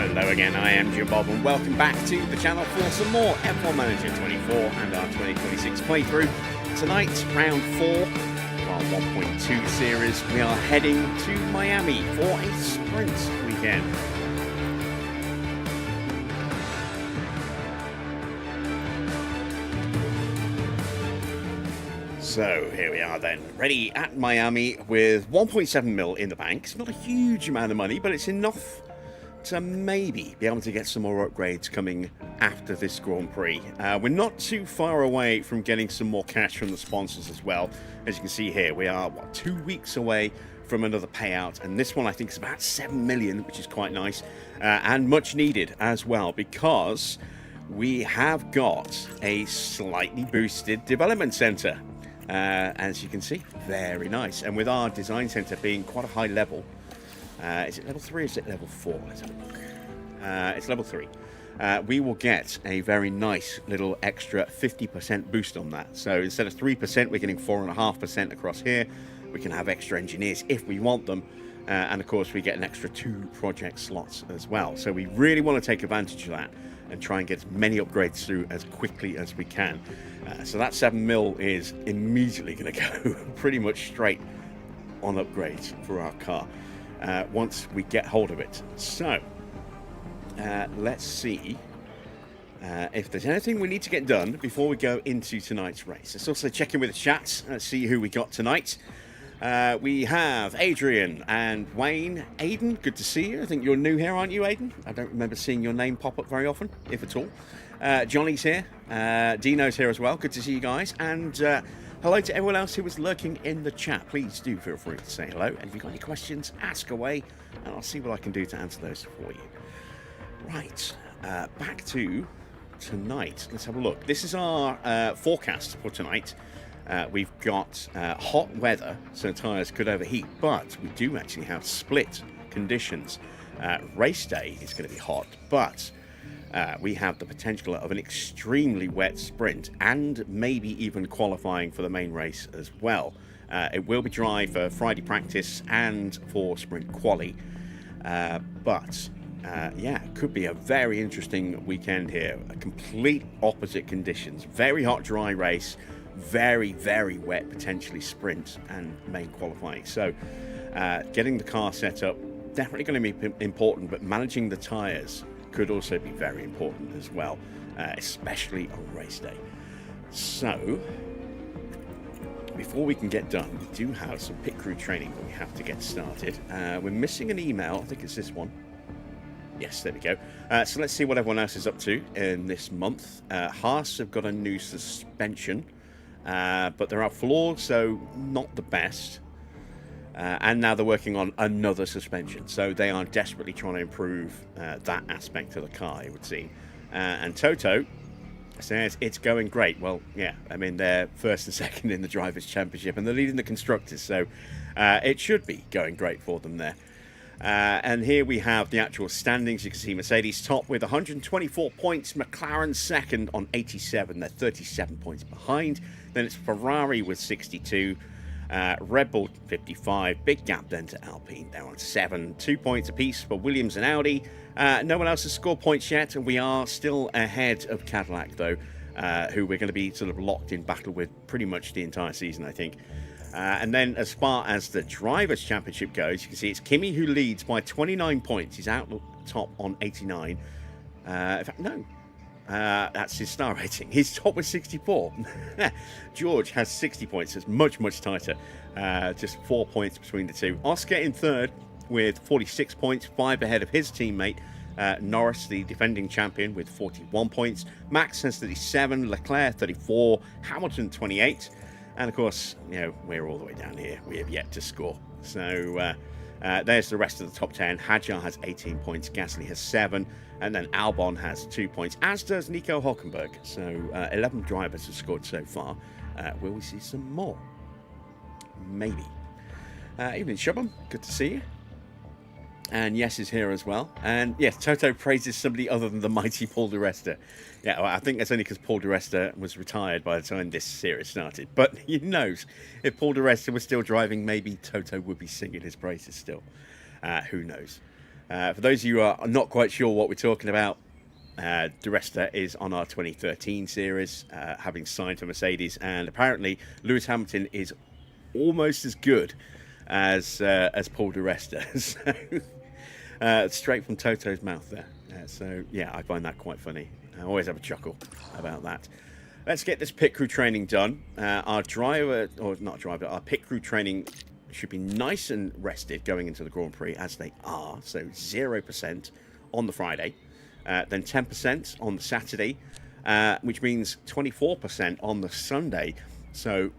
Hello again, I am Jim Bob and welcome back to the channel for some more F1 Manager 24 and our 2026 playthrough. Tonight, round 4 of our 1.2 series, we are heading to Miami for a sprint weekend. So here we are then, ready at Miami with 1.7 mil in the bank. It's not a huge amount of money, but it's enough to maybe be able to get some more upgrades coming after this Grand Prix. We're not too far away from getting some more cash from the sponsors as well. As you can see here, we are 2 weeks away from another payout, and this one I think is about 7 million, which is quite nice and much needed as well, because we have got a slightly boosted development center. As you can see, very nice, and with our design center being quite a high level. Is it level 3 or is it level 4? Let's have a look. It's level 3. We will get a very nice little extra 50% boost on that. So instead of 3%, we're getting 4.5% across here. We can have extra engineers if we want them. And of course, we get an extra 2 project slots as well. So we really want to take advantage of that and try and get as many upgrades through as quickly as we can. So that 7 mil is immediately going to go pretty much straight on upgrades for our car. Once we get hold of it. So, let's see if there's anything we need to get done before we go into tonight's race. Let's also check in with the chat. Let's see who we got tonight. We have Adrian and Wayne. Aiden, good to see you. I think you're new here, aren't you, Aiden? I don't remember seeing your name pop up very often, if at all. Johnny's here. Dino's here as well. Good to see you guys. And hello to everyone else who was lurking in the chat. Please do feel free to say hello. And if you've got any questions, ask away, and I'll see what I can do to answer those for you. Right, back to tonight. Let's have a look. This is our forecast for tonight. We've got hot weather, so tyres could overheat, but we do actually have split conditions. Race day is going to be hot, but we have the potential of an extremely wet sprint and maybe even qualifying for the main race as well. It will be dry for Friday practice and for sprint quali, but yeah, it could be a very interesting weekend here. A complete opposite conditions. Very hot, dry race, very, very wet, potentially sprint and main qualifying. So getting the car set up, definitely going to be important, but managing the tyres could also be very important as well, especially on race day. So, before we can get done, we do have some pit crew training that we have to get started. We're missing an email. I think it's this one. Yes, there we go. So let's see what everyone else is up to in this month. Haas have got a new suspension, but there are flaws, so not the best. And now they're working on another suspension, so they are desperately trying to improve that aspect of the car, it would seem. And Toto says it's going great. Well, yeah, I mean, they're first and second in the Drivers' Championship, and they're leading the Constructors, so it should be going great for them there. And here we have the actual standings. You can see Mercedes top with 124 points, McLaren second on 87. They're 37 points behind. Then it's Ferrari with 62. Red Bull 55, big gap then to Alpine. They're on 7, 2 points apiece for Williams and Audi. No one else has scored points yet, and we are still ahead of Cadillac though, who we're going to be sort of locked in battle with pretty much the entire season, I think. And then as far as the Drivers' Championship goes, you can see it's Kimi who leads by 29 points. He's out top on 89. In fact, no. That's his star rating. He's top with 64. George has 60 points. It's much, much tighter. Just 4 points between the two. Oscar in third with 46 points, 5 ahead of his teammate. Norris, the defending champion, with 41 points. Max has 37. Leclerc, 34. Hamilton, 28. And of course, you know, we're all the way down here. We have yet to score. So there's the rest of the top 10. Hadjar has 18 points. Gasly has 7. And then Albon has 2 points, as does Nico Hülkenberg. So 11 drivers have scored so far. Will we see some more? Maybe. Evening, Shubham. Good to see you. And Yes is here as well. And yes, Toto praises somebody other than the mighty Paul di Resta. Yeah, well, I think that's only because Paul di Resta was retired by the time this series started. But who knows? If Paul di Resta was still driving, maybe Toto would be singing his praises still. Who knows? For those of you who are not quite sure what we're talking about, Di Resta is on our 2013 series, having signed for Mercedes, and apparently Lewis Hamilton is almost as good as Paul Di Resta. So, straight from Toto's mouth there. So yeah, I find that quite funny. I always have a chuckle about that. Let's get this pit crew training done. Our pit crew training should be nice and rested going into the Grand Prix, as they are. So 0% on the Friday, then 10% on the Saturday, which means 24% on the Sunday. So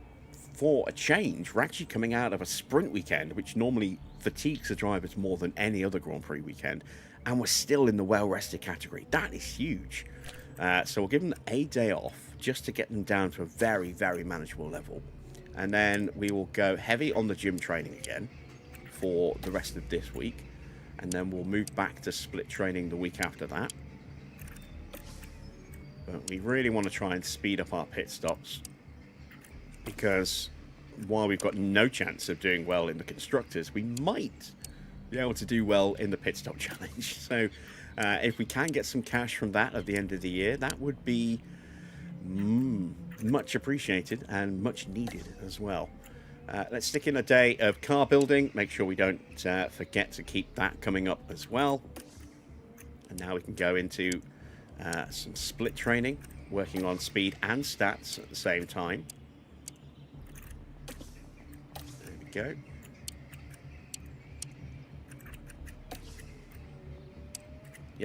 for a change, we're actually coming out of a sprint weekend, which normally fatigues the drivers more than any other Grand Prix weekend, and we're still in the well-rested category. That is huge. So we'll give them a day off just to get them down to a very, very manageable level. And then we will go heavy on the gym training again for the rest of this week. And then we'll move back to split training the week after that. But we really want to try and speed up our pit stops, because while we've got no chance of doing well in the constructors, we might be able to do well in the pit stop challenge. So if we can get some cash from that at the end of the year, that would be much appreciated and much needed as well. Let's stick in a day of car building. Make sure we don't forget to keep that coming up as well. And now we can go into some split training, working on speed and stats at the same time. There we go.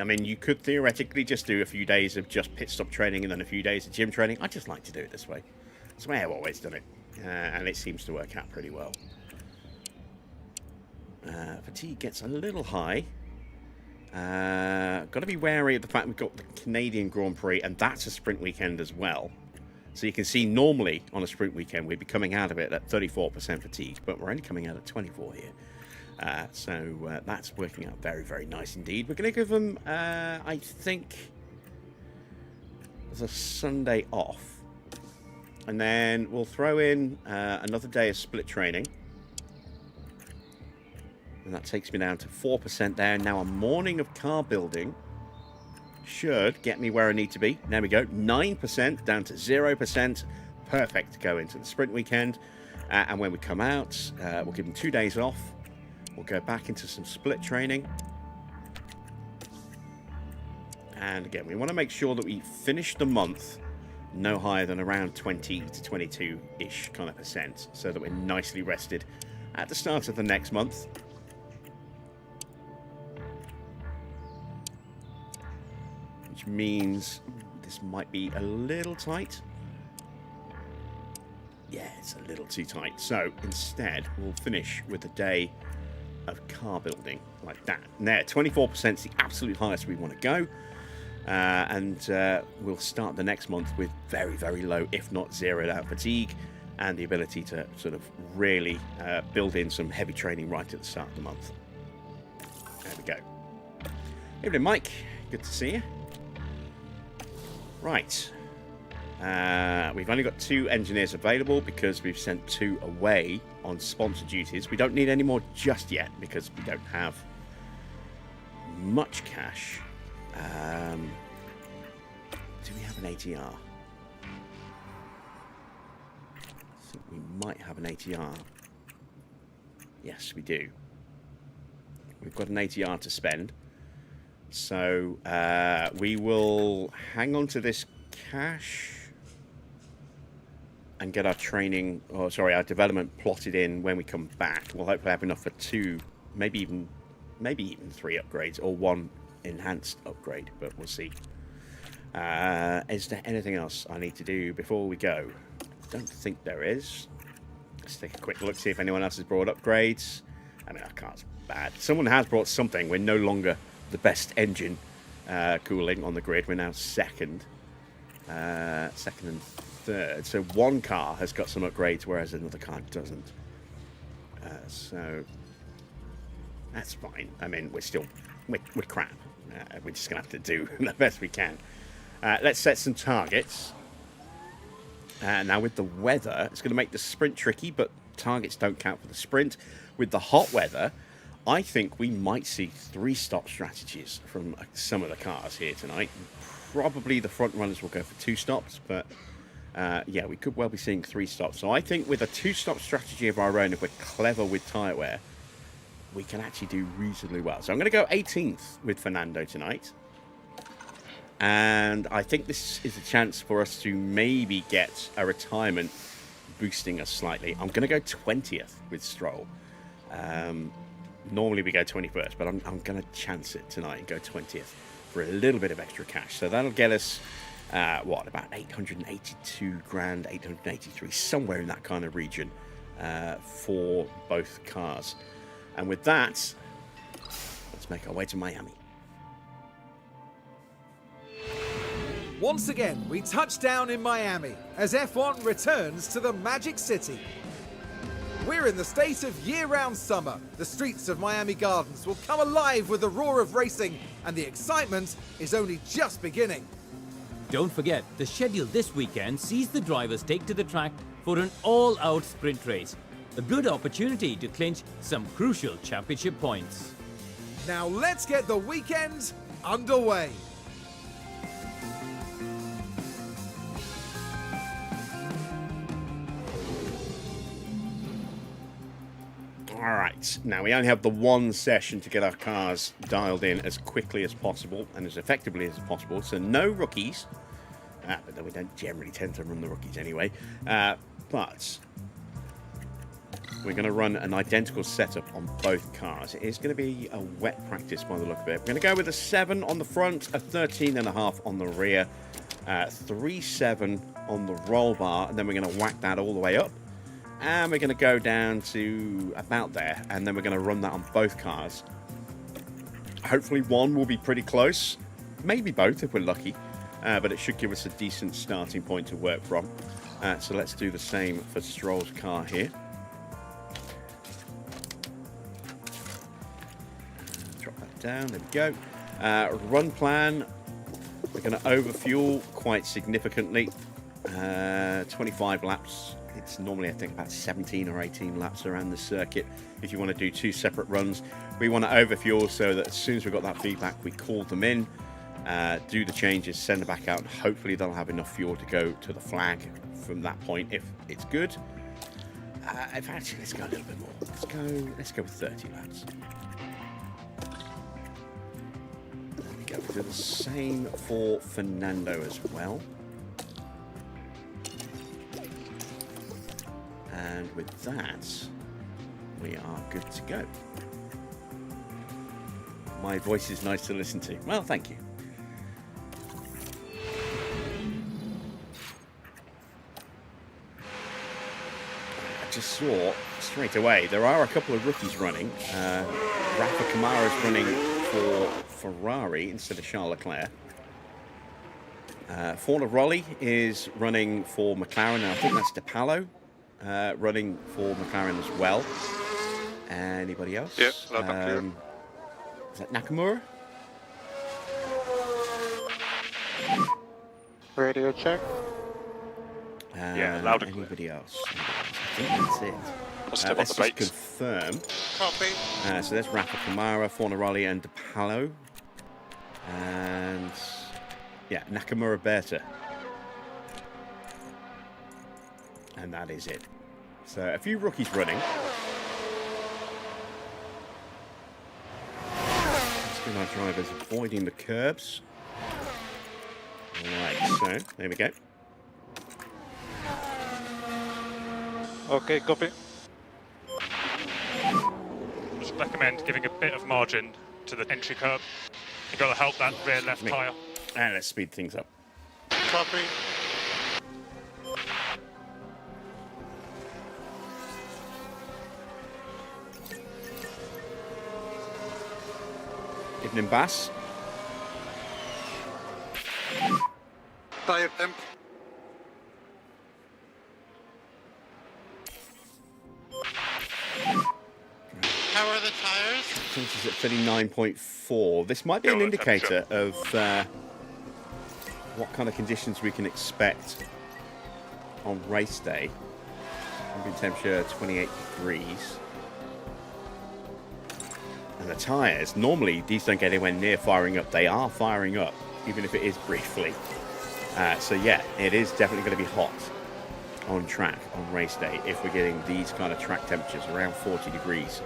I mean, you could theoretically just do a few days of just pit stop training and then a few days of gym training. I just like to do it this way. It's the way I've always done it. And it seems to work out pretty well. Fatigue gets a little high. Got to be wary of the fact we've got the Canadian Grand Prix, and that's a sprint weekend as well. So you can see normally on a sprint weekend we'd be coming out of it at 34% fatigue, but we're only coming out at 24 here. So that's working out very, very nice indeed. We're going to give them, I think, the Sunday off. And then we'll throw in another day of split training. And that takes me down to 4% there. Now a morning of car building should get me where I need to be. There we go. 9% down to 0%. Perfect to go into the sprint weekend. And when we come out, we'll give them 2 days off. We'll go back into some split training. And again, we want to make sure that we finish the month no higher than around 20 to 22-ish kind of percent, so that we're nicely rested at the start of the next month. Which means this might be a little tight. Yeah, it's a little too tight. So instead, we'll finish with a day of car building like that. And there, 24% is the absolute highest we want to go. And we'll start the next month with very, very low, if not zeroed out fatigue, and the ability to sort of really build in some heavy training right at the start of the month. There we go. Evening, Mike. Good to see you. Right. We've only got 2 engineers available because we've sent 2 away on sponsor duties. We don't need any more just yet because we don't have much cash. Do we have an ATR? I think we might have an ATR. Yes, we do. We've got an ATR to spend. So we will hang on to this cash and get our training, or sorry, our development plotted in when we come back. We'll hopefully have enough for 2, maybe even 3 upgrades, or 1 enhanced upgrade, but we'll see. Is there anything else I need to do before we go? I don't think there is. Let's take a quick look, see if anyone else has brought upgrades. I mean, our car's bad. Someone has brought something. We're no longer the best engine cooling on the grid. We're now second and third. So one car has got some upgrades, whereas another car doesn't. So that's fine. I mean, we're crap. We're just going to have to do the best we can. Let's set some targets. Now with the weather, it's going to make the sprint tricky, but targets don't count for the sprint. With the hot weather, I think we might see 3-stop strategies from some of the cars here tonight. Probably the front runners will go for 2 stops, but yeah, we could well be seeing 3 stops. So I think with a 2-stop strategy of our own, if we're clever with tyre wear, we can actually do reasonably well. So I'm going to go 18th with Fernando tonight. And I think this is a chance for us to maybe get a retirement boosting us slightly. I'm going to go 20th with Stroll. Normally we go 21st, but I'm going to chance it tonight and go 20th for a little bit of extra cash. So that'll get us, what, about 882 grand, 883, somewhere in that kind of region for both cars. And with that, let's make our way to Miami. Once again, we touch down in Miami as F1 returns to the Magic City. We're in the state of year-round summer. The streets of Miami Gardens will come alive with the roar of racing, and the excitement is only just beginning. Don't forget, the schedule this weekend sees the drivers take to the track for an all-out sprint race. A good opportunity to clinch some crucial championship points. Now let's get the weekend underway. All right, now we only have the one session to get our cars dialed in as quickly as possible and as effectively as possible, so no rookies. But then we don't generally tend to run the rookies anyway. But we're going to run an identical setup on both cars. It is going to be a wet practice by the look of it. We're going to go with a 7 on the front, a 13.5 on the rear, 3.7 on the roll bar, and then we're going to whack that all the way up. And we're going to go down to about there, and then we're going to run that on both cars. Hopefully one will be pretty close, maybe both if we're lucky, but it should give us a decent starting point to work from. So let's do the same for Stroll's car here. Drop that down, there we go. Run plan, we're going to overfuel quite significantly, 25 laps. It's normally, I think, about 17 or 18 laps around the circuit if you want to do 2 separate runs. We want to overfuel so that as soon as we've got that feedback, we call them in, do the changes, send them back out, and hopefully they'll have enough fuel to go to the flag from that point if it's good. If actually, let's go a little bit more. Let's go with 30 laps. There we go. We do the same for Fernando as well. And with that, we are good to go. My voice is nice to listen to. Well, thank you. I just saw straight away there are a couple of rookies running. Rafa Kamara is running for Ferrari instead of Charles Leclerc. Fornaroli is running for McLaren, and I think that's DePallo. Running for McLaren as well. Anybody else? Yep, loud and clear. Is that Nakamura? Radio check. Yeah, loud and clear. Anybody else? I think that's it. I'll step on Let's the just brakes. confirm. Copy. So there's Rafa Kamara, Fornaroli, and DePallo. And yeah, Nakamura Berta. And that is it. So a few rookies running. Let's get our drivers avoiding the curbs. Right, so there we go. Okay, copy. Just recommend giving a bit of margin to the entry curb. You've got to help that rear left tyre. And let's speed things up. Copy. Ibn Bass. Tyre temp. How are the tires? Temperatures at 39.4. This might be an indicator of what kind of conditions we can expect on race day. Ambient temperature 28 degrees. And the tyres, normally these don't get anywhere near firing up. They are firing up, even if it is briefly. So yeah, it is definitely going to be hot on track on race day if we're getting these kind of track temperatures around 40 degrees.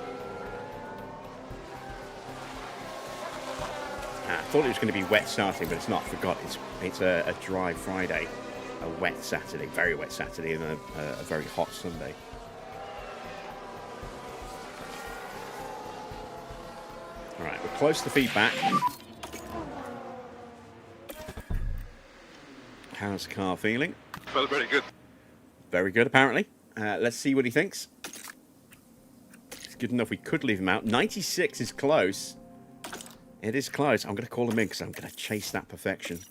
I thought it was going to be wet starting, but it's not. I forgot. It's a dry Friday, a wet Saturday, very wet Saturday, and a very hot Sunday. All right, we're close to feedback. How's the car feeling? Felt very good. Very good, apparently. Let's see what he thinks. It's good enough we could leave him out. 96 is close. It is close. I'm going to call him in because I'm going to chase that perfection.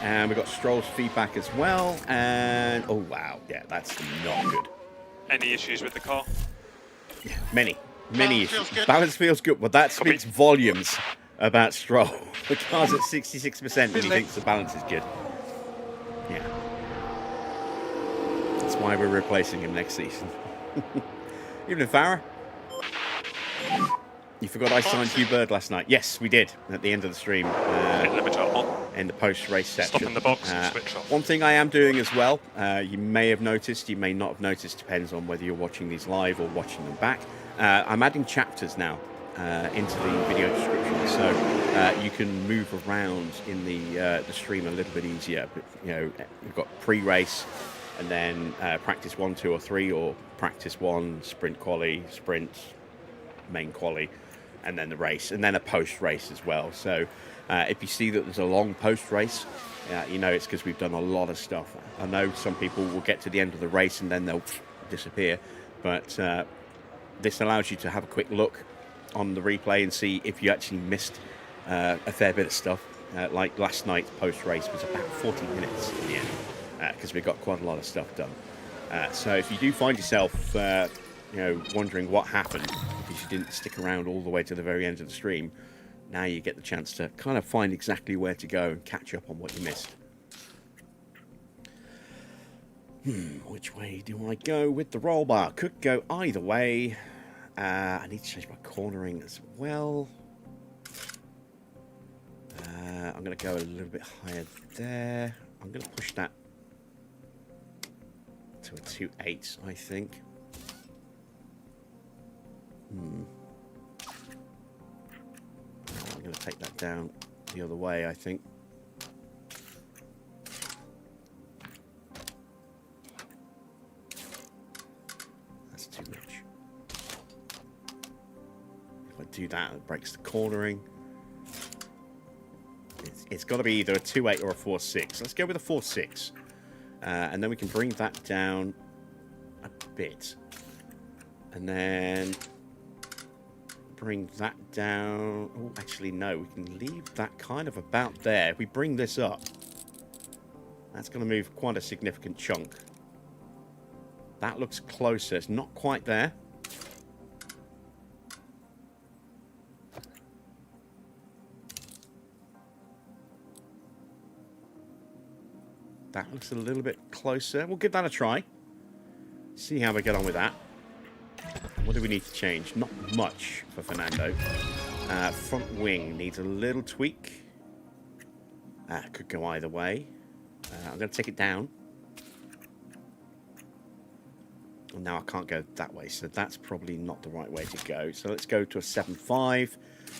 And we've got Stroll's feedback as well. And, oh, wow. Yeah, that's not good. Any issues with the car? Yeah, many Balance issues. feels good. Balance feels good. Well, that speaks volumes about Stroll. The car's at 66% and he thinks the balance is good. Yeah. That's why we're replacing him next season. Evening, Farah. You forgot I signed Hugh Bird last night. Yes, we did at the end of the stream. Hit limiter on. In the post-race section. Stop in the box and switch off. One thing I am doing as well, you may have noticed, you may not have noticed, depends on whether you're watching these live or watching them back. I'm adding chapters now into the video description, so you can move around in the stream a little bit easier. But, you know, we've got pre-race, and then practice 1, 2, or 3, or practice 1, sprint quali, sprint, main quali, and then the race, and then a post-race as well. So if you see that there's a long post-race, you know it's because we've done a lot of stuff. I know some people will get to the end of the race and then they'll disappear, but this allows you to have a quick look on the replay and see if you actually missed a fair bit of stuff. Like last night's post-race was about 40 minutes in the end, because we got quite a lot of stuff done. So if you do find yourself you know, wondering what happened because you didn't stick around all the way to the very end of the stream, now you get the chance to kind of find exactly where to go and catch up on what you missed. Which way do I go with the roll bar? Could go either way. I need to change my cornering as well. I'm going to go a little bit higher there. I'm going to push that to a 2.8, I think. I'm going to take that down the other way, I think. That's too much. If I do that, it breaks the cornering. It's got to be either a 2.8 or a 4.6. Let's go with a 4.6. And then we can bring that down a bit. And then bring that down. Oh, actually, no. We can leave that kind of about there. If we bring this up, that's going to move quite a significant chunk. That looks closer. It's not quite there. That looks a little bit closer. We'll give that a try. See how we get on with that. What do we need to change? Not much for Fernando. Front wing needs a little tweak. Could go either way. I'm going to take it down. And now I can't go that way, so that's probably not the right way to go. So let's go to a 7.5.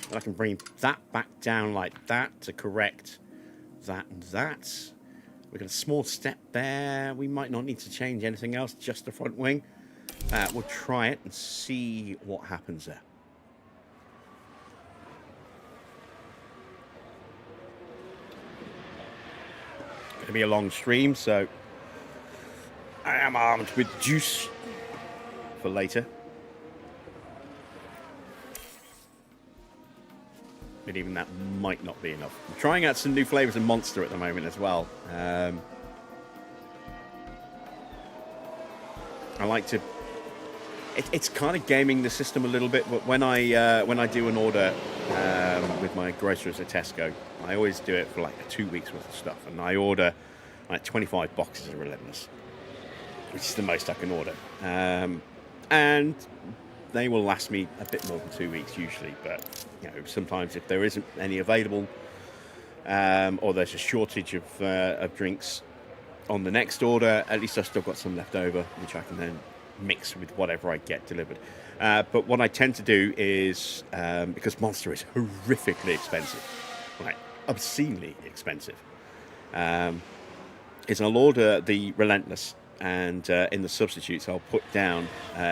And I can bring that back down like that to correct that and that. We've got a small step there. We might not need to change anything else, just the front wing. We'll try it and see what happens there. Going to be a long stream, so I am armed with juice for later. But even that might not be enough. I'm trying out some new flavors of Monster at the moment as well. I like to. It's kind of gaming the system a little bit, but when I do an order with my groceries at Tesco, I always do it for like 2 weeks worth of stuff, and I order like 25 boxes of Relentless. which is the most I can order. And they will last me a bit more than 2 weeks usually, but you know, sometimes if there isn't any available, or there's a shortage of drinks on the next order, at least I've still got some left over, which I can then mix with whatever I get delivered. But what I tend to do is, because Monster is horrifically expensive, right, obscenely expensive, is I'll order the Relentless, and in the substitutes I'll put down,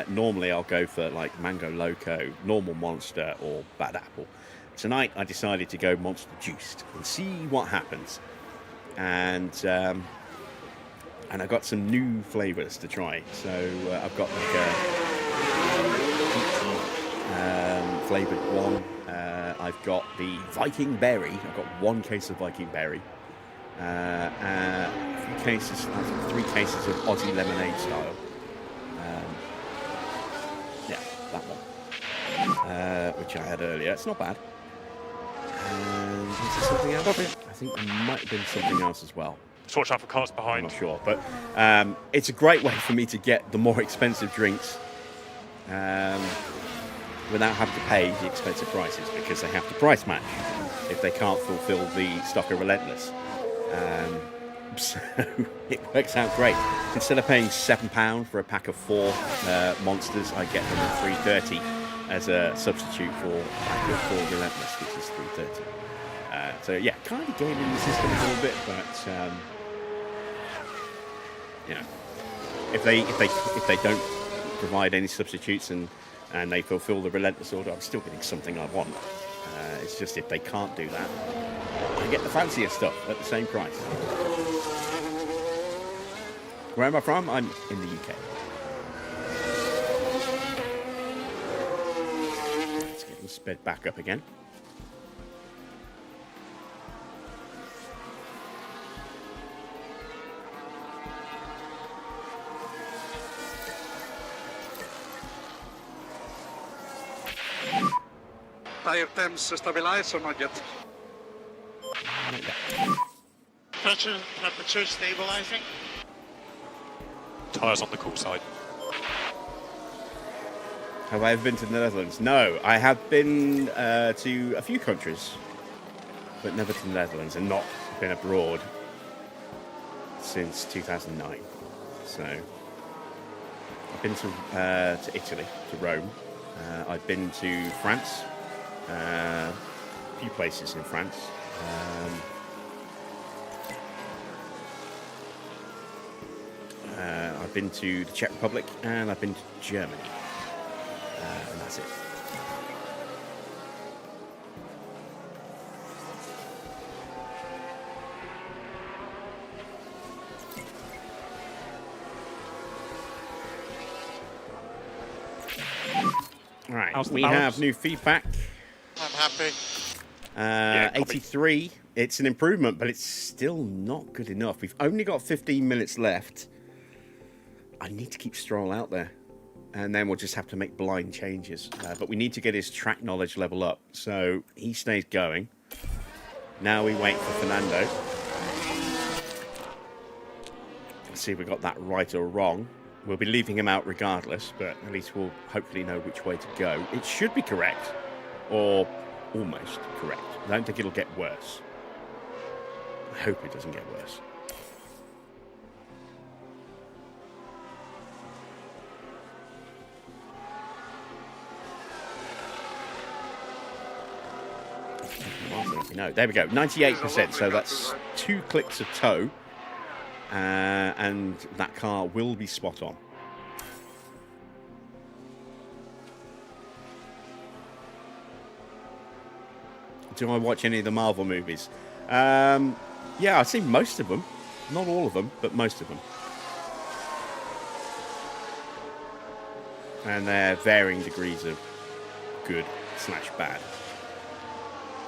normally I'll go for like Mango Loco, normal Monster, or Bad Apple. Tonight I decided to go Monster Juiced and see what happens, and I got some new flavours to try. So I've got like a flavoured one. I've got the Viking Berry. I've got 1 case of Viking Berry. A few cases, 3 cases of Aussie Lemonade style. Yeah, that one. Which I had earlier. It's not bad. And is there something else? I think there might have been something else as well. Just watch out for cars I'm behind. not sure, but it's a great way for me to get the more expensive drinks without having to pay the expensive prices, because they have to price match if they can't fulfill the stock of Relentless. So it works out great. Instead of paying £7 for a pack of 4 Monsters, I get them at £3.30 as a substitute for a pack of 4 Relentless, which is £3.30. So yeah, kind of gaming the system a little bit, but you know, if they don't provide any substitutes and they fulfill the Relentless order, I'm still getting something I want. It's just if they can't do that, I get the fancier stuff at the same price. Where am I from? I'm in the UK. Let's get them sped back up again. Tire temps stabilized or not yet? Pressure temperature stabilizing. Tyres on the cool side. Have I ever been to the Netherlands? No, I have been to a few countries, but never to the Netherlands, and not been abroad since 2009. So I've been to Italy, to Rome. I've been to France, a few places in France. I've been to the Czech Republic, and I've been to Germany. And that's it. Right, How's the we balance? have new feedback. I'm happy. Yeah, copy. 83. It's an improvement, but it's still not good enough. We've only got 15 minutes left. I need to keep Stroll out there, and then we'll just have to make blind changes. But we need to get his track knowledge level up, so he stays going. Now we wait for Fernando. Let's see if we got that right or wrong. We'll be leaving him out regardless, but at least we'll hopefully know which way to go. It should be correct, or almost correct. I don't think it'll get worse. I hope it doesn't get worse. No, there we go, 98%. So that's 2 clicks of toe, and that car will be spot on. Do I watch any of the Marvel movies? Yeah, I've seen most of them. Not all of them, but most of them. And they're varying degrees of good / bad,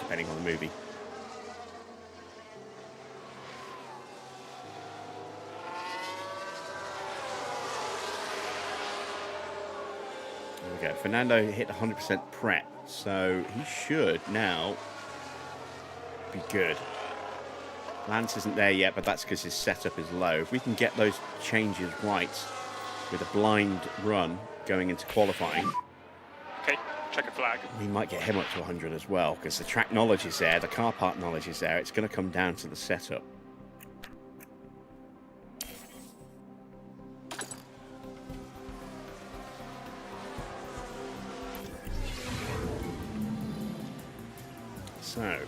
depending on the movie. There we go. Fernando hit 100% prep, so he should now be good. Lance isn't there yet, but that's because his setup is low. If we can get those changes right with a blind run going into qualifying. Okay, check a flag. We might get him up to 100 as well, because the track knowledge is there, the car part knowledge is there. It's going to come down to the setup. So,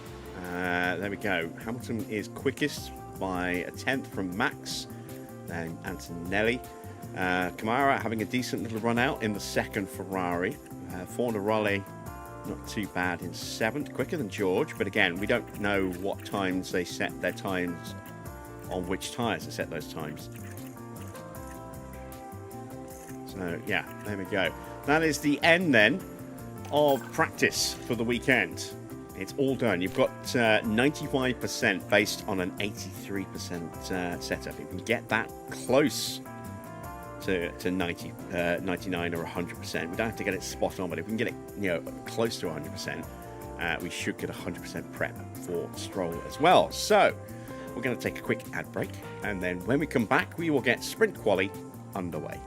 there we go. Hamilton is quickest by a tenth from Max, then Antonelli. Kamara having a decent little run out in the second Ferrari. Fornaroli, not too bad in seventh, quicker than George, but again, we don't know what times they set their times, on which tyres they set those times. So, yeah, there we go. That is the end then of practice for the weekend. It's all done. You've got 95% based on an 83% setup. If you can get that close to 90, 99 or 100%, we don't have to get it spot on, but if we can get it close to 100%, we should get 100% prep for Stroll as well. So we're going to take a quick ad break, and then when we come back, we will get sprint quali underway.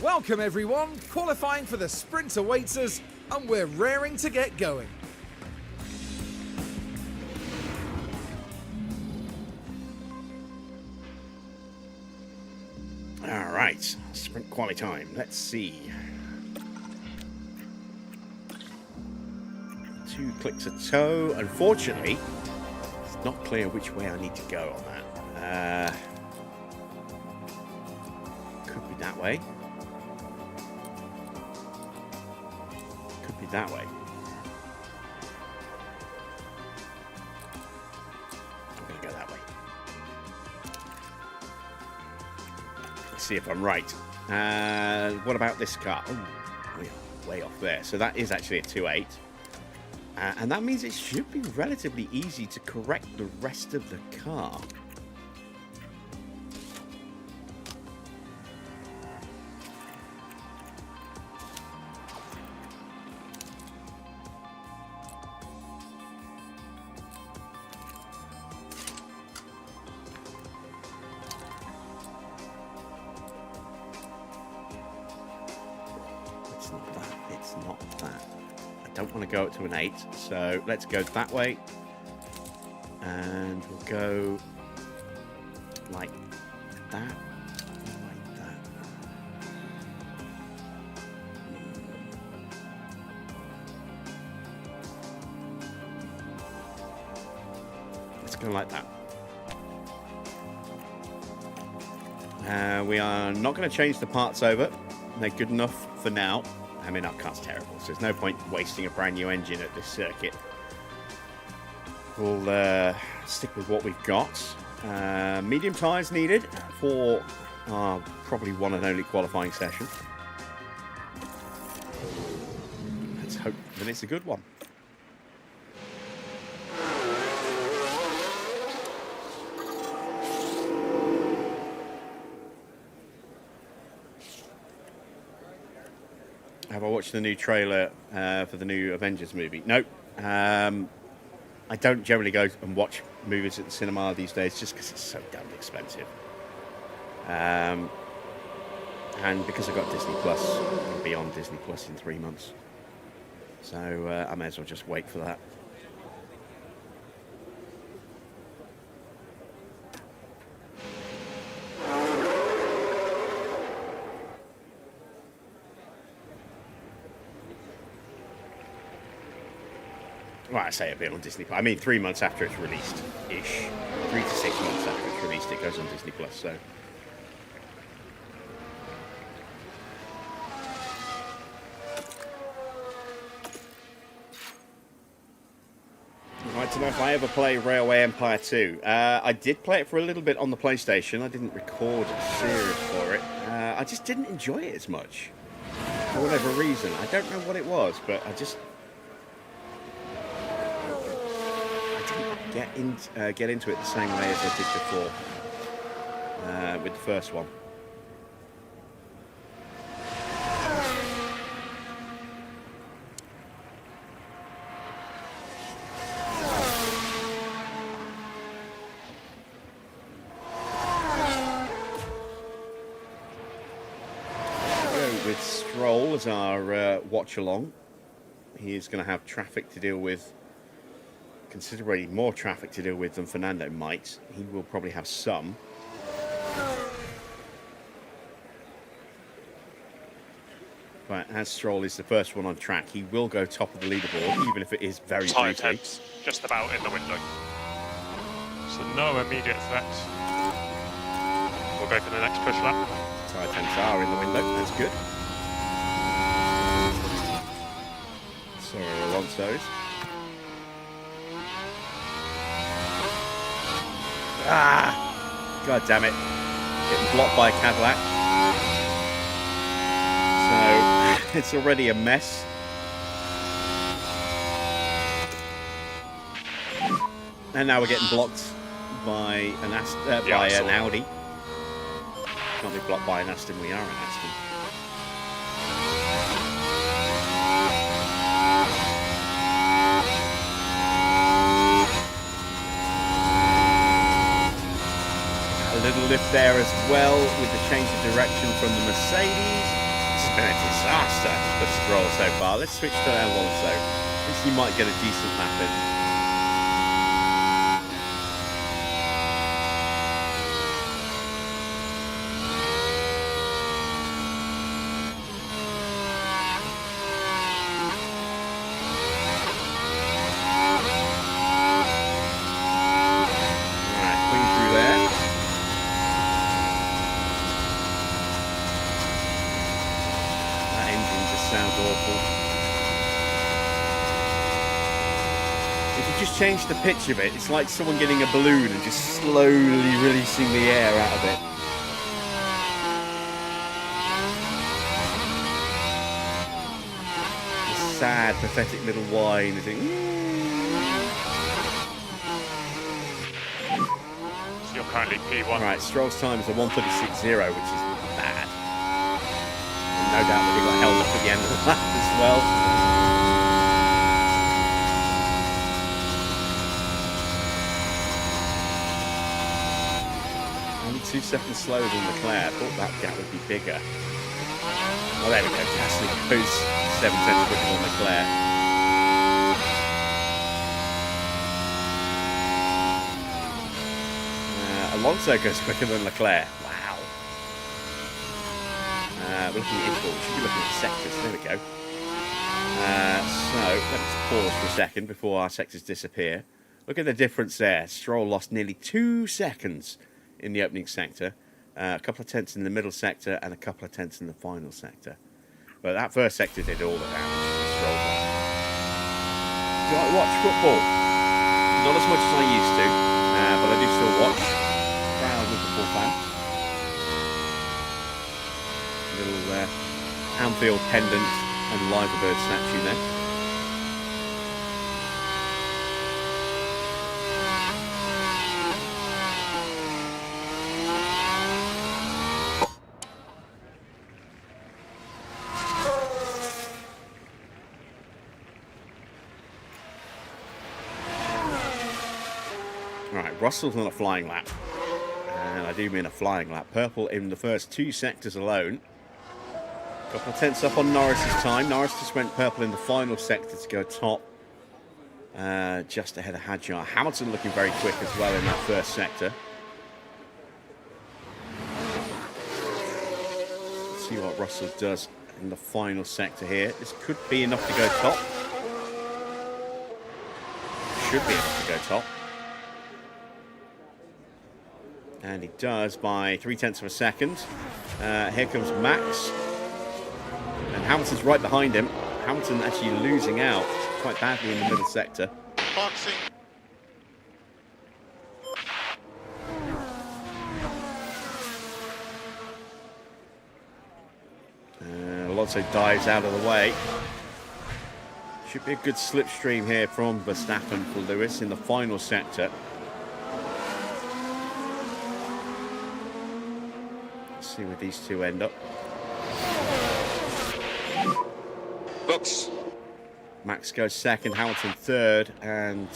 Welcome everyone, qualifying for the sprint awaits us, and we're raring to get going. All right, sprint quali time. Let's see. 2 clicks a toe. Unfortunately, it's not clear which way I need to go on that. Could be that way. Could be that way. I'm going to go that way. Let's see if I'm right. What about this car? Oh, we are way off there. So that is actually a 2.8. And that means it should be relatively easy to correct the rest of the car. It's not that. It's not that. I don't want to go up to an 8, so let's go that way, and we'll go like that, like that. Let's go like that. We are not going to change the parts over. They're good enough for now. I mean, our car's terrible, so there's no point wasting a brand new engine at this circuit. We'll stick with what we've got. Medium tyres needed for our probably one and only qualifying session. Let's hope that it's a good one. Have I watched the new trailer for the new Avengers movie? No. I don't generally go and watch movies at the cinema these days just because it's so damn expensive. And because I've got Disney Plus, I'll be on Disney Plus in 3 months. So I may as well just wait for that. Well, I say a bit on Disney Plus. I mean, 3 months after it's released-ish. 3 to 6 months after it's released, it goes on Disney Plus, so. Right, like to know if I ever play Railway Empire 2. I did play it for a little bit on the PlayStation. I didn't record a series for it. I just didn't enjoy it as much. For whatever reason. I don't know what it was, but I didn't get into it the same way as I did before with the first one. With Stroll as our watch along. He is going to have traffic to deal with, considerably more traffic to deal with than Fernando might. He will probably have some. But as Stroll is the first one on track, he will go top of the leaderboard, even if it is very Tyre briefly. temps just about in the window. So no immediate threat. We'll go for the next push lap. Tyre temps are in the window, that's good. Sorry, Alonso's. Ah! God damn it. Getting blocked by a Cadillac. So, it's already a mess. And now we're getting blocked by an Audi. Can't be blocked by an Aston, we are an Aston. A little lift there as well with the change of direction from the Mercedes. This has been a disaster for Stroll so far. Let's switch to Alonso. At least he might get a decent lap in. Change the pitch of it. It's like someone getting a balloon and just slowly releasing the air out of it. The sad, pathetic little whine. So you're currently P1. Right, Stroll's time is a 1:36.0, which is bad. And no doubt that he got held up at the end of the lap as well. Only 2 seconds slower than Leclerc. I thought that gap would be bigger. Oh, there we go. Gasly goes 7 seconds quicker than Leclerc. Alonso goes quicker than Leclerc. Wow. We're looking at interval. We should be looking at sectors. There we go. So let's pause for a second before our sectors disappear. Look at the difference there. Stroll lost nearly 2 seconds in the opening sector, a couple of tenths in the middle sector, and a couple of tenths in the final sector. But that first sector did all the damage. Stroll. Do I watch football? Not as much as I used to, but I do still watch. Proud Liverpool fan. Little Anfield pendant and Liverbird statue there. Russell's on a flying lap, and I do mean a flying lap. Purple in the first 2 sectors alone. A couple of tenths up on Norris's time. Norris just went purple in the final sector to go top, just ahead of Hadjar. Hamilton looking very quick as well in that first sector. Let's see what Russell does in the final sector here. This could be enough to go top. Should be enough to go top. And he does by 0.3 of a second. Here comes Max. And Hamilton's right behind him. Hamilton actually losing out quite badly in the middle sector. Boxing. also dives out of the way. Should be a good slipstream here from Verstappen for Lewis in the final sector. Let's see where these two end up. Books. Max goes second, Hamilton third, and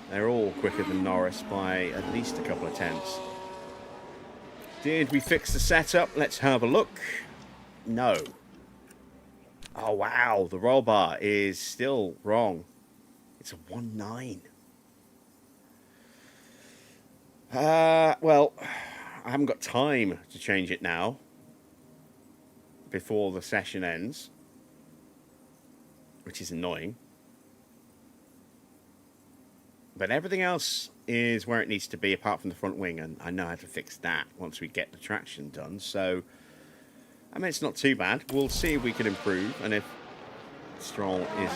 they're all quicker than Norris by at least a couple of tenths. Did we fix the setup? Let's have a look. No. Oh, wow. The roll bar is still wrong. It's a 1.9. Well, I haven't got time to change it now before the session ends, which is annoying. But everything else is where it needs to be, apart from the front wing, and I know how to fix that once we get the traction done. So, I mean, it's not too bad. We'll see if we can improve, and if Stroll is,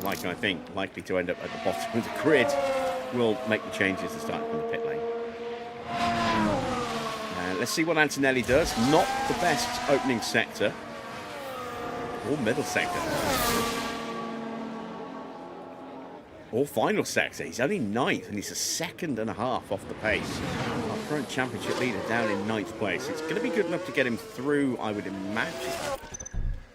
like I think, likely to end up at the bottom of the grid, we'll make the changes and start from the pit lane. Let's see what Antonelli does. Not the best opening sector, or middle sector, or final sector. He's only 9th, and he's a second and a half off the pace. Our current championship leader down in 9th place. It's going to be good enough to get him through, I would imagine,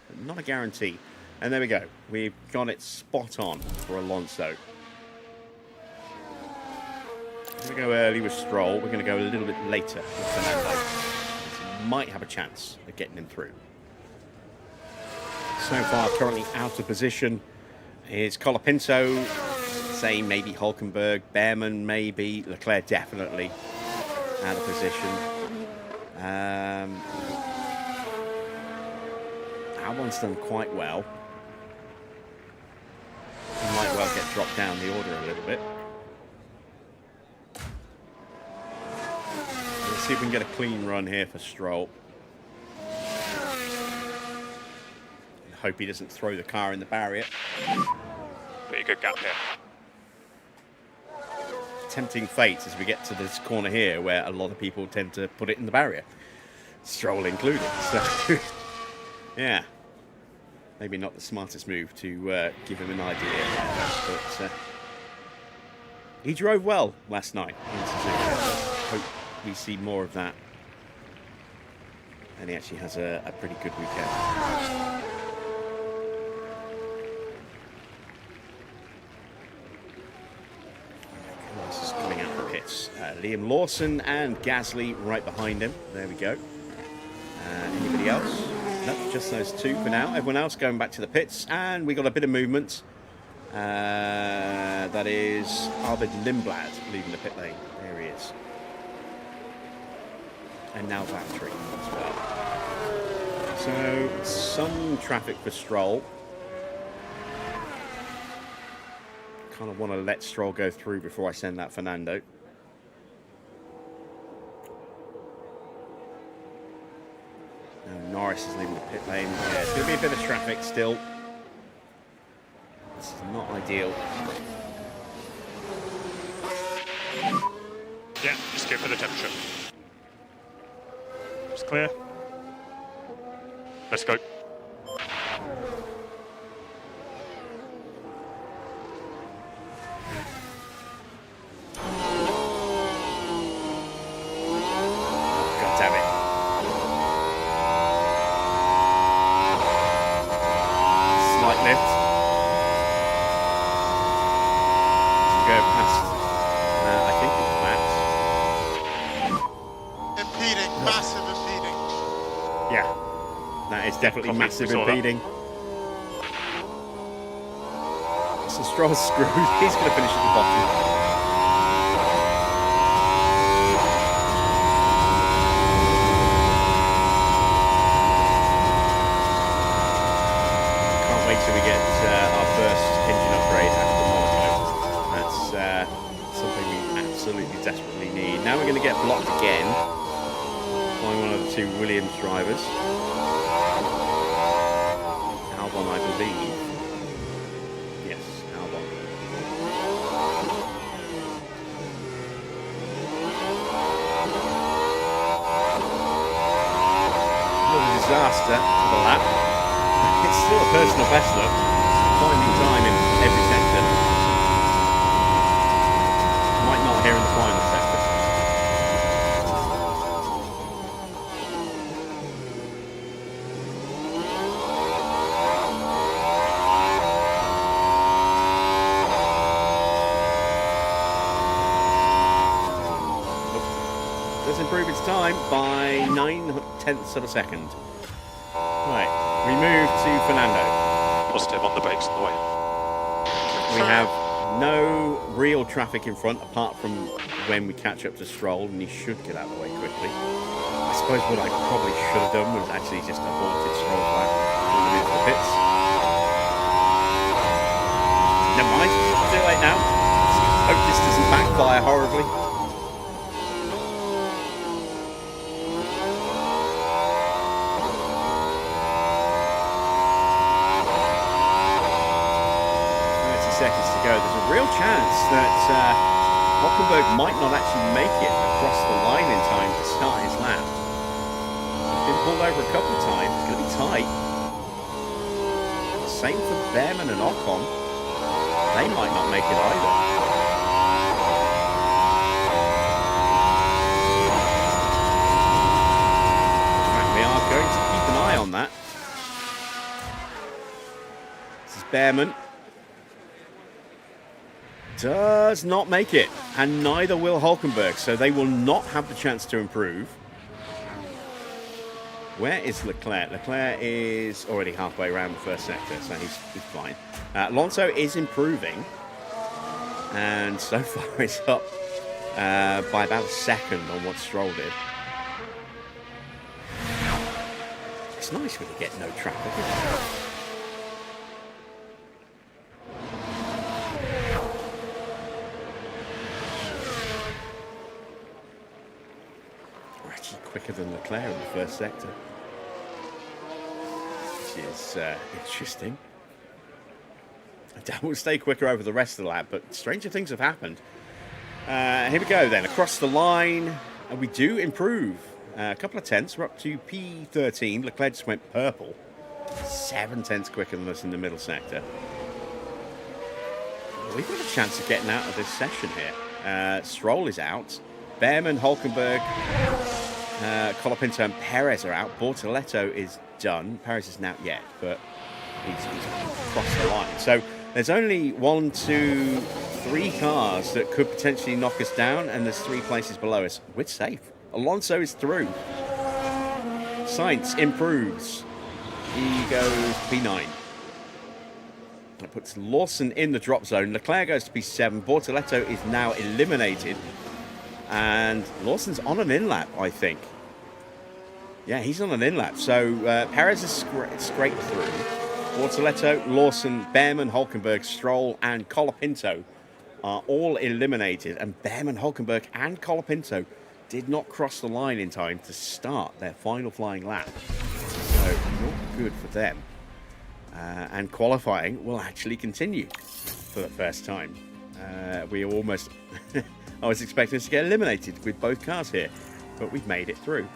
but not a guarantee. And there we go. We've got it spot on for Alonso. We're going to go early with Stroll. We're going to go a little bit later with Fernando. So might have a chance of getting him through. So far, currently out of position is Colapinto. Same, maybe Hulkenberg. Behrman, maybe. Leclerc, definitely out of position. Albon's done quite well. He might well get dropped down the order a little bit. Let's see if we can get a clean run here for Stroll. Hope he doesn't throw the car in the barrier. Pretty good gap here. Tempting fate as we get to this corner here where a lot of people tend to put it in the barrier. Stroll included. So, yeah. Maybe not the smartest move to give him an idea. But he drove well last night in Suzuka. Hope we see more of that. And he actually has a pretty good weekend. This is coming out of the pits. Liam Lawson and Gasly right behind him. There we go. Anybody else? No, just those two for now. Everyone else going back to the pits. And we got a bit of movement. That is Arvid Lindblad leaving the pit lane. There he is. And now Valtteri as well. So, some traffic for Stroll. Kind of want to let Stroll go through before I send that Fernando. Norris is leaving the pit lane. Yeah, it's going to be a bit of traffic still. This is not ideal. Yeah, just go for the temperature. It's clear. Let's go. God damn it. Slight lift. Go past, I think it's Max. Impeding, massive impeding. Yeah, that is definitely Coffee, massive we saw that. impeding. So Stroll's screwed. He's going to finish at the bottom. Can't wait till we get our first engine upgrade after Monaco. That's something we absolutely desperately need. Now we're going to get blocked again by one of the two Williams drivers. Albon, I believe. Yes, Albon. What a disaster for the lap. still a personal best look. Finding time in every sector. Might not here in the final sector. Does improve its time by 9/10 of a second. Right, we move to Fernando. Positive on the brakes on the way. We have no real traffic in front apart from when we catch up to Stroll, and he should get out of the way quickly. I suppose what I probably should have done was actually just aborted Stroll back into the pits. Never mind, too late now. Hope this doesn't backfire horribly. Seconds to go. There's a real chance that Hockenberg might not actually make it across the line in time to start his lap. He's been pulled over a couple of times. It's going to be tight. Same for Behrman and Ocon. They might not make it either. Right, we are going to keep an eye on that. This is Behrman. Does not make it, and neither will Hulkenberg, so they will not have the chance to improve. Where is Leclerc? Leclerc is already halfway around the first sector, so he's fine. Alonso is improving, and so far he's up by about a second on what Stroll did. It's nice when you get no traffic, isn't it? Quicker than Leclerc in the first sector, which is interesting. We'll stay quicker over the rest of the lap, but stranger things have happened. Here we go then, across the line, and we do improve a couple of tenths. We're up to P13. Leclerc just went purple, 7 tenths quicker than us in the middle sector. We've got a chance of getting out of this session here. Stroll is out. Behrman, Hulkenberg, Colapinto and Perez are out. Bortoletto is done. Perez isn't out yet, but he's crossed the line. So there's only 1, 2, 3 cars that could potentially knock us down, and there's 3 places below us. We're safe. Alonso is through. Sainz improves. He goes P9. That puts Lawson in the drop zone. Leclerc goes to P7. Bortoletto is now eliminated. And Lawson's on an in-lap, I think. Yeah, he's on an in-lap. So Perez is scraped through. Bortoletto, Lawson, Behrman, Hulkenberg, Stroll, and Colapinto are all eliminated. And Behrman, Hulkenberg, and Colapinto did not cross the line in time to start their final flying lap. So not good for them. And qualifying will actually continue for the first time. We almost... I was expecting us to get eliminated with both cars here, but we've made it through.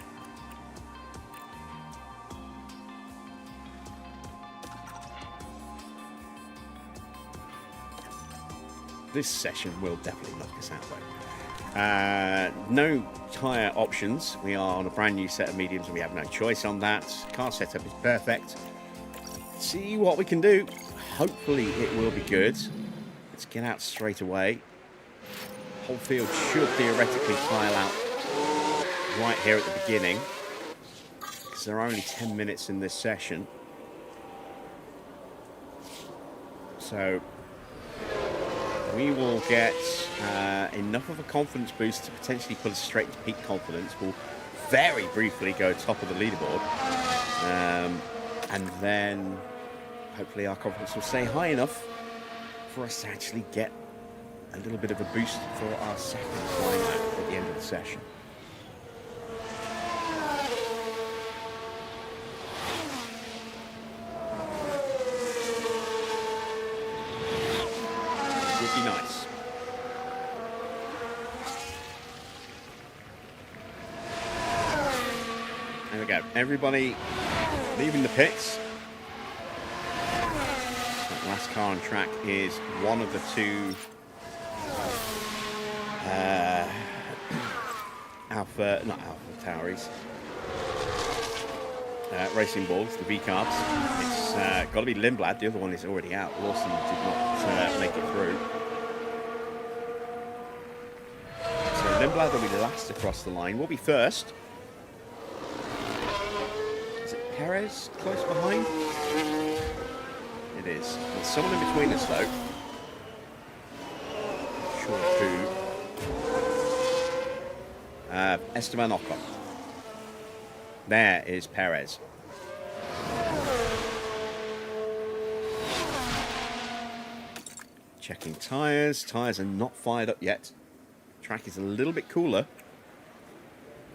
This session will definitely knock us out though. No tyre options. We are on a brand new set of mediums and we have no choice on that. Car setup is perfect. See what we can do. Hopefully it will be good. Let's get out straight away. Whole field should theoretically pile out right here at the beginning, because there are only 10 minutes in this session. So we will get enough of a confidence boost to potentially put us straight to peak confidence. We'll very briefly go top of the leaderboard, and then hopefully our confidence will stay high enough for us to actually get a little bit of a boost for our second flying lap at the end of the session. Would be nice. There we go. Everybody leaving the pits. last car on track is one of the two not Alpha Tauris, racing balls, the V-carbs. It's got to be Lindblad. The other one is already out. Lawson did not make it through. So Lindblad will be last across the line. We'll be first. Is it Perez close behind? It is. There's someone in between us though. Sure who. Esteban Ocon. There is Perez. Checking tyres. Tyres are not fired up yet. Track is a little bit cooler.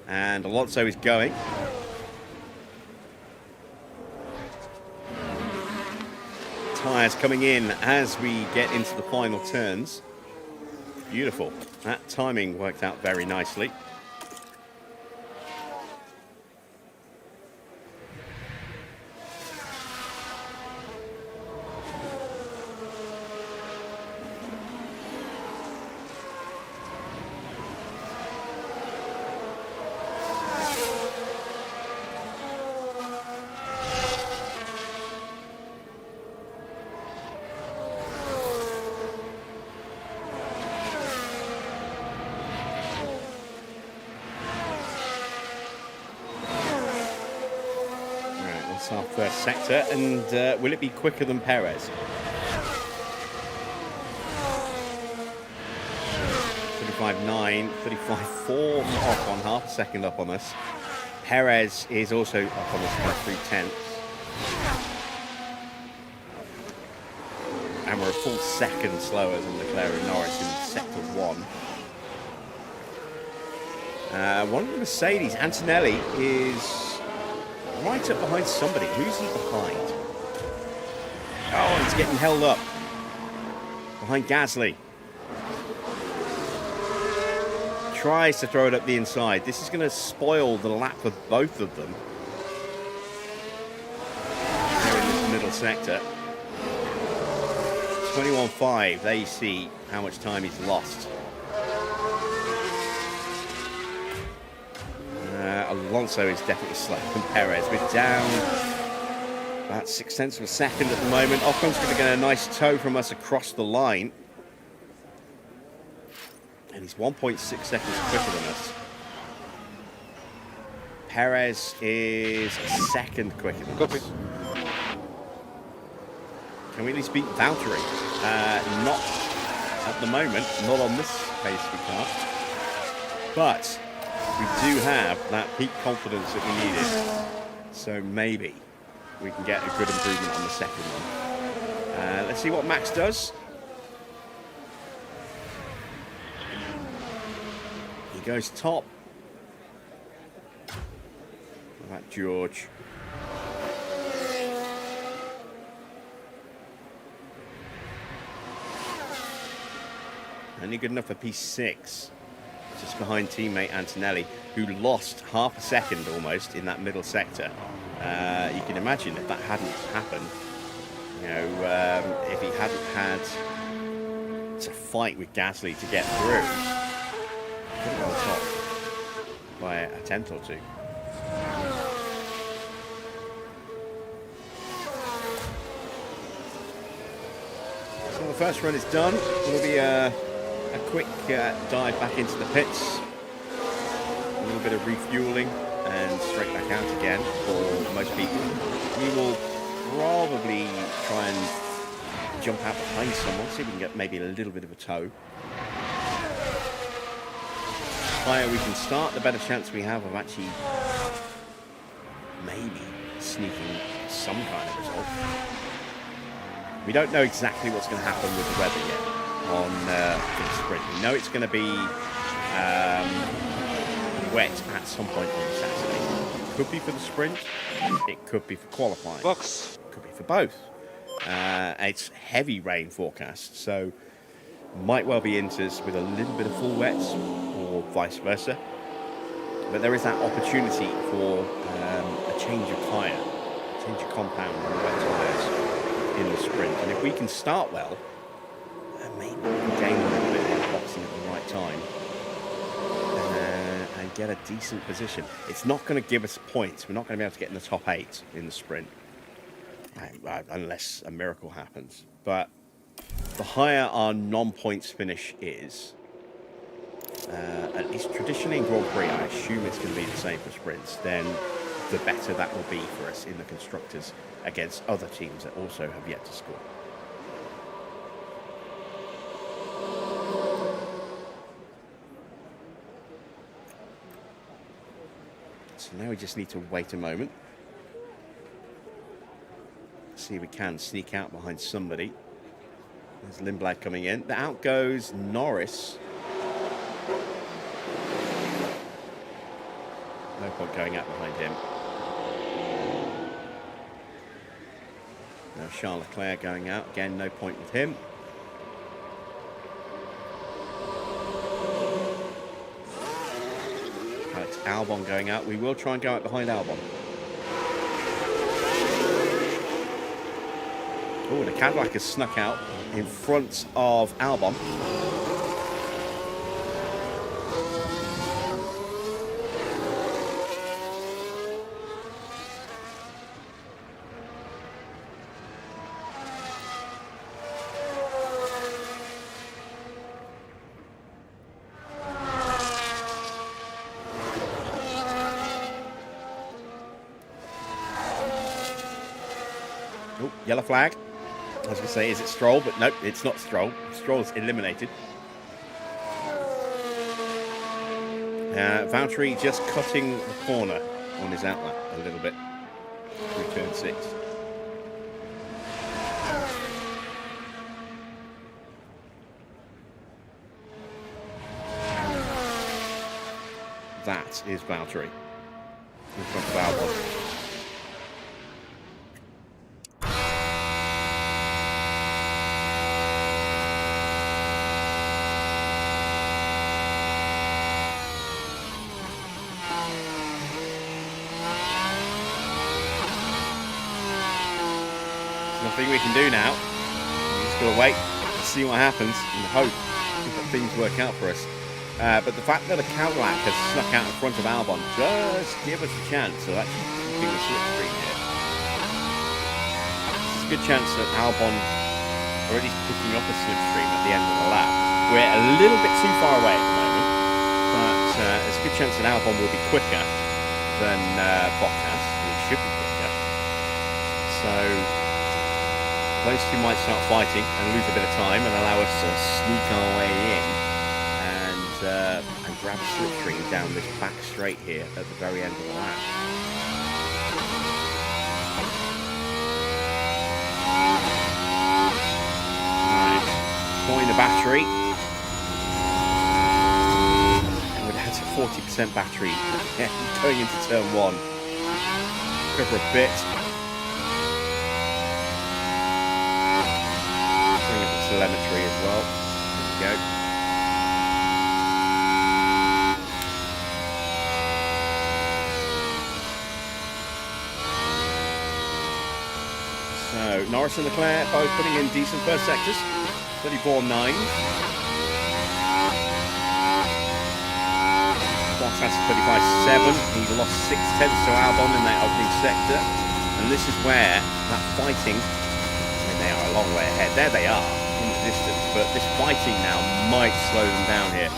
And Alonso is going. Tyres coming in as we get into the final turns. Beautiful. That timing worked out very nicely. Our first sector, and will it be quicker than Perez? 35.9, 35.4 off on half a second up on us. Perez is also up on us by 3/10. And we're a full second slower than Leclerc and Norris in sector 1. One of the Mercedes, Antonelli, is right up behind somebody. Who's he behind? Oh, he's getting held up. Behind Gasly. Tries to throw it up the inside. This is going to spoil the lap for both of them. They're in this middle sector. 21.5. There you see how much time he's lost. Alonso is definitely slower than Perez. We're down about 0.6 of a second at the moment. Ocon's going to get a nice tow from us across the line. And he's 1.6 seconds quicker than us. Perez is a second quicker than us. Can we at least beat Valtteri? Not at the moment. Not on this pace we can't. But we do have that peak confidence that we needed. So maybe we can get a good improvement on the second one. Let's see what Max does. He goes top. What about George? Only good enough for P6. Just behind teammate Antonelli, who lost half a second almost in that middle sector. You can imagine if that hadn't happened, you know, if he hadn't had to fight with Gasly to get through, he could have gone top by a tenth or two. So the first run is done. It'll be a quick dive back into the pits, a little bit of refueling, and straight back out again for most people. We will probably try and jump out behind someone, see if we can get maybe a little bit of a tow. The higher we can start, the better chance we have of actually maybe sneaking some kind of result. We don't know exactly what's going to happen with the weather yet on the sprint. We know it's going to be wet at some point on Saturday. It could be for the sprint, it could be for qualifying. Box. It could be for both. It's heavy rain forecast, so might well be inters with a little bit of full wets or vice versa. But there is that opportunity for a change of tyre, a change of compound on the wet tyres in the sprint. And if we can start well, maybe we can gain a little bit of boxing at the right time and get a decent position. It's not going to give us points. We're not going to be able to get in the top 8 in the sprint unless a miracle happens. But the higher our non-points finish is, at least traditionally in Grand Prix, I assume it's going to be the same for sprints, then the better that will be for us in the constructors against other teams that also have yet to score. So now we just need to wait a moment. See if we can sneak out behind somebody. There's Lindblad coming in. Out goes Norris. No point going out behind him. Now Charles Leclerc going out. Again, no point with him. Alex Albon going out. We will try and go out behind Albon. Oh, the Cadillac has snuck out in front of Albon. Oh, yellow flag. I was going to say, is it Stroll? But nope, it's not Stroll. Stroll's eliminated. Valtteri just cutting the corner on his outlet a little bit through turn 6. That is Valtteri in front of Albon. Nothing we can do now. We're just got to wait to see what happens and hope that things work out for us. But the fact that a Cadillac has snuck out in front of Albon does give us a chance of actually keeping the slipstream here. There's a good chance that Albon already picking up a slipstream at the end of the lap. We're a little bit too far away at the moment, but there's a good chance that Albon will be quicker than Bottas. It should be quicker. So those two might start fighting and lose a bit of time and allow us to sneak our way in and grab a slipstream down this back straight here at the very end of the lap. Right, pouring the battery. And we're down to 40% battery going into turn 1. Cover a bit. Telemetry as well. There we go. So Norris and Leclerc both putting in decent first sectors. 34.9. Bottas 35.7. He lost 6 tenths to Albon in that opening sector, and this is where that fighting. They are a long way ahead. There they are. Distance, but this fighting now might slow them down here.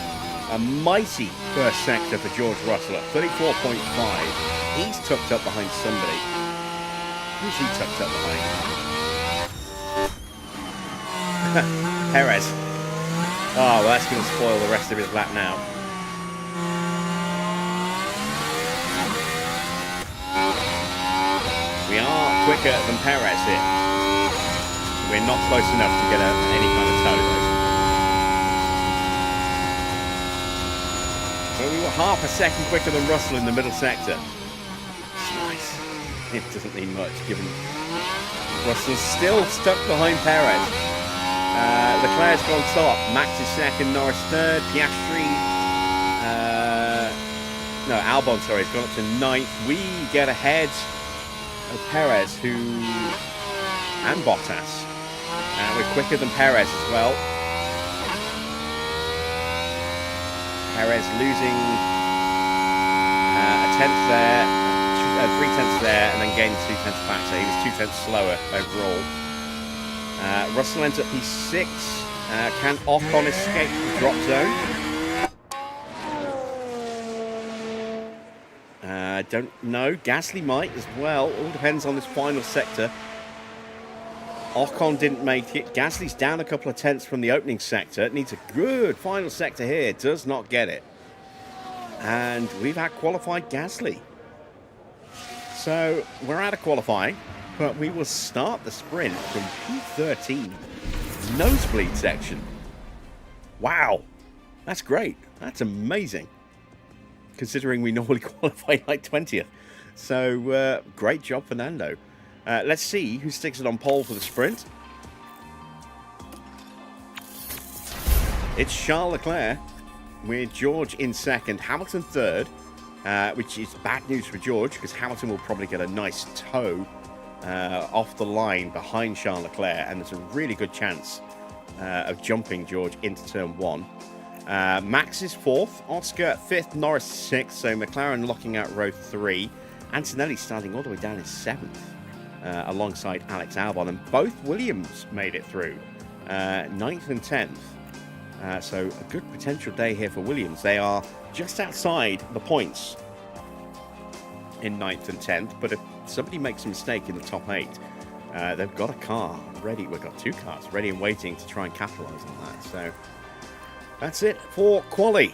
A mighty first sector for George Russell at 34.5. He's tucked up behind somebody. Who's he tucked up behind? Perez. Oh, well, that's going to spoil the rest of his lap now. We are quicker than Perez here. We're not close enough to get any kind of toe. Well, we were half a second quicker than Russell in the middle sector. It's nice. It doesn't mean much, given Russell's still stuck behind Perez. Leclerc's gone top. Max is second, Norris third, Piastri. No, Albon, sorry, has gone up to 9th. We get ahead of Perez, who and Bottas. We're quicker than Perez as well. Perez losing a tenth there, 3/10 there, and then gaining 2/10 back. So he was 2/10 slower overall. Russell ends up P6. Can Ocon escape the drop zone? Don't know. Gasly might as well. All depends on this final sector. Ocon didn't make it. Gasly's down a couple of tenths from the opening sector. Needs a good final sector here. Does not get it. And we've out-qualified Gasly. So we're out of qualifying, but we will start the sprint from P13. Nosebleed section. Wow. That's great. That's amazing. Considering we normally qualify like 20th. So great job, Fernando. Let's see who sticks it on pole for the sprint. It's Charles Leclerc with George in second, Hamilton third, which is bad news for George because Hamilton will probably get a nice toe off the line behind Charles Leclerc, and there's a really good chance of jumping George into turn one. Max is fourth, Oscar fifth, Norris sixth, so McLaren locking out row 3. Antonelli starting all the way down in seventh. Alongside Alex Albon, and both Williams made it through 9th and 10th. So a good potential day here for Williams. They are just outside the points in 9th and 10th, but if somebody makes a mistake in the top 8, they've got a car ready. We've got 2 cars ready and waiting to try and capitalise on that. So that's it for quali.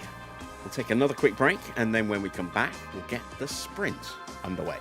We'll take another quick break, and then when we come back, we'll get the sprint underway.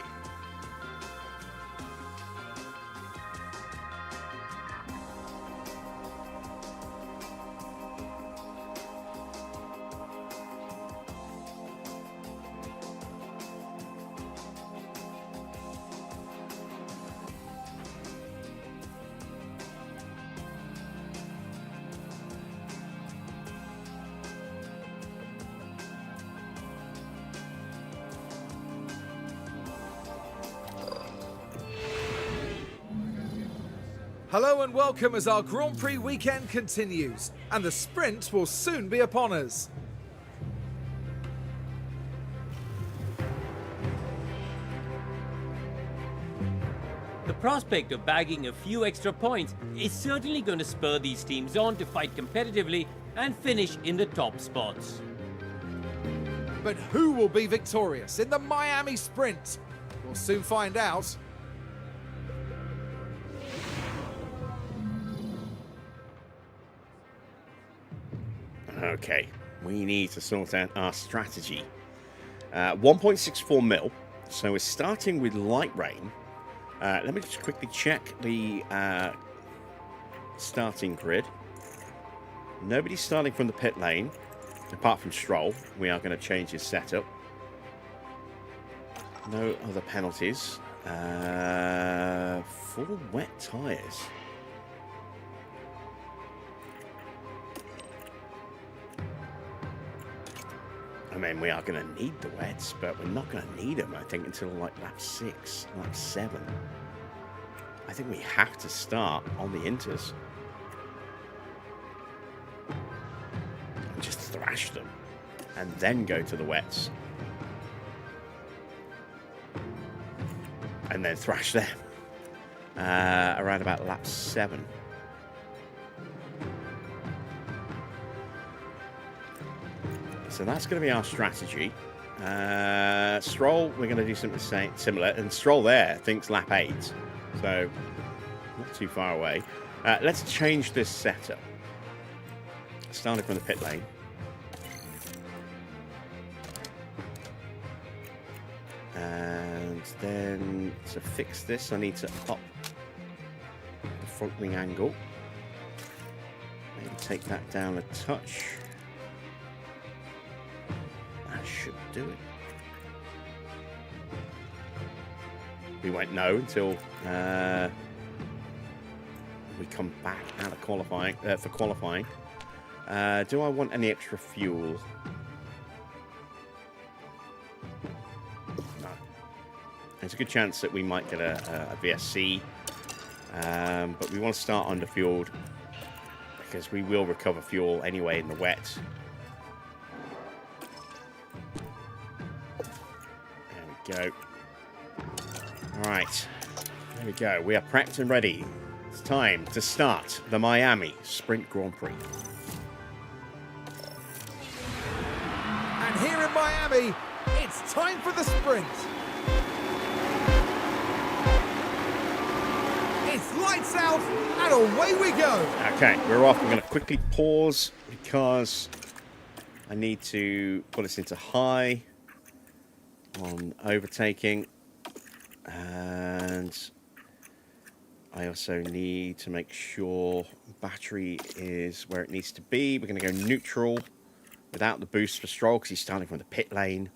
Hello and welcome as our Grand Prix weekend continues, and the sprint will soon be upon us. The prospect of bagging a few extra points is certainly going to spur these teams on to fight competitively and finish in the top spots. But who will be victorious in the Miami sprint? We'll soon find out. Okay, we need to sort out our strategy. 1.64 mil, so we're starting with light rain. Let me just quickly check the starting grid. Nobody's starting from the pit lane, apart from Stroll. We are going to change his setup. No other penalties. 4 wet tyres. I mean, we are going to need the wets, but we're not going to need them, I think, until like lap 6, lap 7. I think we have to start on the inters. And just thrash them. And then go to the wets. And then thrash them. Around about lap 7. So that's going to be our strategy. Stroll, we're going to do something similar. And Stroll there thinks lap 8. So, not too far away. Let's change this setup. Starting from the pit lane. And then to fix this, I need to up the front wing angle. Maybe take that down a touch. That should do it. We won't know until we come back out of qualifying for qualifying. Do I want any extra fuel? No. There's a good chance that we might get a VSC But we want to start underfueled because we will recover fuel anyway in the wet. There we go. All right. There we go. We are prepped and ready. It's time to start the Miami Sprint Grand Prix. And here in Miami, it's time for the sprint. It's lights out and away we go. Okay, we're off. I'm going to quickly pause because I need to put us into high on overtaking. And I also need to make sure battery is where it needs to be. We're going to go neutral without the boost for Stroll because he's starting from the pit lane.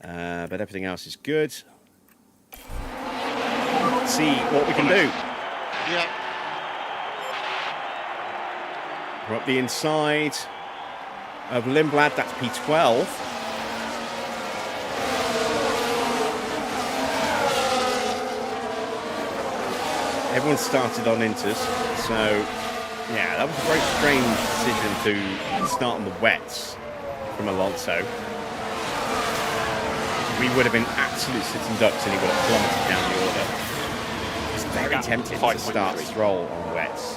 But everything else is good. Let's see what we can do. Yeah. We're up the inside of Lindblad. That's P12. Everyone started on inters, so yeah, that was a very strange decision to start on the wets from Alonso. We would have been absolute sitting ducks and he would have plummeted down the order. It's very tempting to start Stroll on wets,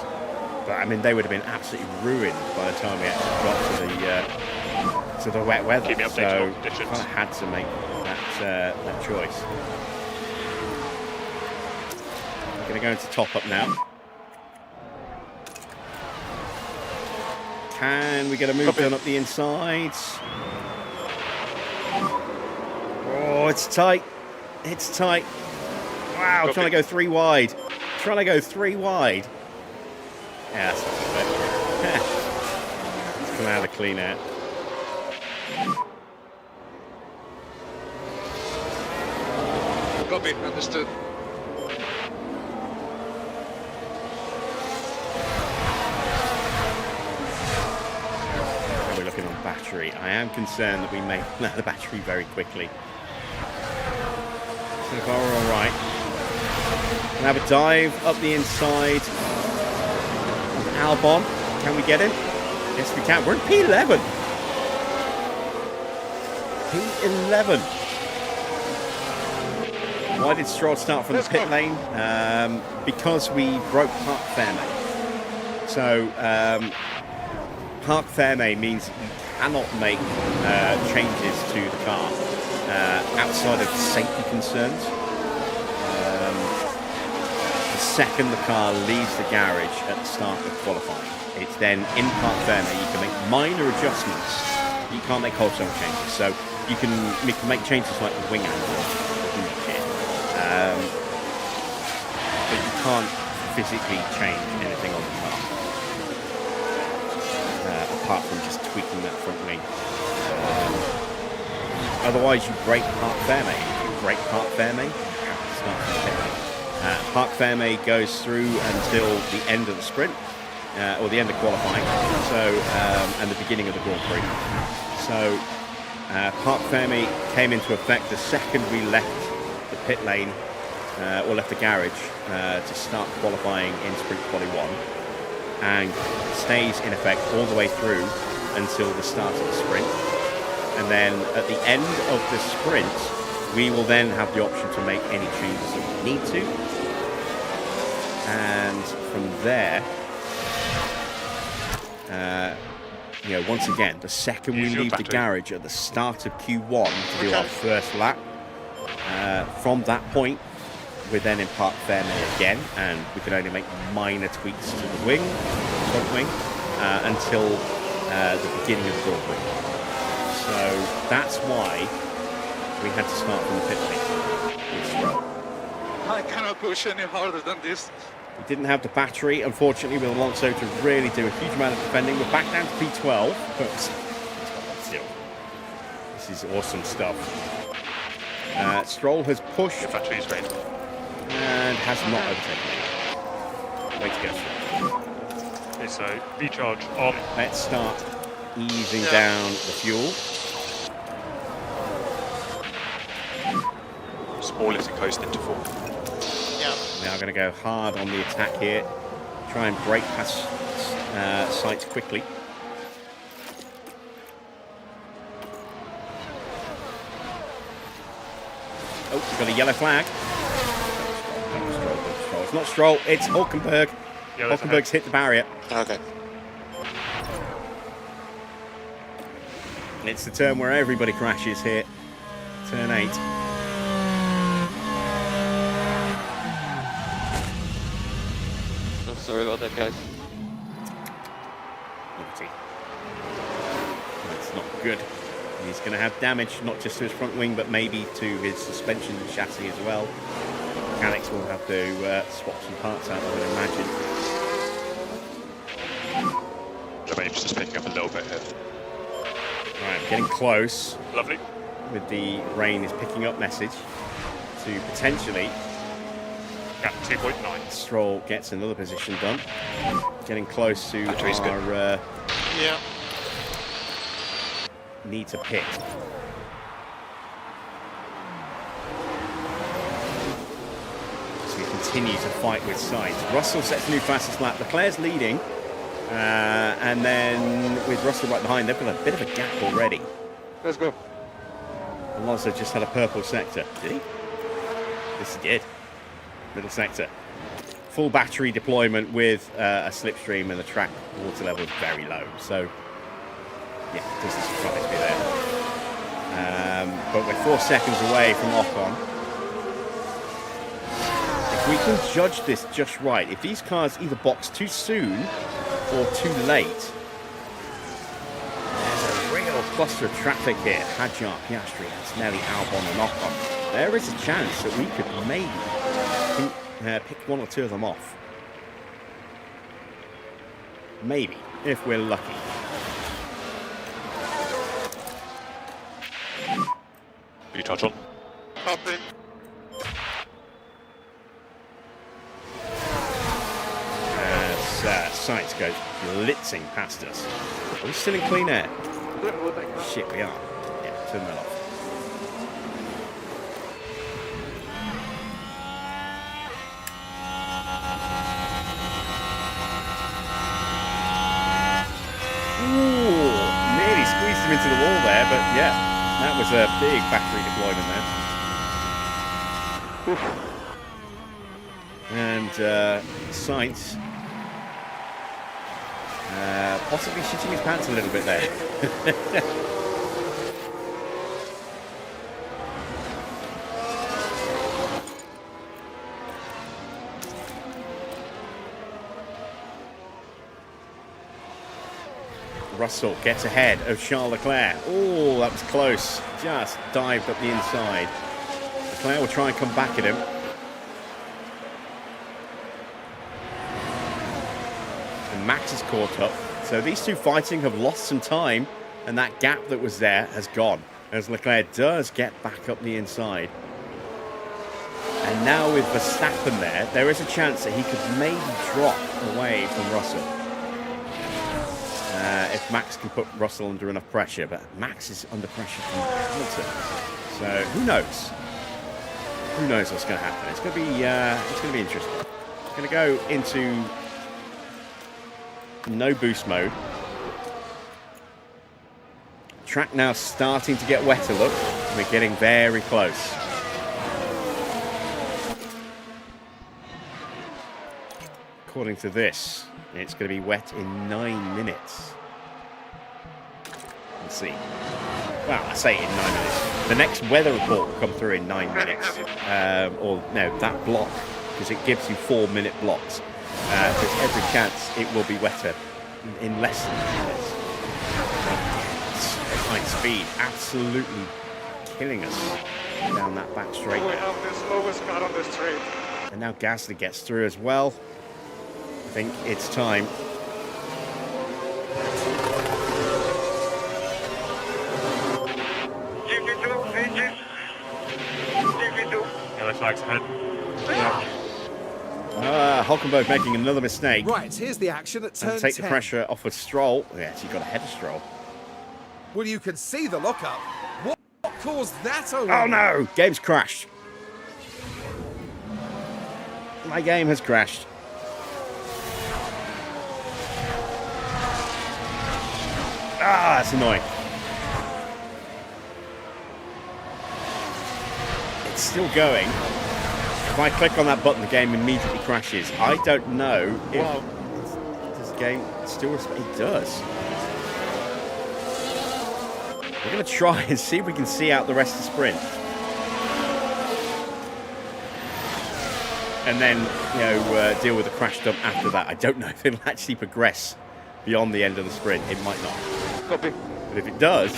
but I mean they would have been absolutely ruined by the time we actually got to the wet weather. Keep me updated on conditions. Kind of had to make that choice. Going to go into top up now. Can we get a move done up the inside? Oh, it's tight. It's tight. Wow, trying to go 3 wide. Trying to go 3 wide. Yeah, that's not good. Let's come out of the clean air. Copy, understood. We're looking on battery. I am concerned that we may run out of battery very quickly. So far, we're all right. We'll have a dive up the inside of Albon. Can we get him? Yes, we can. We're in P11. P11. Why did Stroll start from the pit lane? Because we broke Parc Ferme. So, Parc Ferme means you cannot make changes to the car outside of safety concerns. The second the car leaves the garage at the start of qualifying, it's then in Parc Ferme you can make minor adjustments. You can't make wholesale changes. So you can make changes like the wing angle, but you can't physically change anything on the car. Apart from just tweaking that front wing. Otherwise, you break Parc Ferme. If you break Parc Ferme, you have to start from the pit lane. Parc Ferme goes through until the end of the sprint, or the end of qualifying, so and the beginning of the Grand Prix. So, Parc Ferme came into effect the second we left the pit lane, or left the garage, to start qualifying in Sprint Quali 1. And stays in effect all the way through until the start of the sprint. And then at the end of the sprint, we will then have the option to make any changes that we need to. And from there, once again, the second we leave the garage at the start of Q1 to do our first lap, from that point, we're then in Parc Ferme again, and we can only make minor tweaks to the front wing, until the beginning of the Grand Prix. So that's why we had to start from the pit lane. I cannot push any harder than this. We didn't have the battery, unfortunately, with Alonso to really do a huge amount of defending. We're back down to P12, but still, this is awesome stuff. Stroll has pushed. Your battery's ready. And has not overtaken. Way to go. Okay, so recharge on. Let's start easing down the fuel. Small as a coast into 4. Yeah. We are going to go hard on the attack here. Try and break past sights quickly. Oh, we've got a yellow flag. Stroll. It's not Stroll, it's Hulkenberg. Yeah, Hulkenberg's hit the barrier. Okay. It's the turn where everybody crashes here. Turn 8. Oh, sorry about that, guys. Naughty. That's not good. He's going to have damage, not just to his front wing, but maybe to his suspension and chassis as well. Mechanics will have to swap some parts out, I would imagine. The range just picking up a little bit here. Right, getting close. Lovely. With the rain is picking up message to potentially. Gap 2.9. Stroll gets another position done. Getting close to Battery's our Yeah. need to pit. So we continue to fight with sides. Russell sets the new fastest lap. Leclerc's leading. And then with Russell right behind, they've got a bit of a gap already. Let's go. Alonso just had a purple sector. Did he? Yes, he did. Middle sector. Full battery deployment with a slipstream, and the track water level is very low. So, yeah, it doesn't surprise me there. But we're 4 seconds away from Ocon. If we can judge this just right, if these cars either box too soon or too late, there's a real cluster of traffic here. Hadjar, Piastri, Antonelli, Albon and Ocon. There is a chance that we could maybe pick 1 or 2 of them off. Maybe, if we're lucky. You touch on. Hopping. As Sainz goes blitzing past us. Are we still in clean air? Shit, we are. Yeah, turn that off. Ooh, nearly squeezed him into the wall there, but yeah, that was a big battery deployment there. And Sainz possibly shitting his pants a little bit there. Russell gets ahead of Charles Leclerc. Oh, that was close. Just dived up the inside. Leclerc will try and come back at him. And Max is caught up. So these two fighting have lost some time, and that gap that was there has gone, as Leclerc does get back up the inside. And now with Verstappen there is a chance that he could maybe drop away from Russell. If Max can put Russell under enough pressure, but Max is under pressure from Hamilton. So who knows? Who knows what's going to happen? It's going to be interesting. It's going to go into no boost mode. Track now starting to get wetter. Look, we're getting very close. According to this, it's going to be wet in 9 minutes. Let's see. Well, I say in 9 minutes. The next weather report will come through in 9 minutes. Or no, that block, because it gives you 4-minute blocks. There's every chance it will be wetter in less than 9 minutes. High speed, absolutely killing us down that back straight. We have the slowest car on the straight. And now Gasly gets through as well. I think it's time. Yellow flags ahead. Hulkenberg making another mistake. Right, here's the action at turn And take 10. the pressure off of Stroll. Yes, he got ahead of Stroll. Well, you can see the lockup. What caused that? Oh no! Game's crashed. My game has crashed. Ah, that's annoying. It's still going. If I click on that button, the game immediately crashes. I don't know if this game still responds. It does. We're going to try and see if we can see out the rest of the sprint. And then, you know, deal with the crash dump after that. I don't know if it'll actually progress beyond the end of the sprint. It might not. Copy. But if it does,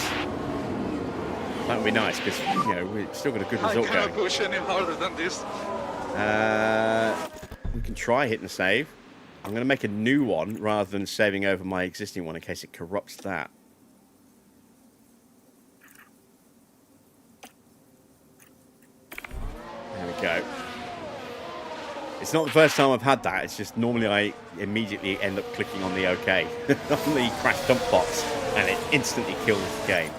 that would be nice because, you know, we've still got a good result I cannot going. push any harder than this. We can try hitting a save. I'm going to make a new one rather than saving over my existing one in case it corrupts that. There we go. It's not the first time I've had that. It's just normally I immediately end up clicking on the OK on the crash dump box, and it instantly kills the game.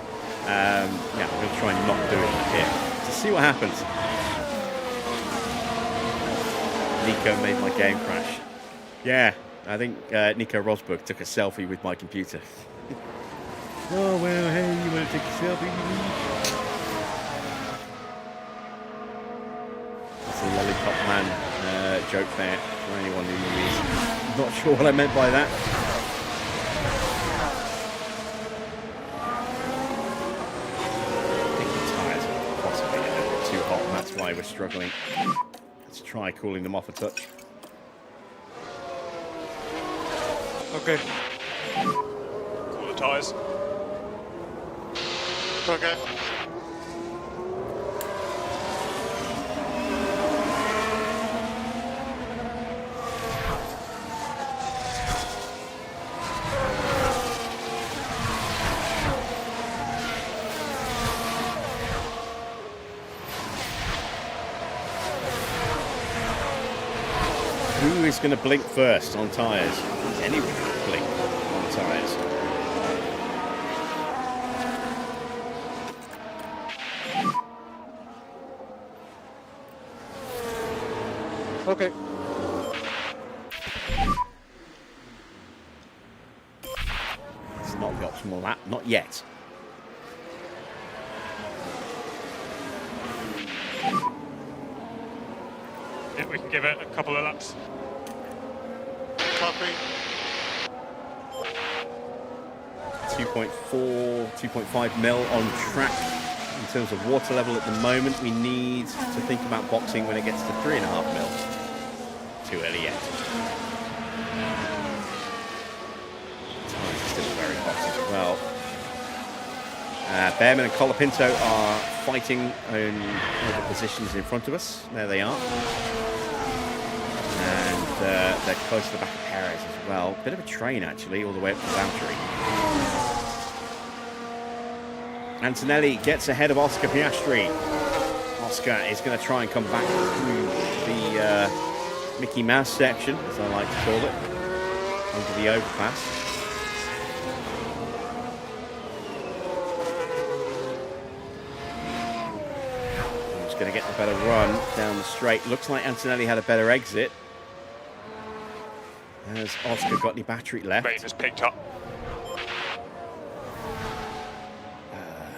Yeah, I'm going to try and not do it here to see what happens. Nico made my game crash. Yeah, I think Nico Rosberg took a selfie with my computer. Oh, well, hey, you want to take a selfie? That's a lollipop man joke there for anyone who is not sure what I meant by that. I think the tyres are possibly a little bit too hot, and that's why we're struggling. Let's try cooling them off a touch. Okay. Cool the tyres. Okay. Who is going to blink first on tyres? Does anyone blink on tyres? Okay. It's not the optimal lap, not yet. Yeah, we can give it a couple of laps. Copy. 2.4, 2.5 mil on track in terms of water level at the moment. We need to think about boxing when it gets to 3.5 mil. Too early yet. Tyres are still very hot as well. Behrman and Colapinto are fighting over positions in front of us. There they are. And they're close to the back of Perez as well. Bit of a train, actually, all the way up to Valtteri. Antonelli gets ahead of Oscar Piastri. Oscar is going to try and come back through the Mickey Mouse section, as I like to call it, under the overpass. He's going to get the better run down the straight. Looks like Antonelli had a better exit. Has Oscar got any battery left? Rain has picked up.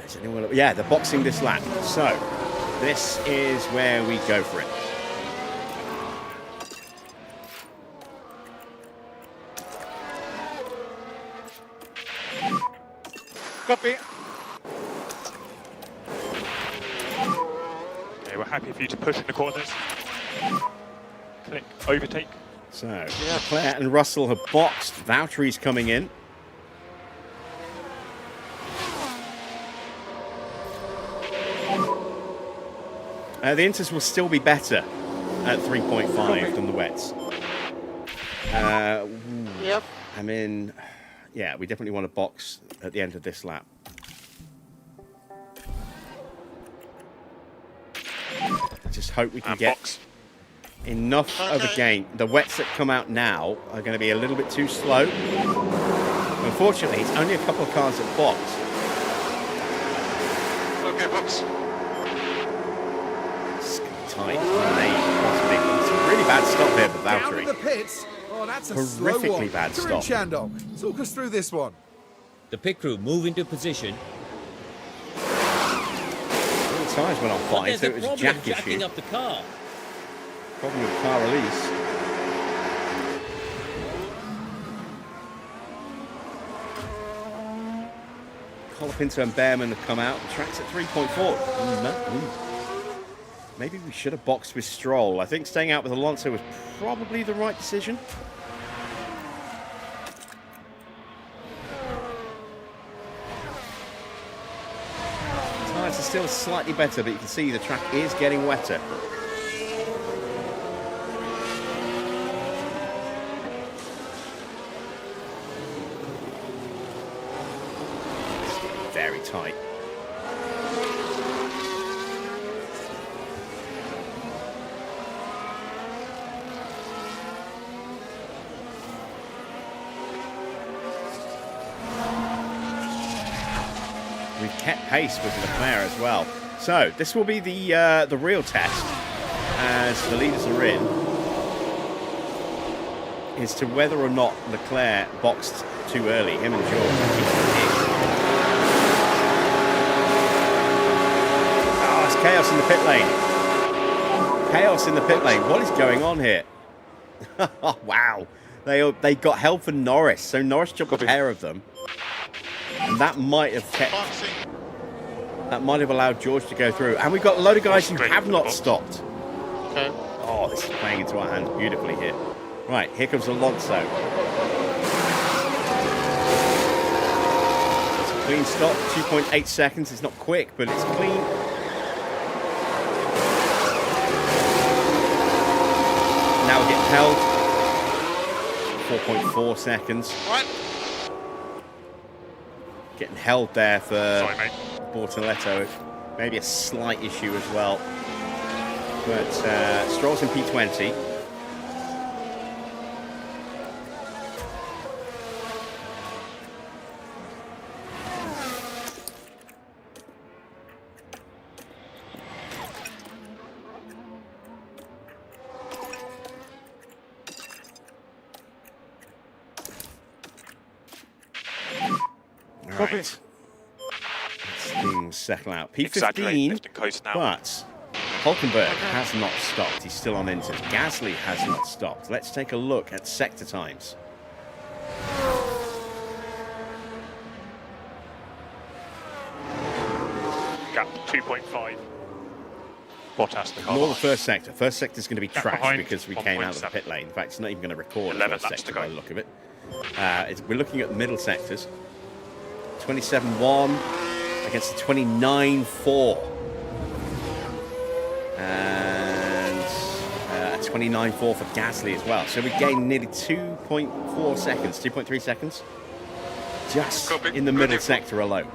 Is anyone? Yeah, they're boxing this lap. So, this is where we go for it. Copy. Okay, we're happy for you to push in the corners. Click overtake. So, Leclerc and Russell have boxed. Valtteri's coming in. The Inters will still be better at 3.5 than the wets. Yep. I mean, yeah, we definitely want to box at the end of this lap. Just hope we can get box. enough of a gain. The wets that come out now are going to be a little bit too slow. Unfortunately, it's only a couple of cars that box. Okay, box. It's tight. It's really bad stop here for Down in Valtteri. the pits. Oh, that's a slow Horrifically one. bad Karim stop. Chandok, talk us through this one. The pit crew move into position. The tyres went on But fine, there's so a it was a problem jack jacking issue. up the car. Problem with the car release. Colapinto and Behrman have come out. The track's at 3.4. Maybe we should have boxed with Stroll. I think staying out with Alonso was probably the right decision. Tyres are still slightly better, but you can see the track is getting wetter. Very tight. We've kept pace with Leclerc as well. So this will be the real test, as the leaders are in, as to whether or not Leclerc boxed too early. Him and George. Oh, it's chaos in the pit lane. Chaos in the pit lane. What is going on here? Wow. They got help from Norris, so Norris jumped a pair of them. And that might have allowed George to go through. And we've got a load of guys who have not stopped. Okay. Oh, this is playing into our hands beautifully here. Right, here comes Alonso. It's a clean stop, 2.8 seconds. It's not quick, but it's clean. Now we're getting held. 4.4 seconds. What? Getting held there for Sorry, mate. Bortoletto. Maybe a slight issue as well. But Stroll's in P20. Copy. Right. Things settle out. Exaggerate, P15, lift and coast now. but Hulkenberg has not stopped. He's still on inters. Gasly has not stopped. Let's take a look at sector times. Gap 2.5. Bottas the car. Ignore the first sector. First sector is going to be Gap trashed behind, because we came out of the 1.7. pit lane. In fact, it's not even going to record the 11 first laps sector to by go. the look of it. We're looking at the middle sectors. 27.1 against the 29.4. And a 29.4 for Gasly as well. So we gained nearly 2.4 seconds, 2.3 seconds. Just Copy. in the middle Ready. sector alone.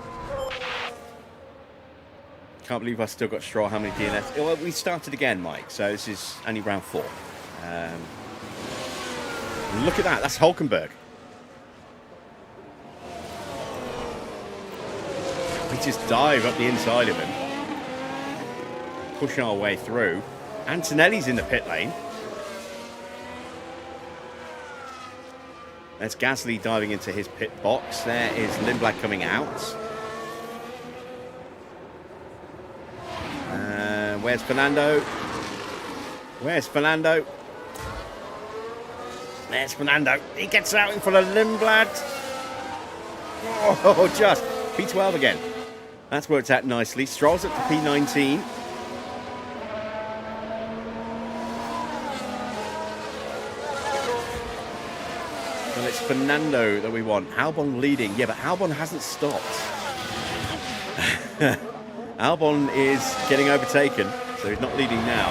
Can't believe I still got Stroll. How many DNS? Well, we started again, Mike. So this is only round 4. Look at that. That's Hulkenberg. We just dive up the inside of him. Pushing our way through. Antonelli's in the pit lane. There's Gasly diving into his pit box. There is Lindblad coming out. Where's Fernando? Where's Fernando? There's Fernando. He gets out in front of Lindblad. Oh, just P12 again. That's worked out nicely. Stroll's up to P19. Well, it's Fernando that we want. Albon leading. Yeah, but Albon hasn't stopped. Albon is getting overtaken, so he's not leading now.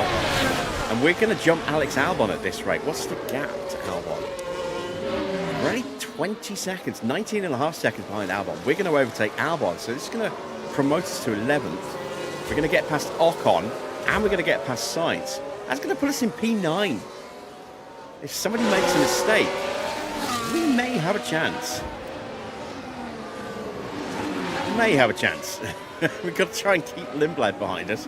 And we're going to jump Alex Albon at this rate. What's the gap to Albon? We're only 20 seconds, 19 and a half seconds behind Albon. We're going to overtake Albon, so this is going to promote us to 11th. We're going to get past Ocon, and we're going to get past Sainz. That's going to put us in P9. If somebody makes a mistake, we may have a chance. We may have a chance. We've got to try and keep Lindblad behind us.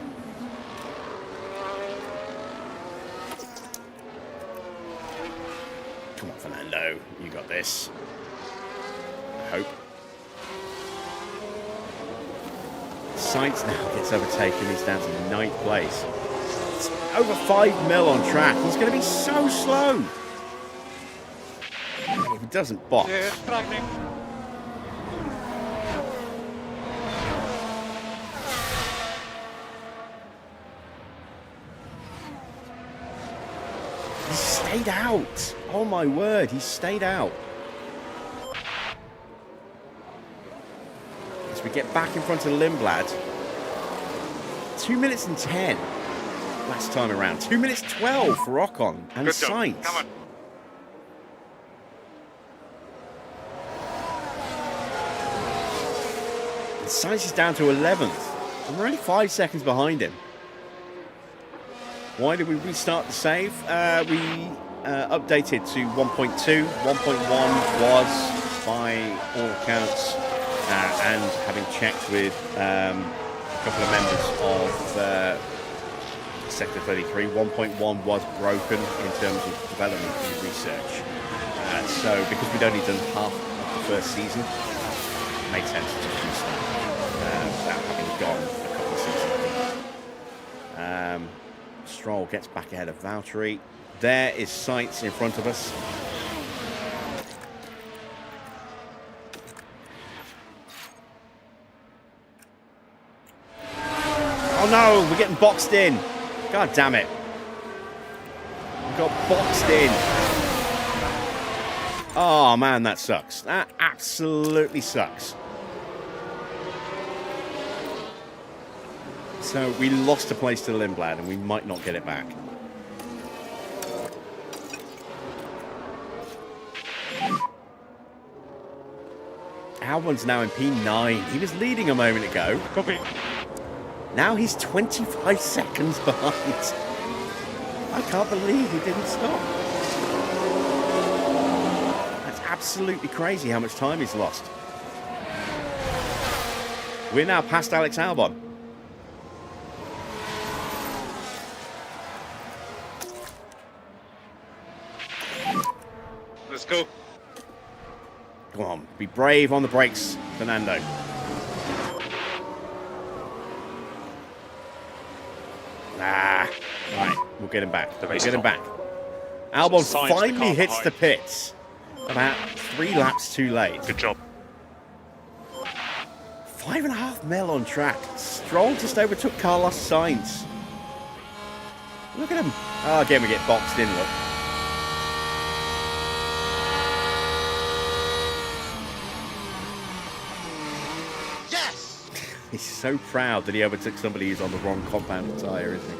this. I hope. Sainz now gets overtaken. He's down to 9th place. It's over 5 mil on track. He's going to be so slow. If he doesn't box. Yeah, frightening. He stayed out. Oh my word, he stayed out. As we get back in front of Lindblad. 2 minutes and 10 last time around. 2 minutes 12 for Ocon and Good job. Sainz. Come on. And Sainz is down to 11th. And we're only 5 seconds behind him. Why did we restart the save? We updated to 1.2. 1.1 was, by all accounts, and having checked with a couple of members of Sector 33, 1.1 was broken in terms of development and research. So, because we'd only done half of the first season, it made sense to just restart without having gone a couple of seasons. Stroll gets back ahead of Valtteri. There is Sainz in front of us. Oh no, we're getting boxed in. God damn it. We got boxed in. Oh man, that sucks. That absolutely sucks. So we lost a place to Lindblad and we might not get it back. Albon's now in P9. He was leading a moment ago. Copy. Now he's 25 seconds behind. I can't believe he didn't stop. That's absolutely crazy how much time he's lost. We're now past Alex Albon. Let's go. Come on, be brave on the brakes, Fernando. Right, we'll get him back. We'll get him back. Albon finally hits the pits. About 3 laps too late. Good job. 5.5 mil on track. Stroll just overtook Carlos Sainz. Look at him. Oh, again, we get boxed in, look. He's so proud that he overtook somebody who's on the wrong compound tyre, isn't he?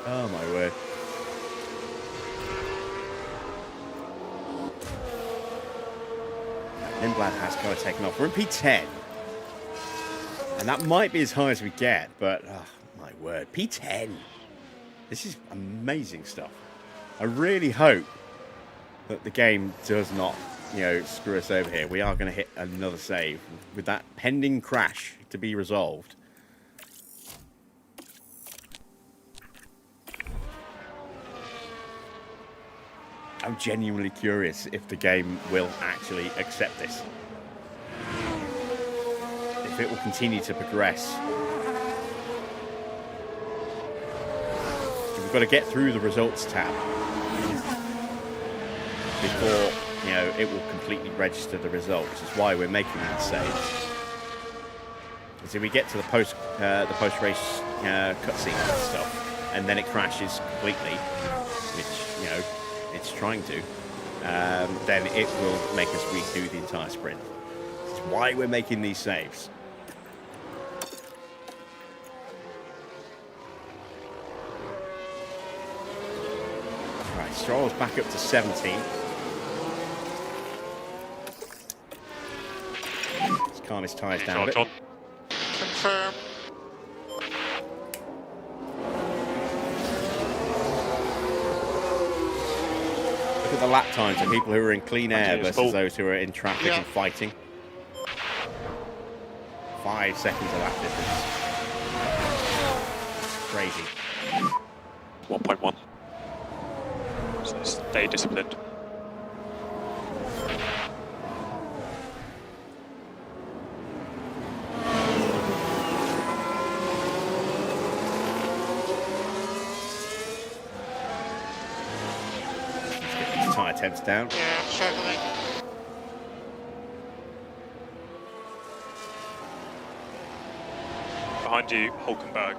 Oh, my word. Lindblad has kind of taken off. We're in P10. And that might be as high as we get, but, oh, my word. P10. This is amazing stuff. I really hope that the game does not, screw us over here. We are going to hit another save with that pending crash to be resolved. I'm genuinely curious if the game will actually accept this. If it will continue to progress. We've got to get through the results tab before, it will completely register the results, which is why we're making these saves. So we get to the post-race cutscene and stuff, and then it crashes completely, which it's trying to. Then it will make us redo the entire sprint. This is why we're making these saves. Right, Stroll's back up to 17. Let's calm his tyres down a bit. Confirm. Look at the lap times of people who are in clean air versus those who are in traffic and fighting. 5 seconds of lap difference. Crazy. 1.1. So stay disciplined. attempts down. Yeah, struggling. Behind you, Hulkenberg.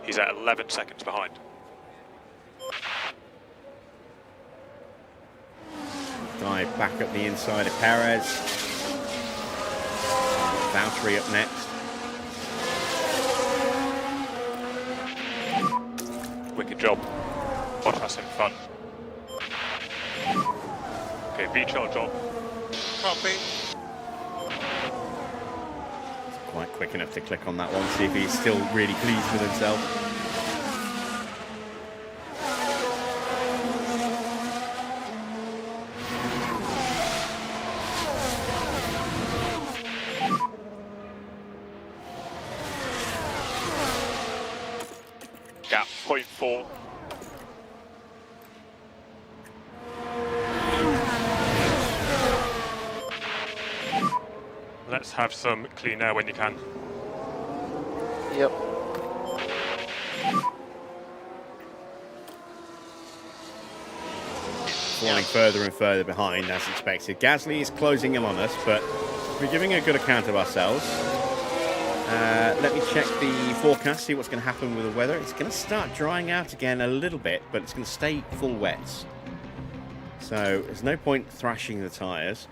He's at 11 seconds behind. Dive back up the inside of Perez. Valtteri up next. Wicked job. Bottas in front. Okay, V-charge on. Copy. Quite quick enough to click on that one, see if he's still really pleased with himself. Gap 0.4. Let's have some clean air when you can. Yep. Falling further and further behind as expected. Gasly is closing in on us, but we're giving a good account of ourselves. Let me check the forecast, see what's going to happen with the weather. It's going to start drying out again a little bit, but it's going to stay full wet. So there's no point thrashing the tyres.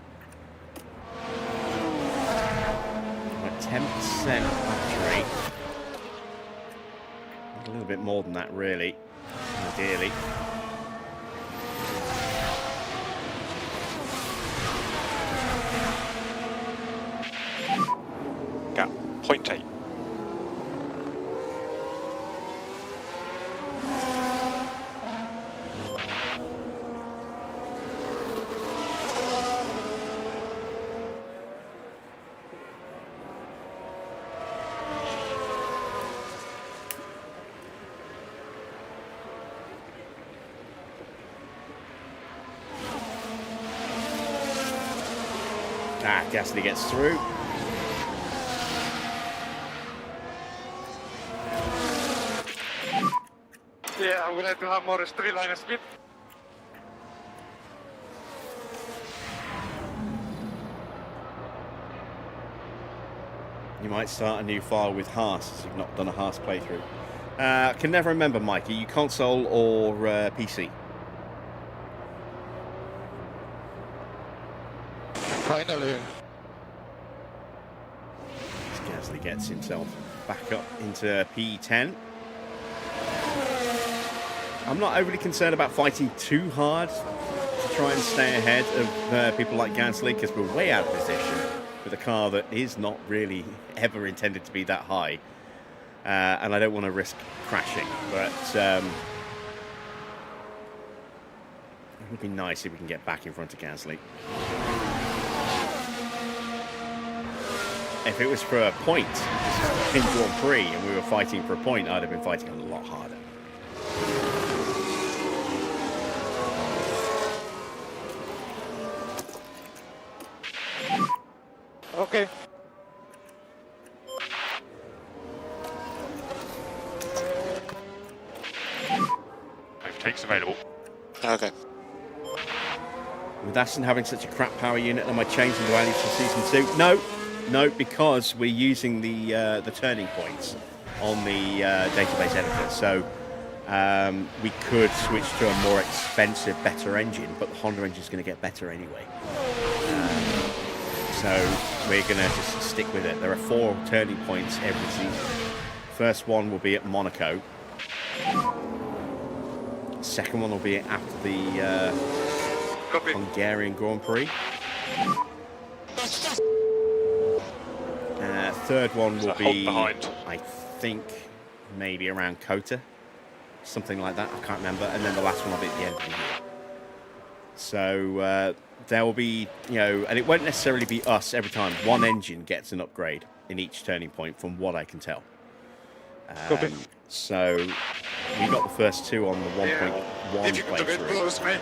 10% battery. A little bit more than that, really, ideally. Gap 0.8. Gasly gets through. Yeah, I'm gonna have to have more straight line speed. You might start a new file with Haas, as you've not done a Haas playthrough. I can never remember, Mike, are you console or PC? Finally. Gasly gets himself back up into P10. I'm not overly concerned about fighting too hard to try and stay ahead of people like Gasly, because we're way out of position with a car that is not really ever intended to be that high. And I don't want to risk crashing, but it would be nice if we can get back in front of Gasly. If it was for a point in Grand Prix and we were fighting for a point, I'd have been fighting a lot harder. Okay. 5 takes available. Okay. With Aston having such a crap power unit, am I changing the values for season 2? No, because we're using the turning points on the database editor. So we could switch to a more expensive, better engine, but the Honda engine is going to get better anyway. So we're going to just stick with it. There are 4 turning points every season. First one will be at Monaco. Second one will be after the Hungarian Grand Prix. Third one will be, I think, maybe around Kota. Something like that, I can't remember. And then the last one will be at the end of the year. So there will be, and it won't necessarily be us every time. One engine gets an upgrade in each turning point, from what I can tell. So we got the first 2 on the 1.1 playthrough.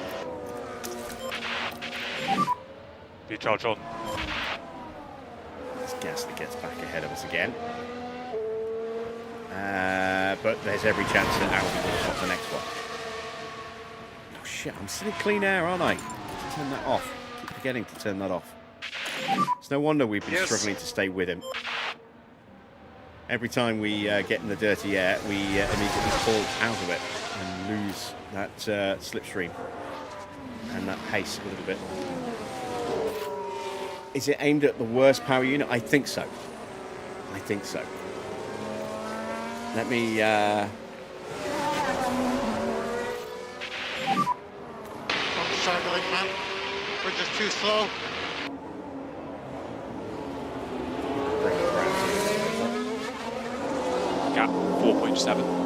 V-charge on. Gasly gets back ahead of us again. But there's every chance that Audi will pop the next one. Oh, shit, I'm still in clean air, aren't I? Turn that off. Keep forgetting to turn that off. It's no wonder we've been struggling to stay with him. Every time we get in the dirty air, we immediately fall out of it and lose that slipstream and that pace a little bit. Is it aimed at the worst power unit? I think so. I think so. Let me... On the side of the link, man. We're just too slow. bring it around here. Gap 4.7.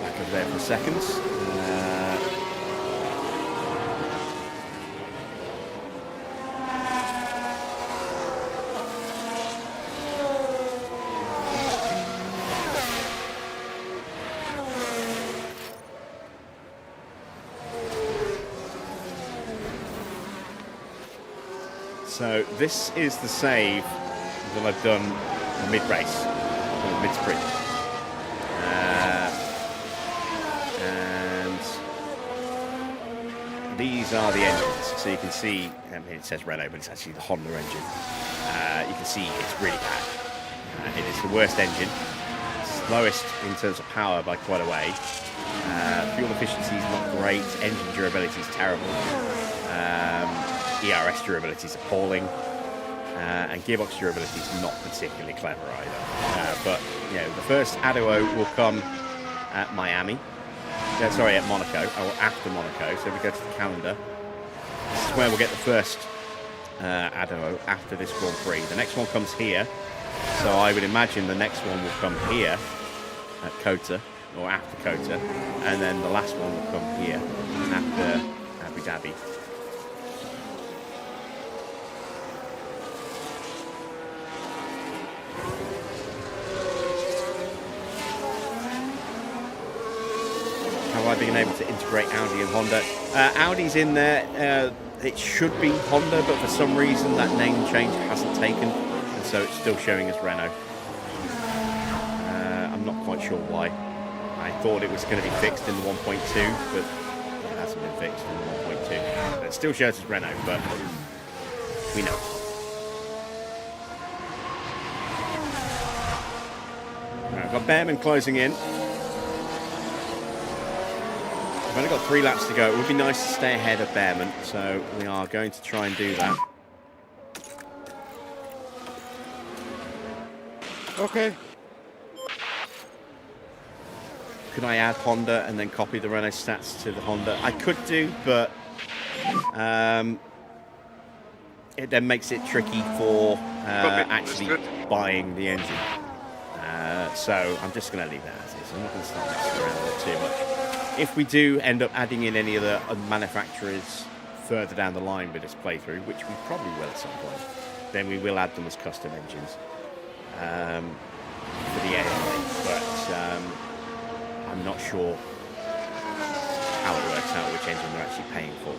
Back over there for seconds. So this is the save that I've done mid-race, or mid-sprint. And these are the engines. So you can see, I mean, it says Renault, but it's actually the Honda engine. You can see it's really bad. It is the worst engine. It's lowest in terms of power by quite a way. Fuel efficiency is not great. Engine durability is terrible. ERS durability is appalling, and gearbox durability is not particularly clever either. But you know, the first A01 will come at Miami. Sorry, at Monaco, or after Monaco. So we go to the calendar. This is where we'll get the first A01 after this Grand Prix. The next one comes here, so I would imagine the next one will come here at Kota, or after Kota, and then the last one will come here after Abu Dhabi. Have I been able to integrate Audi and Honda? Audi's in there. It should be Honda, but for some reason that name change hasn't taken, and so it's still showing as Renault. I'm not quite sure why. I thought it was going to be fixed in the 1.2, but it hasn't been fixed in the 1.2. It still shows as Renault, but we know. Right, I've got Behrman closing in. We've only got 3 laps to go. It would be nice to stay ahead of Behrman, so we are going to try and do that. Okay. Could I add Honda and then copy the Renault stats to the Honda? I could do, but it then makes it tricky for actually buying the engine. So I'm just going to leave that as is. I'm not going to start messing around with it too much. If we do end up adding in any of the manufacturers further down the line with this playthrough, which we probably will at some point, then we will add them as custom engines for the end. But I'm not sure how it works out, which engine we're actually paying for.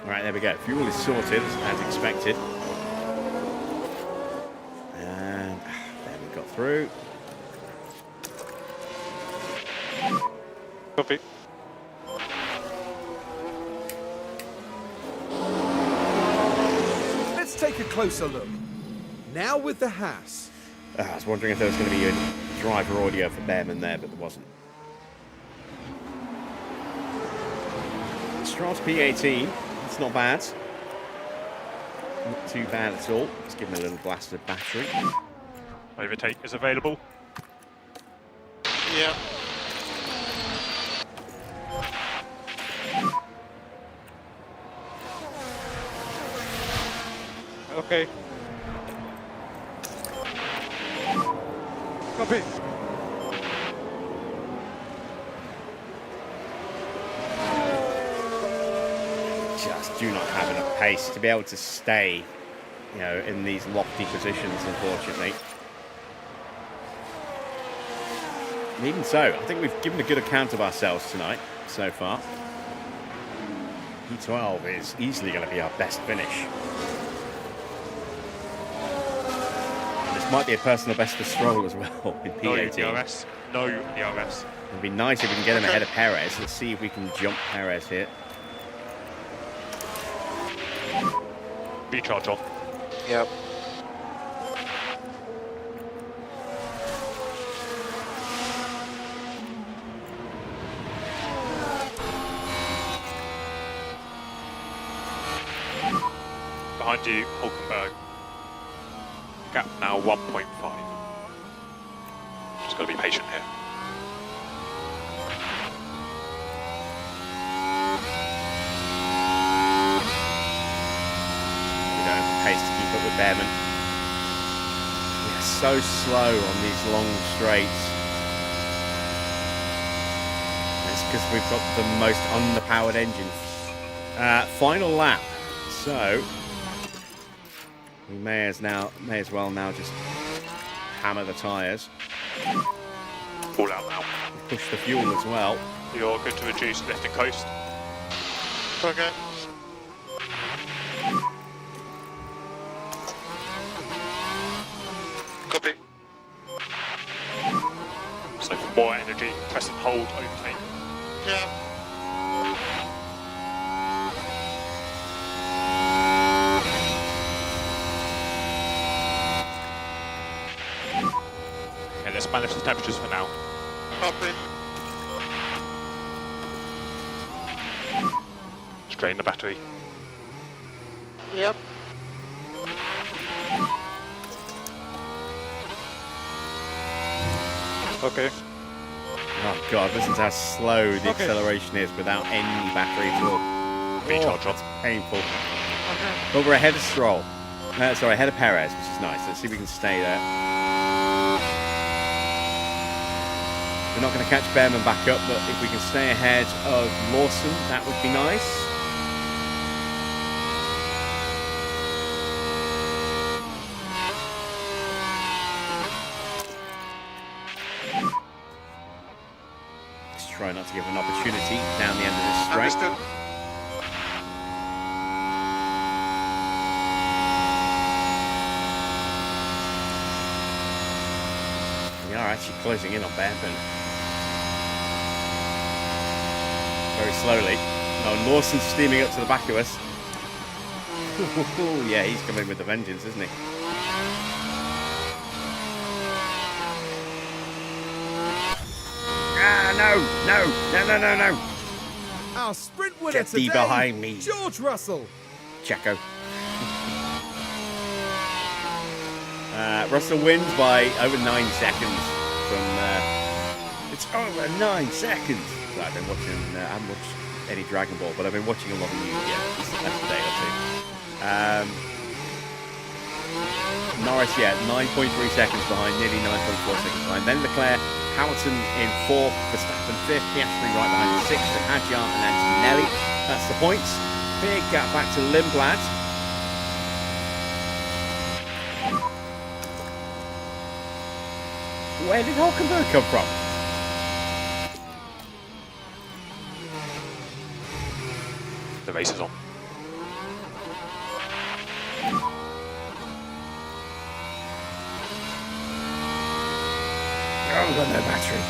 Right, there we go. Fuel is sorted as expected. And there we got through. Copy. Let's take a closer look. Now with the Haas. I was wondering if there was going to be a driver audio for Behrman there, but there wasn't. Strata P18. It's not bad. Not too bad at all. Let's give him a little blast of battery. Overtake is available. Yeah. Okay. Copy. Just do not have enough pace to be able to stay, you know, in these lofty positions, unfortunately. And even so, I think we've given a good account of ourselves tonight so far. P12 is easily going to be our best finish. And this might be a personal best for Stroll as well in No P18. DRS. No DRS. It'd be nice if we can get him ahead of Perez. Let's see if we can jump Perez here. Recharge on. Yep. Behind you, Hulkenberg. Gap now 1.5. Just got to be patient here. We don't have the pace to keep up with Behrman. We're so slow on these long straights. It's because we've got the most underpowered engine. Final lap. So we may as well now just hammer the tyres. All out now. Push the fuel as well. You're good to reduce lift and coast. Okay. Copy. So for more energy, press and hold, overtake. Yeah. Okay, let's manage the temperatures for now. Copy. Drain the battery. Yep. Okay. Oh god, listen to how slow the acceleration is without any battery at all. Recharge on. That's painful. Okay. But we're ahead of Stroll. Sorry, ahead of Perez, which is nice. Let's see if we can stay there. We're not going to catch Behrman back up, but if we can stay ahead of Lawson, that would be nice. Let's try not to give an opportunity down the end of this straight. Understood. We are actually closing in on Behrman. Very slowly. Oh, Lawson's steaming up to the back of us. Yeah, he's coming with a vengeance, isn't he? No. Our sprint winner Get thee today, behind me. George Russell. Checo. Russell wins by over 9 seconds from... it's over 9 seconds. So I've been watching... I haven't watched any Dragon Ball, but I've been watching a lot of YouTube this last day or two. Norris, 9.3 seconds behind, nearly 9.4 seconds behind. Then Leclerc, Hamilton in 4th, Verstappen 5th, Piastri right behind in 6th, and Hadjar and Antonelli. That's the points. Big gap back to Lindblad. Where did Hulkenberg come from? The race is on. Oh, we've got no battery.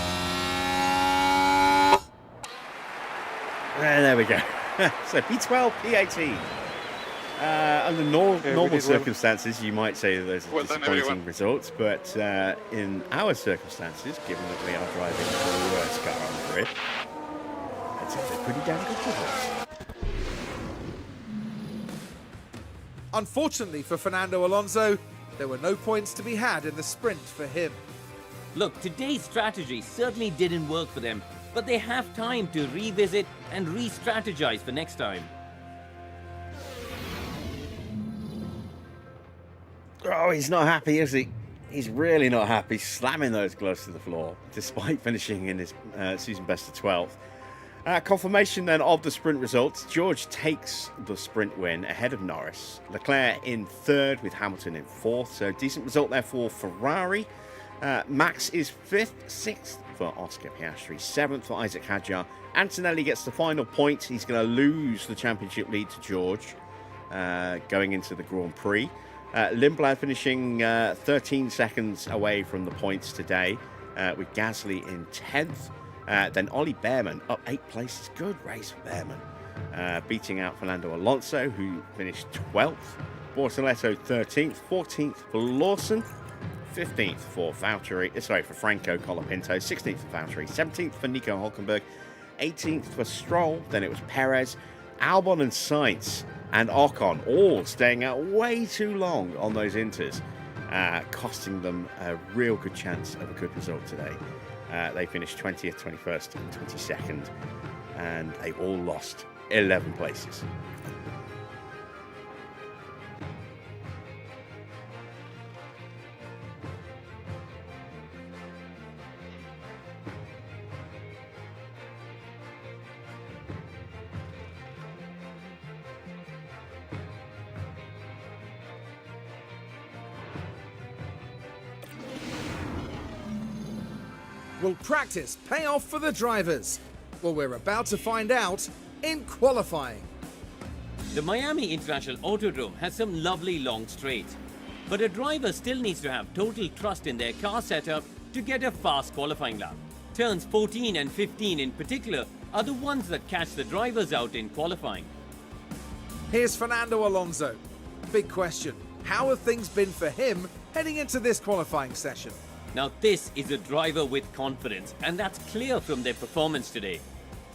There we go. So P12, P18. Under normal circumstances, you might say that those are disappointing results, but in our circumstances, given that we are driving the worst car on the grid, I'd say they're pretty damn good results. Unfortunately for Fernando Alonso, there were no points to be had in the sprint for him. Look, today's strategy certainly didn't work for them, but they have time to revisit and re-strategize for next time. Oh, he's not happy, is he? He's really not happy, slamming those gloves to the floor, despite finishing in his season best of 12th. Confirmation then of the sprint results. George takes the sprint win ahead of Norris. Leclerc in third with Hamilton in fourth. So decent result there for Ferrari. Max is fifth, sixth for Oscar Piastri, seventh for Isaac Hadjar. Antonelli gets the final point. He's going to lose the championship lead to George going into the Grand Prix. Lindblad finishing 13 seconds away from the points today with Gasly in 10th. Then Ollie Behrman up 8 places. Good race for Behrman. Beating out Fernando Alonso, who finished 12th. Bortoletto 13th. 14th for Lawson. 15th for Franco Colapinto. 16th for Valtteri. 17th for Nico Hulkenberg. 18th for Stroll. Then it was Perez, Albon and Sainz and Ocon all staying out way too long on those inters, costing them a real good chance of a good result today. They finished 20th, 21st and 22nd, and they all lost 11 places. Will practice pay off for the drivers? Well, we're about to find out in qualifying. The Miami International Autodrome has some lovely long straights, but a driver still needs to have total trust in their car setup to get a fast qualifying lap. Turns 14 and 15 in particular are the ones that catch the drivers out in qualifying. Here's Fernando Alonso. Big question, how have things been for him heading into this qualifying session? Now this is a driver with confidence, and that's clear from their performance today.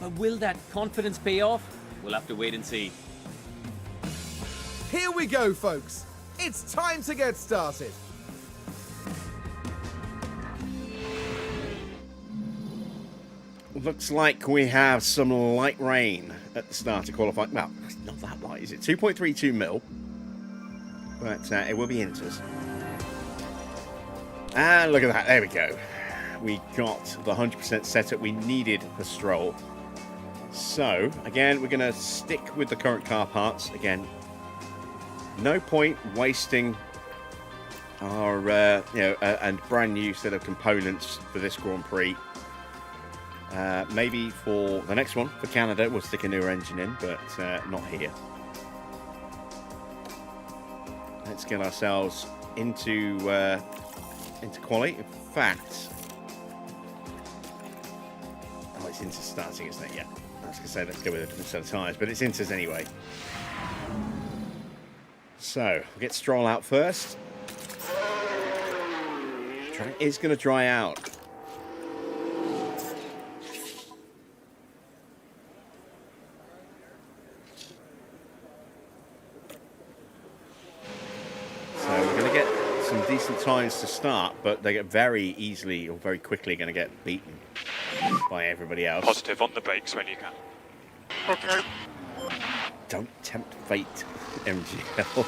But will that confidence pay off? We'll have to wait and see. Here we go, folks. It's time to get started. Looks like we have some light rain at the start of qualifying. Well, it's not that light, is it? 2.32 mil. But it will be inters. And look at that. There we go. We got the 100% setup we needed for Stroll. So, again, we're going to stick with the current car parts. Again, no point wasting our and brand new set of components for this Grand Prix. Maybe for the next one, for Canada, we'll stick a newer engine in, but not here. Let's get ourselves into quali. In fact, oh, it's into starting, isn't it? Yeah, I was going to say let's go with a different set of tyres, but it's inters anyway. So we'll get Stroll out first. Track is going to dry out. Decent times to start, but they get very easily or very quickly going to get beaten by everybody else. Positive on the brakes when you can. Okay. Don't tempt fate, MGL.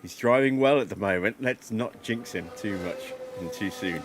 He's driving well at the moment. Let's not jinx him too much and too soon.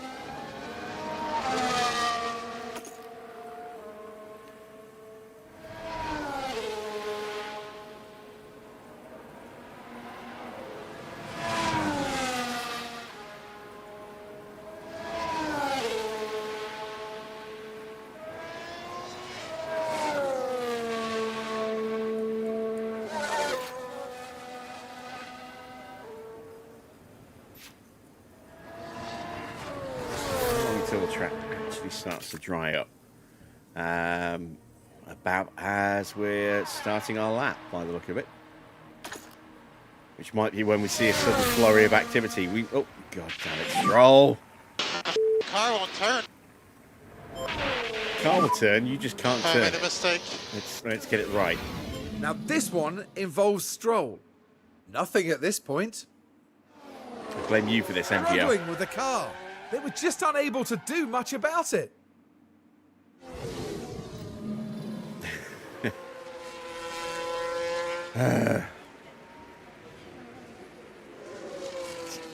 Until the track actually starts to dry up. About as we're starting our lap, by the look of it. Which might be when we see a sudden flurry of activity. Oh, god damn it, Stroll! Car won't turn. Car will turn, you just can't I turn. made a mistake. Let's get it right. Now this one involves Stroll. Nothing at this point. I blame you for this, MGL. Struggling with the car. They were just unable to do much about it.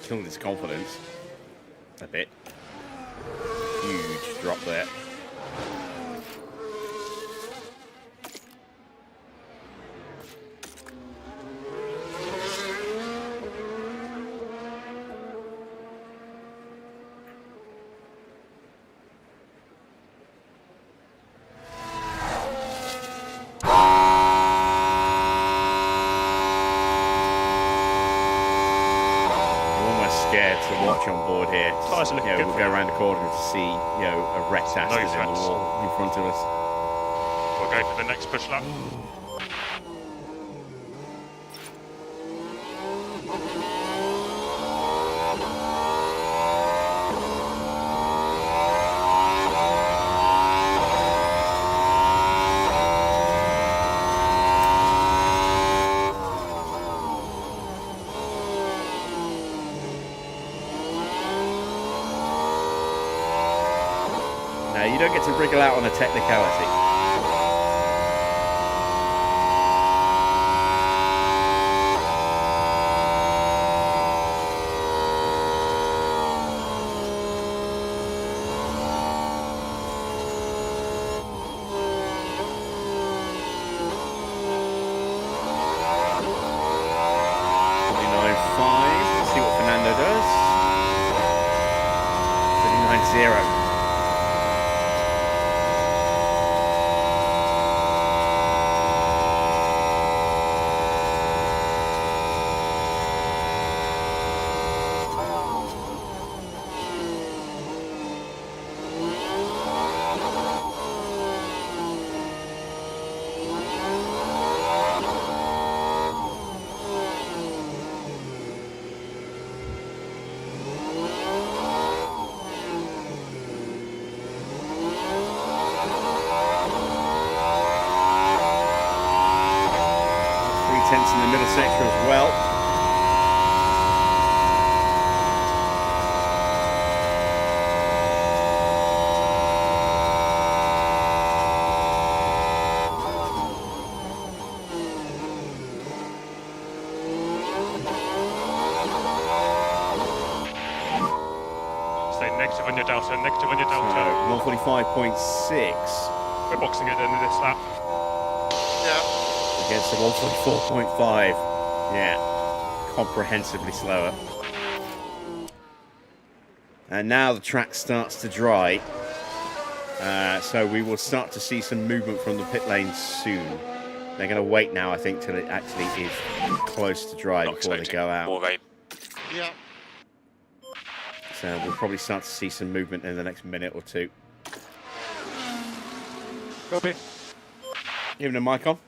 killed his confidence a bit. Huge drop there. To watch on board here. Tyres are looking good. We'll go around the corner to see, a wrecked Aston in the threats. wall in front of us. We'll go for the next push lap. You don't get to wriggle out on a technicality. See what Fernando does. 39.0. In the middle sector as well. Stay negative on your delta, negative on your delta. So, 145.6. We're boxing it into this lap. Yeah. Against the 144.5. Yeah, comprehensively slower. And now the track starts to dry. So we will start to see some movement from the pit lane soon. They're going to wait now, I think, till it actually is close to dry before they go out. More rain. Yeah. So we'll probably start to see some movement in the next minute or two. Copy. Even a mic on.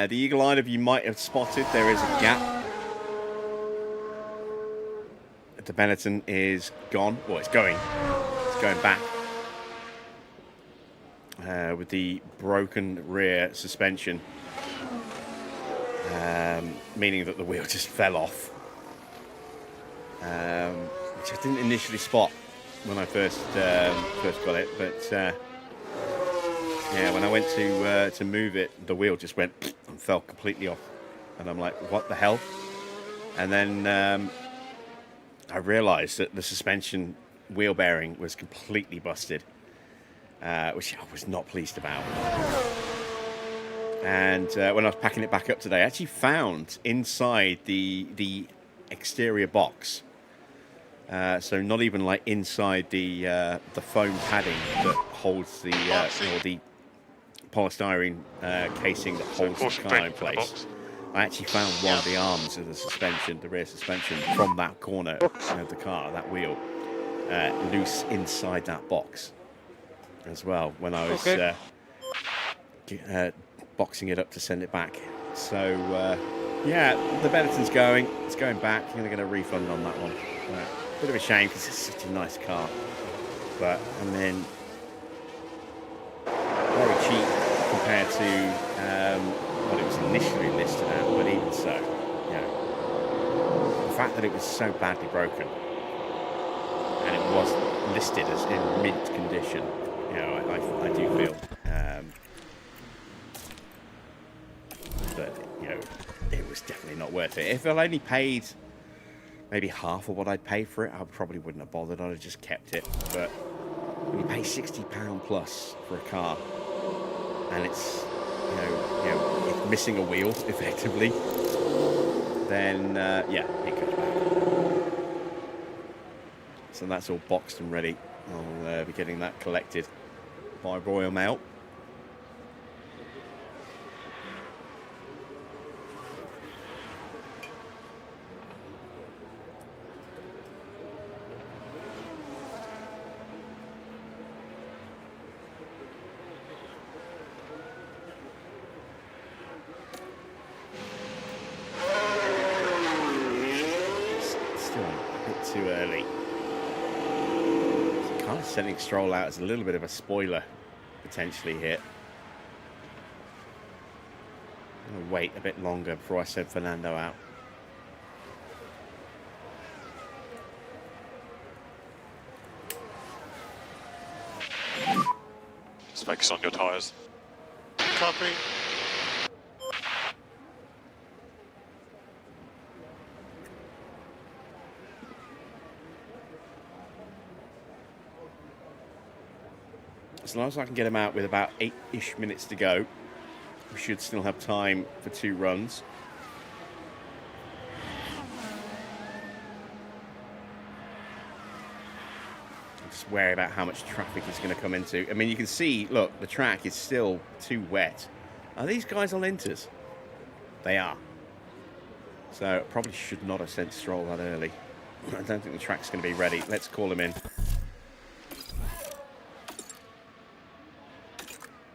The eagle eye of you might have spotted there is a gap. The Benetton is gone. Well, it's going back. With the broken rear suspension. Meaning that the wheel just fell off. Which I didn't initially spot when I first got it, but yeah, when I went to move it, the wheel just went and fell completely off, and I'm like, what the hell? And then I realised that the suspension wheel bearing was completely busted, which I was not pleased about. And when I was packing it back up today, I actually found inside the exterior box. So not even like inside the foam padding that holds the or the polystyrene casing that holds the car in place. I actually found one of the arms of the suspension, the rear suspension, from that corner of the car, that wheel, loose inside that box as well when I was boxing it up to send it back. So yeah, the Benetton's going. It's going back. I'm going to get a refund on that one. Bit of a shame because it's such a nice car, but and then very cheap compared to what it was initially listed at, but even so, you know, the fact that it was so badly broken and it was listed as in mint condition, you know, I do feel that, you know, it was definitely not worth it. If I'd only paid maybe half of what I'd pay for it, I probably wouldn't have bothered. I'd have just kept it. But when you pay £60 plus for a car, and it's it's missing a wheel effectively, then yeah, it goes back. So that's all boxed and ready. I'll be getting that collected by Royal Mail. Too early. Kind of sending Stroll out as a little bit of a spoiler potentially here. I'm going to wait a bit longer before I send Fernando out. Just focus on your tyres. Copy. As long as I can get him out with about 8-ish minutes to go, we should still have time for 2 runs. I'm just worried about how much traffic he's going to come into. I mean, you can see, look, the track is still too wet. Are these guys on Linters? They are. So probably should not have sent Stroll that early. I don't think the track's going to be ready. Let's call him in.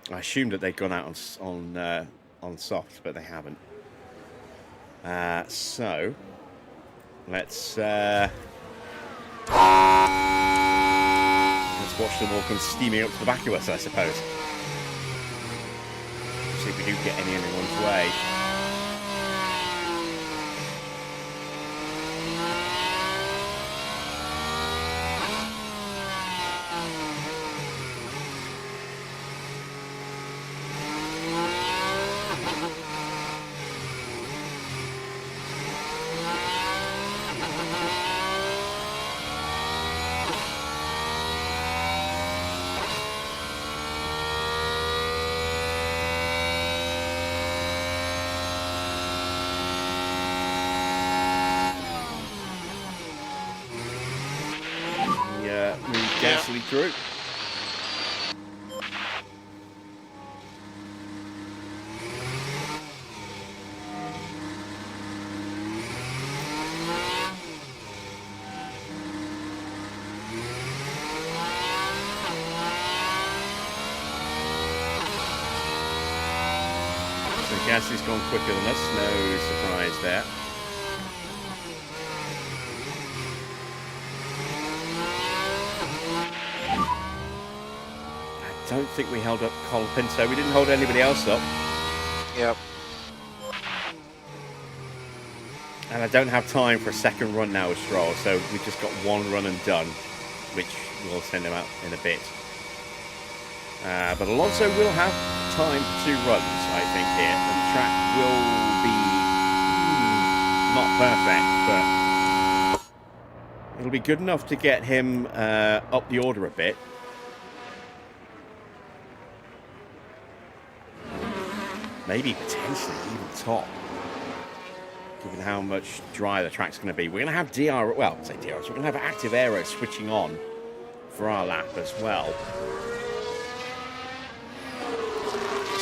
I assumed that they'd gone out on soft, but they haven't. So let's watch them all come steaming up to the back of us, I suppose. See if we do get any in anyone's way. Gasly through. So Gasly's gone quicker than us, no surprise there. I don't think we held up Colapinto. We didn't hold anybody else up. Yep. And I don't have time for a second run now with Stroll, so we've just got 1 run and done, which will send him out in a bit. But Alonso will have time for 2 runs, I think, here. And the track will be not perfect, but it'll be good enough to get him up the order a bit. Maybe potentially even top, given how much drier the track's going to be. We're going to have we're going to have active aero switching on for our lap as well.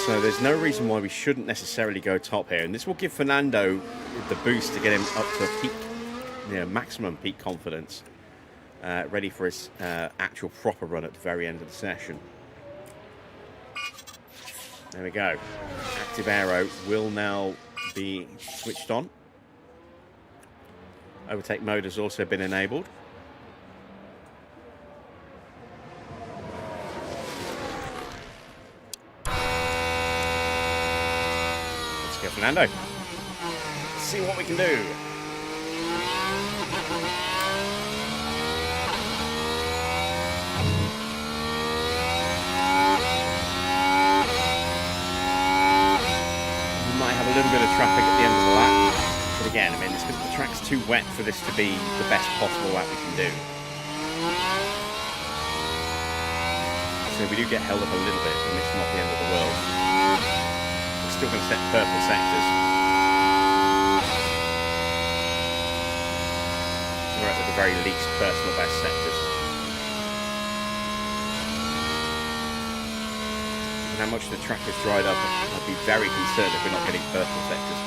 So there's no reason why we shouldn't necessarily go top here. And this will give Fernando the boost to get him up to peak, maximum peak confidence, ready for his actual proper run at the very end of the session. There we go. Active aero will now be switched on. Overtake mode has also been enabled. Fernando. Let's see what we can do. We might have a little bit of traffic at the end of the lap. But again, I mean, it's because the track's too wet for this to be the best possible lap we can do. So if we do get held up a little bit, then it's not the end of the world. We're still going to set purple sectors. We're at the very least personal best sectors. And how much the track has dried up, I'd be very concerned if we're not getting purple sectors.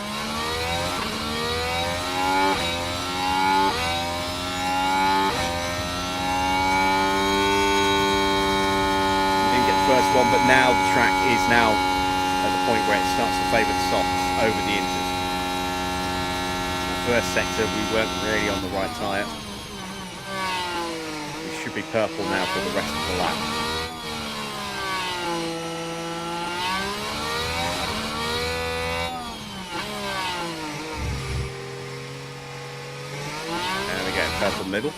First one, but now the track is now at the point where it starts to favour the softs over the inters. The first sector we weren't really on the right tyre. We should be purple now for the rest of the lap. There we go, purple middle.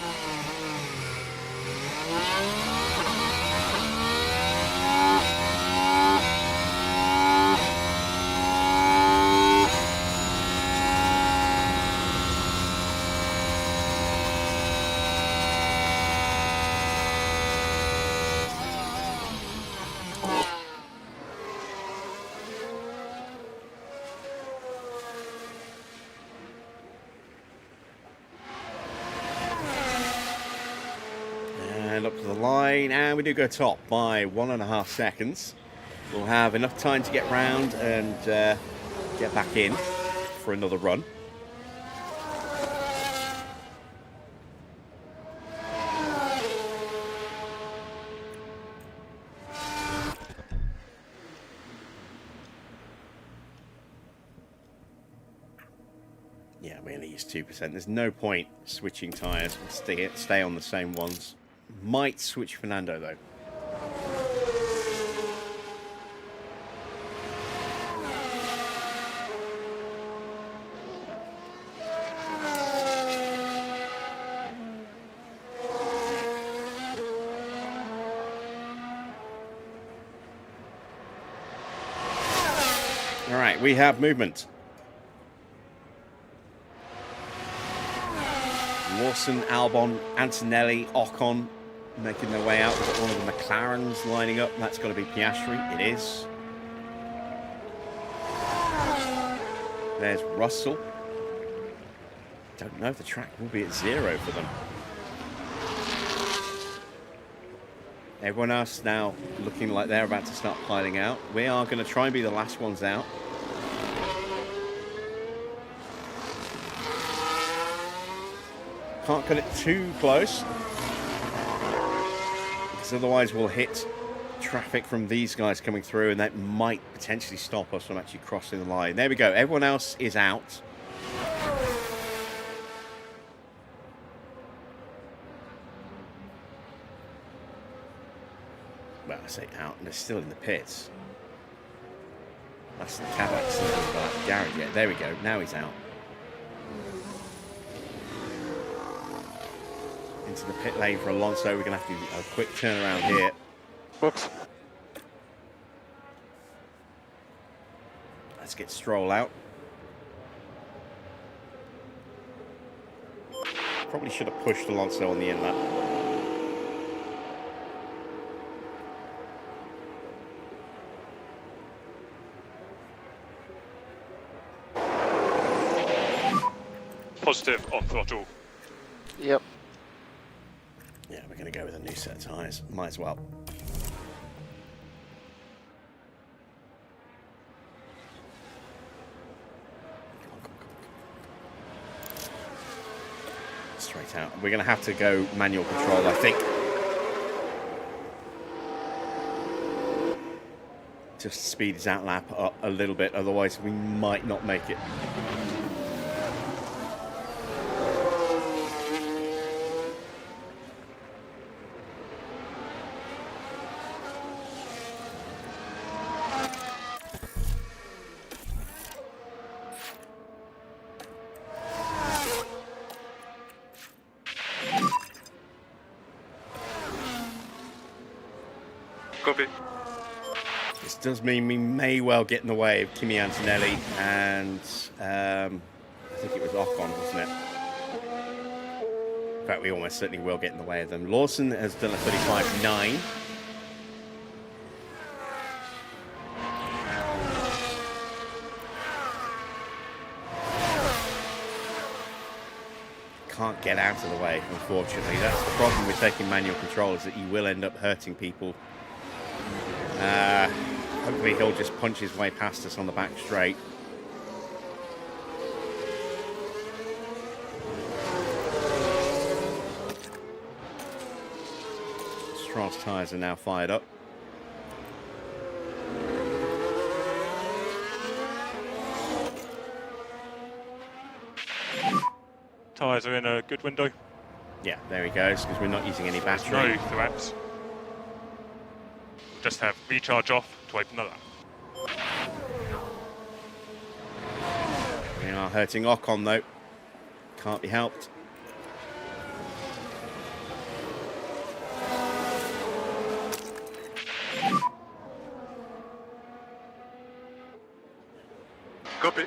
Up to the line, and we do go top by 1.5 seconds. We'll have enough time to get round and get back in for another run. Yeah, we only use 2%. There's no point switching tyres. We'll stay on the same ones. Might switch Fernando though. All right, we have movement. Lawson, Albon, Antonelli, Ocon making their way out. We've got one of the McLarens lining up. That's got to be Piastri. It is. There's Russell. Don't know if the track will be at 0 for them. Everyone else now looking like they're about to start piling out. We are going to try and be the last ones out. Can't cut it too close, because otherwise we'll hit traffic from these guys coming through, and that might potentially stop us from actually crossing the line. There we go. Everyone else is out. Well, I say out, and they're still in the pits. That's the cab accident at the garage yet. There we go. Now he's out. Into the pit lane for Alonso. We're going to have to do a quick turnaround here. Whoops. Let's get Stroll out. Probably should have pushed Alonso on the in lap. Positive on throttle. Yep. Yeah, we're going to go with a new set of tyres. Might as well. Straight out. We're going to have to go manual control, I think. Just speed his out lap up a little bit, otherwise we might not make it. Copy. This does mean we may well get in the way of Kimi Antonelli and I think it was Ocon, wasn't it? In fact, we almost certainly will get in the way of them. Lawson has done a 35.9. Can't get out of the way, unfortunately. That's the problem with taking manual control, is that you will end up hurting people. Hopefully he'll just punch his way past us on the back straight. Stroll's tyres are now fired up. Tyres are in a good window. Yeah, there he goes, because we're not using any battery. No threats. Just have recharge off to open that up. We are hurting Ocon though. Can't be helped. Copy.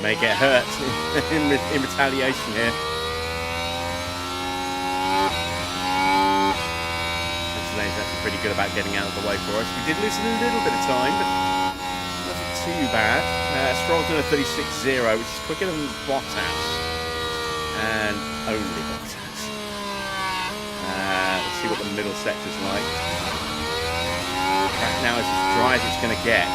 May get hurt in retaliation here. Antonelli's actually pretty good about getting out of the way for us. We did lose a little bit of time, but wasn't too bad. Stroll's done a 36.0, which is quicker than Bottas. And only Bottas. Let's see what the middle sector's like. Right now is as dry as it's going to get.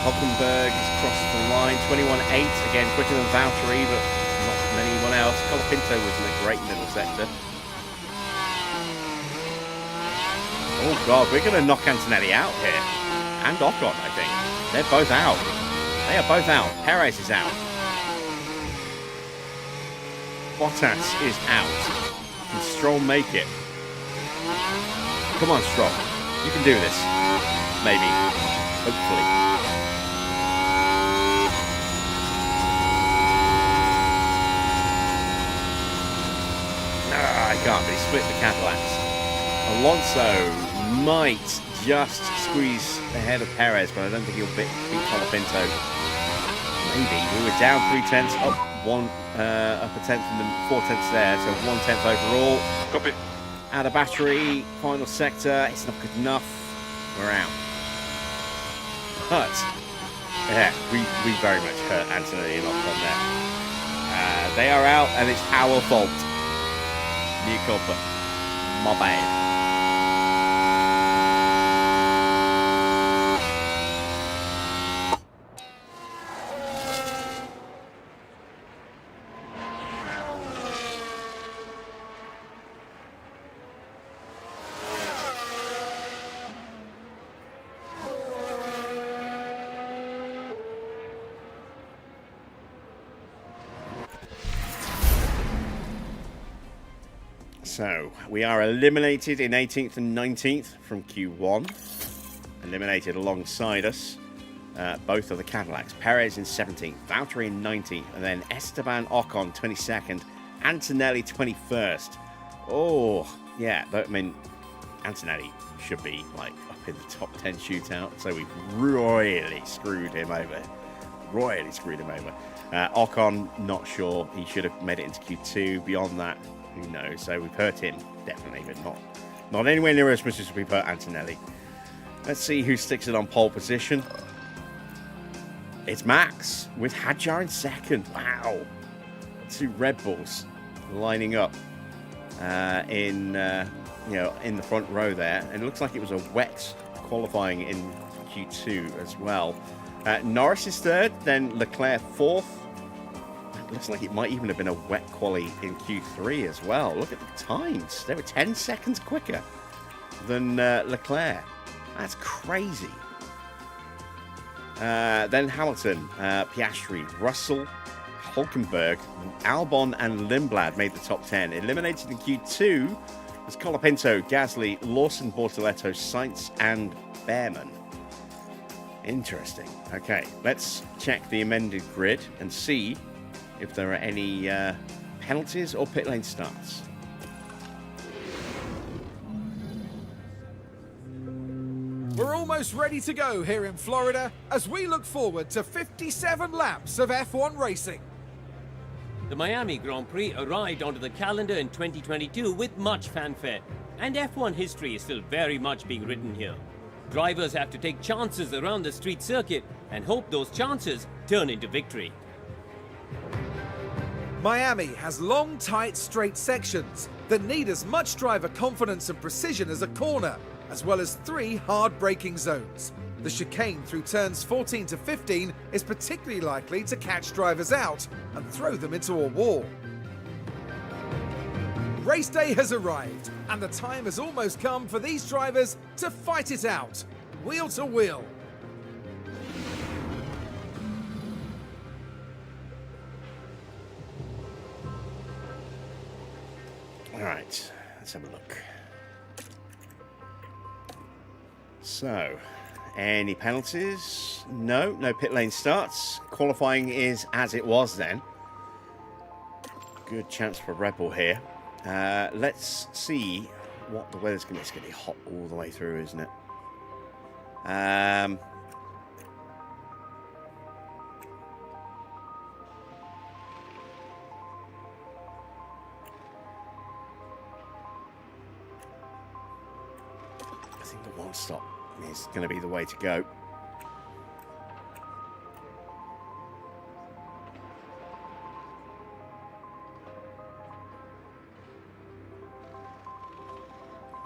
Hulkenberg has crossed the line, 21.8, again quicker than Valtteri, but not than anyone else. Colapinto was in a great middle sector. Oh God, we're going to knock Antonelli out here. And Ocon, I think. They're both out. They are both out. Perez is out. Bottas is out. Can Stroll make it? Come on, Stroll. You can do this. Maybe. Hopefully. I can't, but he split the Cadillacs. Alonso might just squeeze ahead of Perez, but I don't think he'll beat Colapinto. Maybe. We were down 3/10, up up a tenth and then 4 tenths there, so 1/10 overall. Copy. Out of battery, final sector, it's not good enough. We're out. But, yeah, we very much hurt Antonelli and Ocon there. They are out, and it's our fault. New culpa. My bad. So, we are eliminated in 18th and 19th from Q1. Eliminated alongside us, both of the Cadillacs. Perez in 17th, Valtteri in 19th, and then Esteban Ocon 22nd, Antonelli 21st. Oh, yeah, but, I mean, Antonelli should be, like, up in the top 10 shootout, so we've royally screwed him over. Ocon, not sure. He should have made it into Q2. Beyond that, who knows? So we've hurt him, definitely, but not anywhere near as much as we've hurt Antonelli. Let's see who sticks it on pole position. It's Max with Hadjar in second. Wow. 2 Red Bulls lining up in the front row there. And it looks like it was a wet qualifying in Q2 as well. Norris is third, then Leclerc fourth. It looks like it might even have been a wet quali in Q3 as well. Look at the times. They were 10 seconds quicker than Leclerc. That's crazy. Then Hamilton, Piastri, Russell, Hulkenberg, Albon and Lindblad made the top 10. Eliminated in Q2 was Colapinto, Gasly, Lawson, Bortoletto, Sainz and Behrman. Interesting. Okay, let's check the amended grid and see if there are any penalties or pit lane starts. We're almost ready to go here in Florida as we look forward to 57 laps of F1 racing. The Miami Grand Prix arrived onto the calendar in 2022 with much fanfare, and F1 history is still very much being written here. Drivers have to take chances around the street circuit and hope those chances turn into victory. Miami has long, tight, straight sections that need as much driver confidence and precision as a corner, as well as 3 hard braking zones. The chicane through turns 14 to 15 is particularly likely to catch drivers out and throw them into a wall. Race day has arrived, and the time has almost come for these drivers to fight it out, wheel to wheel. All right, let's have a look. So, any penalties? No, no pit lane starts. Qualifying is as it was then. Good chance for Red Bull here. Let's see what the weather's going to be. It's going to be hot all the way through, isn't it? I think the one stop is going to be the way to go.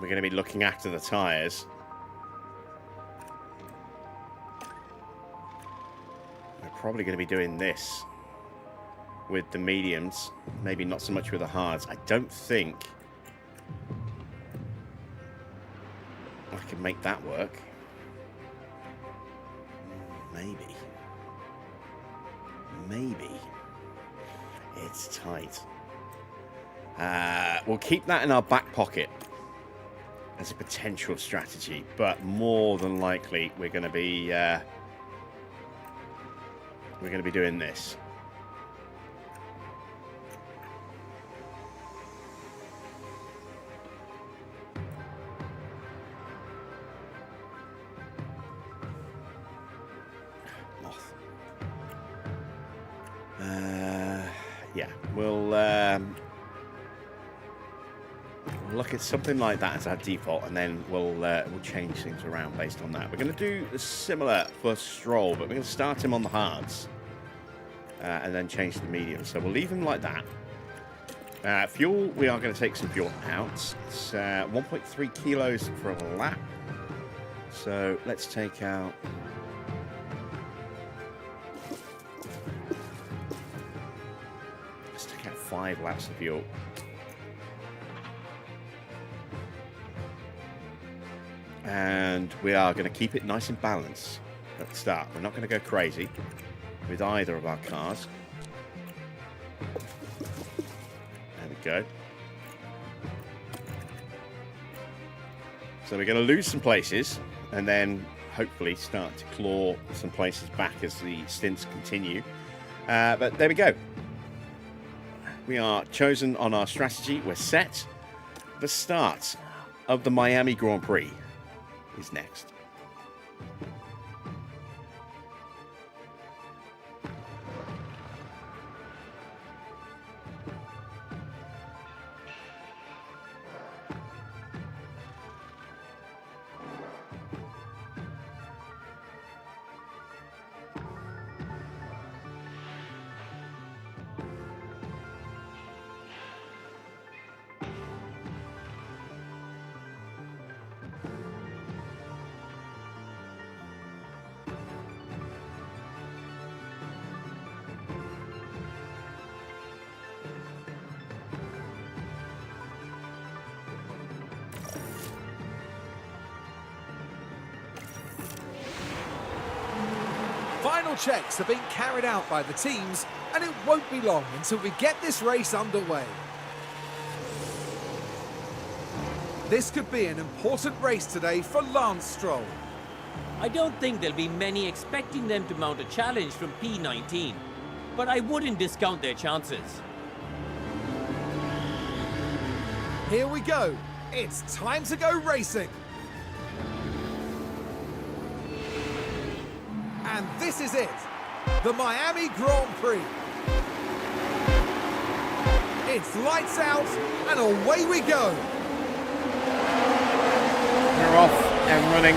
We're going to be looking after the tyres. We're probably going to be doing this with the mediums, maybe not so much with the hards. I don't think I can make that work. Maybe. It's tight. We'll keep that in our back pocket as a potential strategy, but more than likely we're going to be doing this. Yeah, we'll look at something like that as our default, and then we'll change things around based on that. We're going to do the similar for Stroll, but we're going to start him on the hards and then change the medium. So we'll leave him like that. Fuel, we are going to take some fuel out. It's 1.3 kilos for a lap. So let's take out... Let's take out 5 laps of fuel. And we are going to keep it nice and balanced at the start. We're not going to go crazy with either of our cars. There we go. So we're going to lose some places and then hopefully start to claw some places back as the stints continue. But there we go. We are chosen on our strategy. We're set. The start of the Miami Grand Prix is next. Final checks are being carried out by the teams, and it won't be long until we get this race underway. This could be an important race today for Lance Stroll. I don't think there'll be many expecting them to mount a challenge from P19, but I wouldn't discount their chances. Here we go. It's time to go racing. And this is it. The Miami Grand Prix. It's lights out and away we go. They're off and running.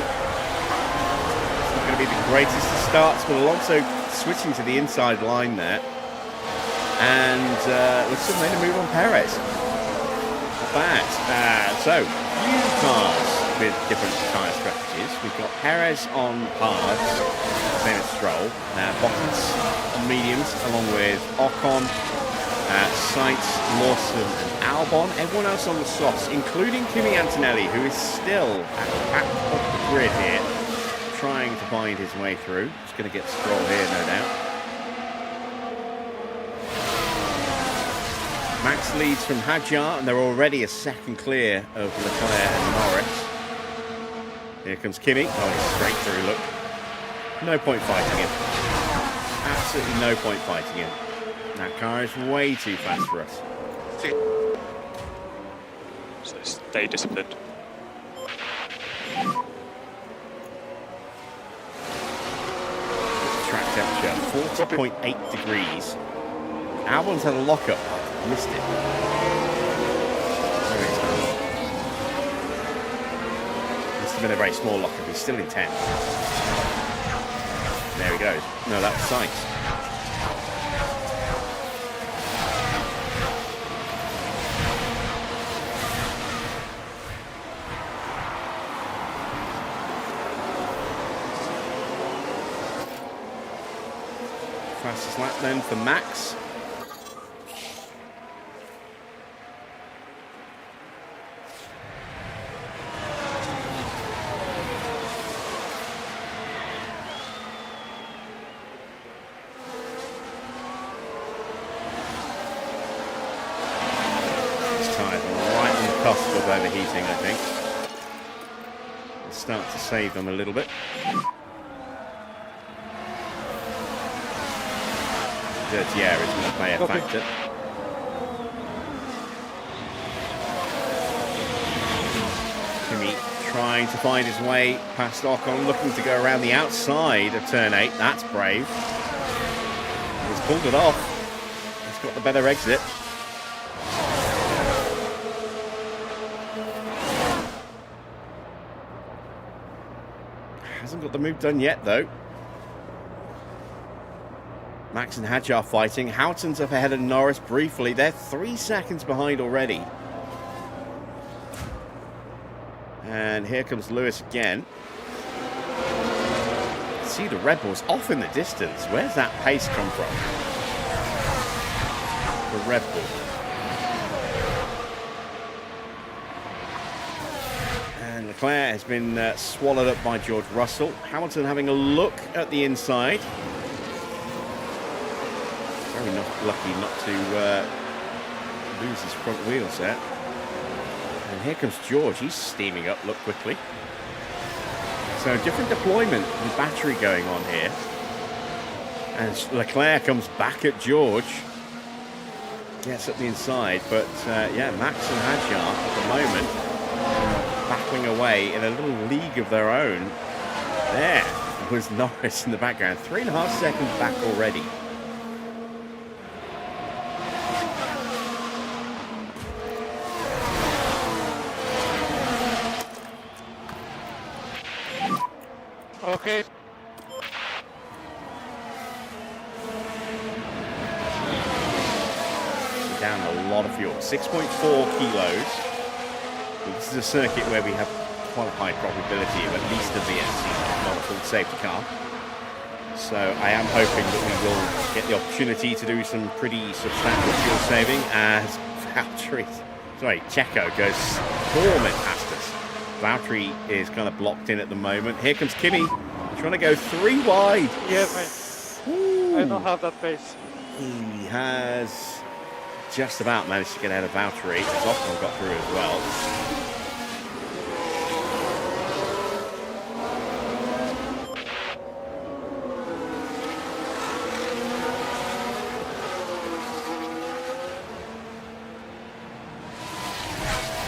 It's not going to be the greatest of starts, but Alonso switching to the inside line there. And looks to have made a move on Perez. Not bad. So, few cars with different tyre strategies. We've got Perez on hards, same as Stroll. Bottas on mediums, along with Ocon, Sainz, Lawson and Albon. Everyone else on the softs, including Kimi Antonelli, who is still at the back of the grid here, trying to find his way through. He's going to get Stroll here, no doubt. Max leads from Hadjar, and they're already a second clear of Leclerc and Norris. Here comes Kimi. Oh, he's straight through, look. No point fighting him. Absolutely no point fighting him. That car is way too fast for us. So stay disciplined. Track temperature, 40.8 degrees. Albon's had a lockup. Missed it. Must have been a very small lockup. He's still in 10th. There he goes. No, that was Sainz. Fastest lap then for Max. Of overheating, I think. We'll start to save them a little bit. Dirty air is going to play a factor. Kimi trying to find his way past Ocon, looking to go around the outside of turn 8. That's brave. He's pulled it off. He's got the better exit. Hasn't got the move done yet, though. Max and Hadjar fighting. Houghton's up ahead of Norris briefly. They're 3 seconds behind already. And here comes Lewis again. See the Red Bulls off in the distance. Where's that pace come from? The Red Bull. And Leclerc has been swallowed up by George Russell. Hamilton having a look at the inside. Very lucky not to lose his front wheels there. And here comes George. He's steaming up. Look quickly. So different deployment with battery going on here. And Leclerc comes back at George. Gets up the inside. But yeah, Max and Hadjar at the moment battling away in a little league of their own. There was Norris in the background. 3.5 seconds back already. Okay. Down a lot of fuel. 6.4 kilos. This is a circuit where we have quite a high probability of at least a VSC, not a full safety car. So I am hoping that we will get the opportunity to do some pretty substantial fuel saving as Checo goes storming past us. Valtteri is kind of blocked in at the moment. Here comes Kimi, trying to go 3 wide. Yes, I don't have that pace. He has just about managed to get out of Valtteri. Ocon got through as well.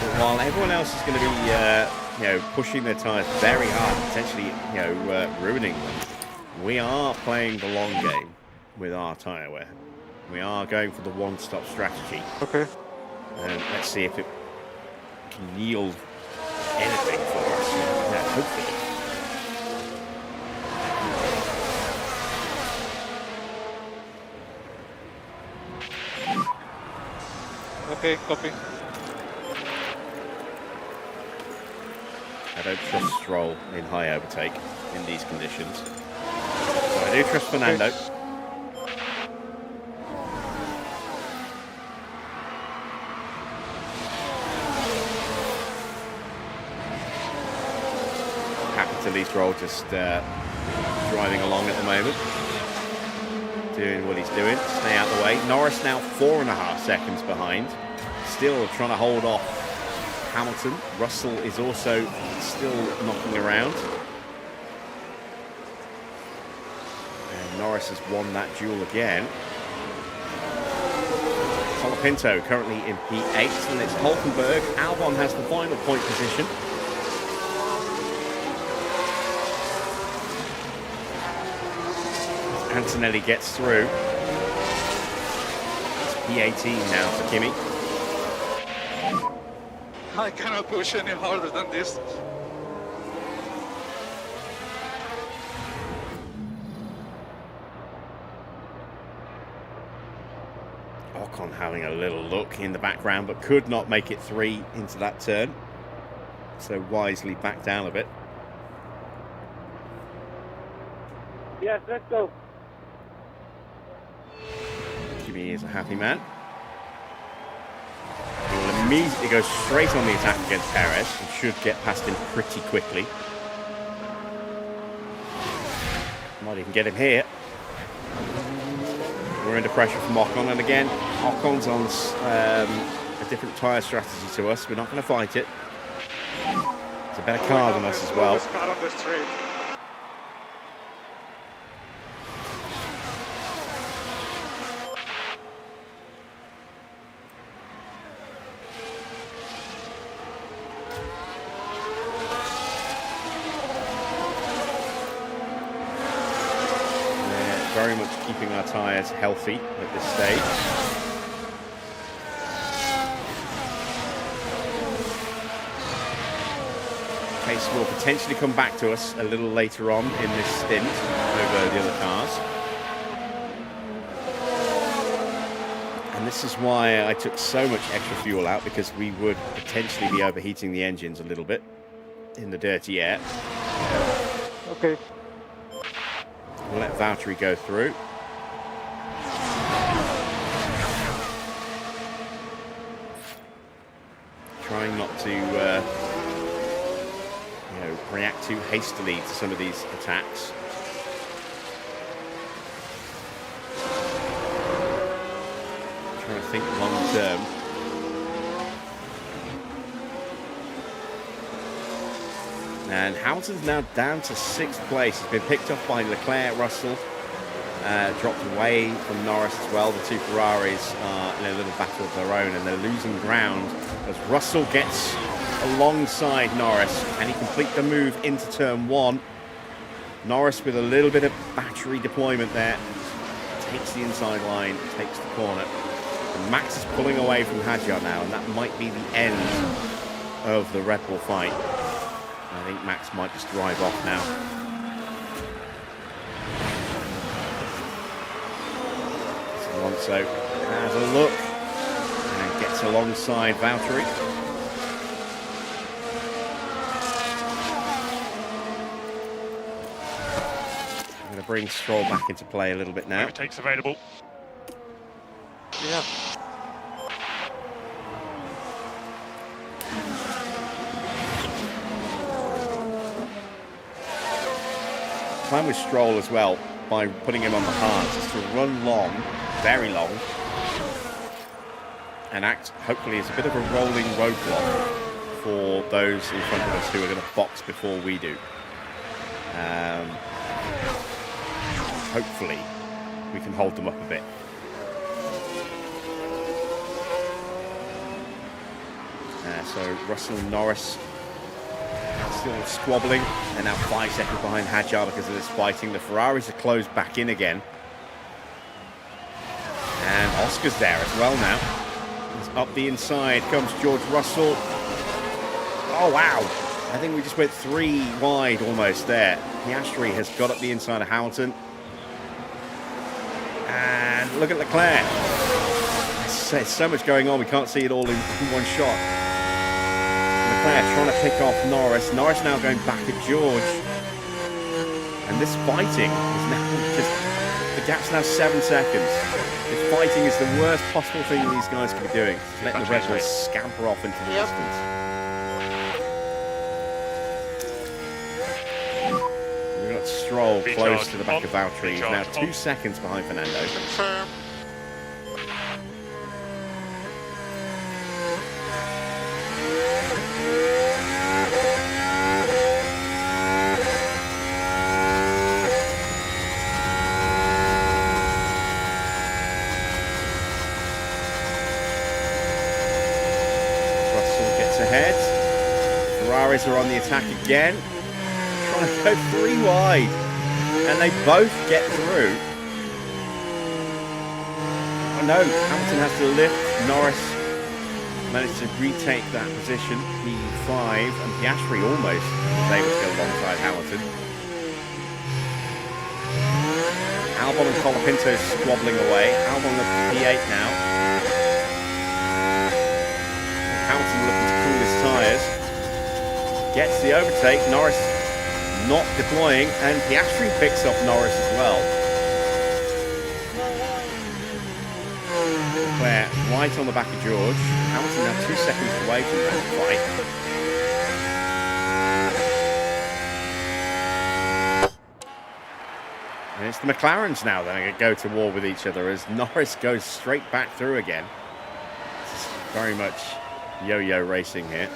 But while everyone else is going to be, pushing their tyres very hard, potentially, ruining them, we are playing the long game with our tyre wear. We are going for the one-stop strategy. Okay. And let's see if it can yield anything for us. Yeah, hopefully. Okay, copy. I don't trust Stroll in high overtake in these conditions. So I do trust Fernando. Okay. Happy to leave Stroll just driving along at the moment. Doing what he's doing, stay out of the way. Norris now 4.5 seconds behind. Still trying to hold off Hamilton. Russell is also still knocking around. And Norris has won that duel again. Colapinto currently in P8, and it's Hulkenberg. Albon has the final point position. Antonelli gets through. It's P18 now for Kimi. I cannot push any harder than this. Ocon having a little look in the background, but could not make it 3 into that turn. So wisely back down a bit. Yes, let's go. Kimi is a happy man. He will immediately go straight on the attack against Perez and should get past him pretty quickly. Might even get him here. We're under pressure from Ocon, and again, Ocon's on a different tyre strategy to us. We're not going to fight it. It's a better car than us as well. Car on the straight. Very much keeping our tyres healthy at this stage. Pace will potentially come back to us a little later on in this stint over the other cars. And this is why I took so much extra fuel out, because we would potentially be overheating the engines a little bit in the dirty air. Okay. We'll let Valtteri go through. Trying not to react too hastily to some of these attacks. Trying to think long term. And Hamilton's now down to 6th place. He's been picked up by Leclerc, Russell, dropped away from Norris as well. The two Ferraris are in a little battle of their own, and they're losing ground as Russell gets alongside Norris. Can he complete the move into turn 1? Norris with a little bit of battery deployment there. Takes the inside line, takes the corner. And Max is pulling away from Hadjar now, and that might be the end of the Red Bull fight. I think Max might just drive off now. Alonso has a look and gets alongside Valtteri. I'm going to bring Stroll back into play a little bit now. Overtake's available. Yeah. Plan with Stroll as well, by putting him on the hards, is to run long, very long, and act hopefully as a bit of a rolling roadblock for those in front of us who are going to box before we do. Hopefully we can hold them up a bit. So Russell and Norris still squabbling. They're now 5 seconds behind Hadjar because of this fighting. The Ferraris are closed back in again. And Oscar's there as well now. He's up the inside comes George Russell. Oh, wow. I think we just went 3 wide almost there. Piastri has got up the inside of Hamilton. And look at Leclerc. There's so much going on, we can't see it all in one shot. Leclerc trying to pick off Norris. Norris now going back at George. And this fighting is now just... The gap's now 7 seconds. This fighting is the worst possible thing these guys could be doing. Just letting the Red Bulls scamper off into the distance. We've got Stroll close to the back of Valtteri. He's now 2 seconds behind Fernando. Confirm. Ahead. Ferraris are on the attack again. Trying to go 3 wide. And they both get through. Oh no, Hamilton has to lift. Norris managed to retake that position. P5 and Piastri almost was able to go alongside Hamilton. Albon and Colapinto squabbling away. Albon up to P8 now. Hamilton looking to cool his tyres. Gets the overtake. Norris not deploying. And Piastri picks up Norris as well. Leclerc right on the back of George. Hamilton now 2 seconds away from that fight. And it's the McLarens now that are going to go to war with each other as Norris goes straight back through again. This is very much yo-yo racing here.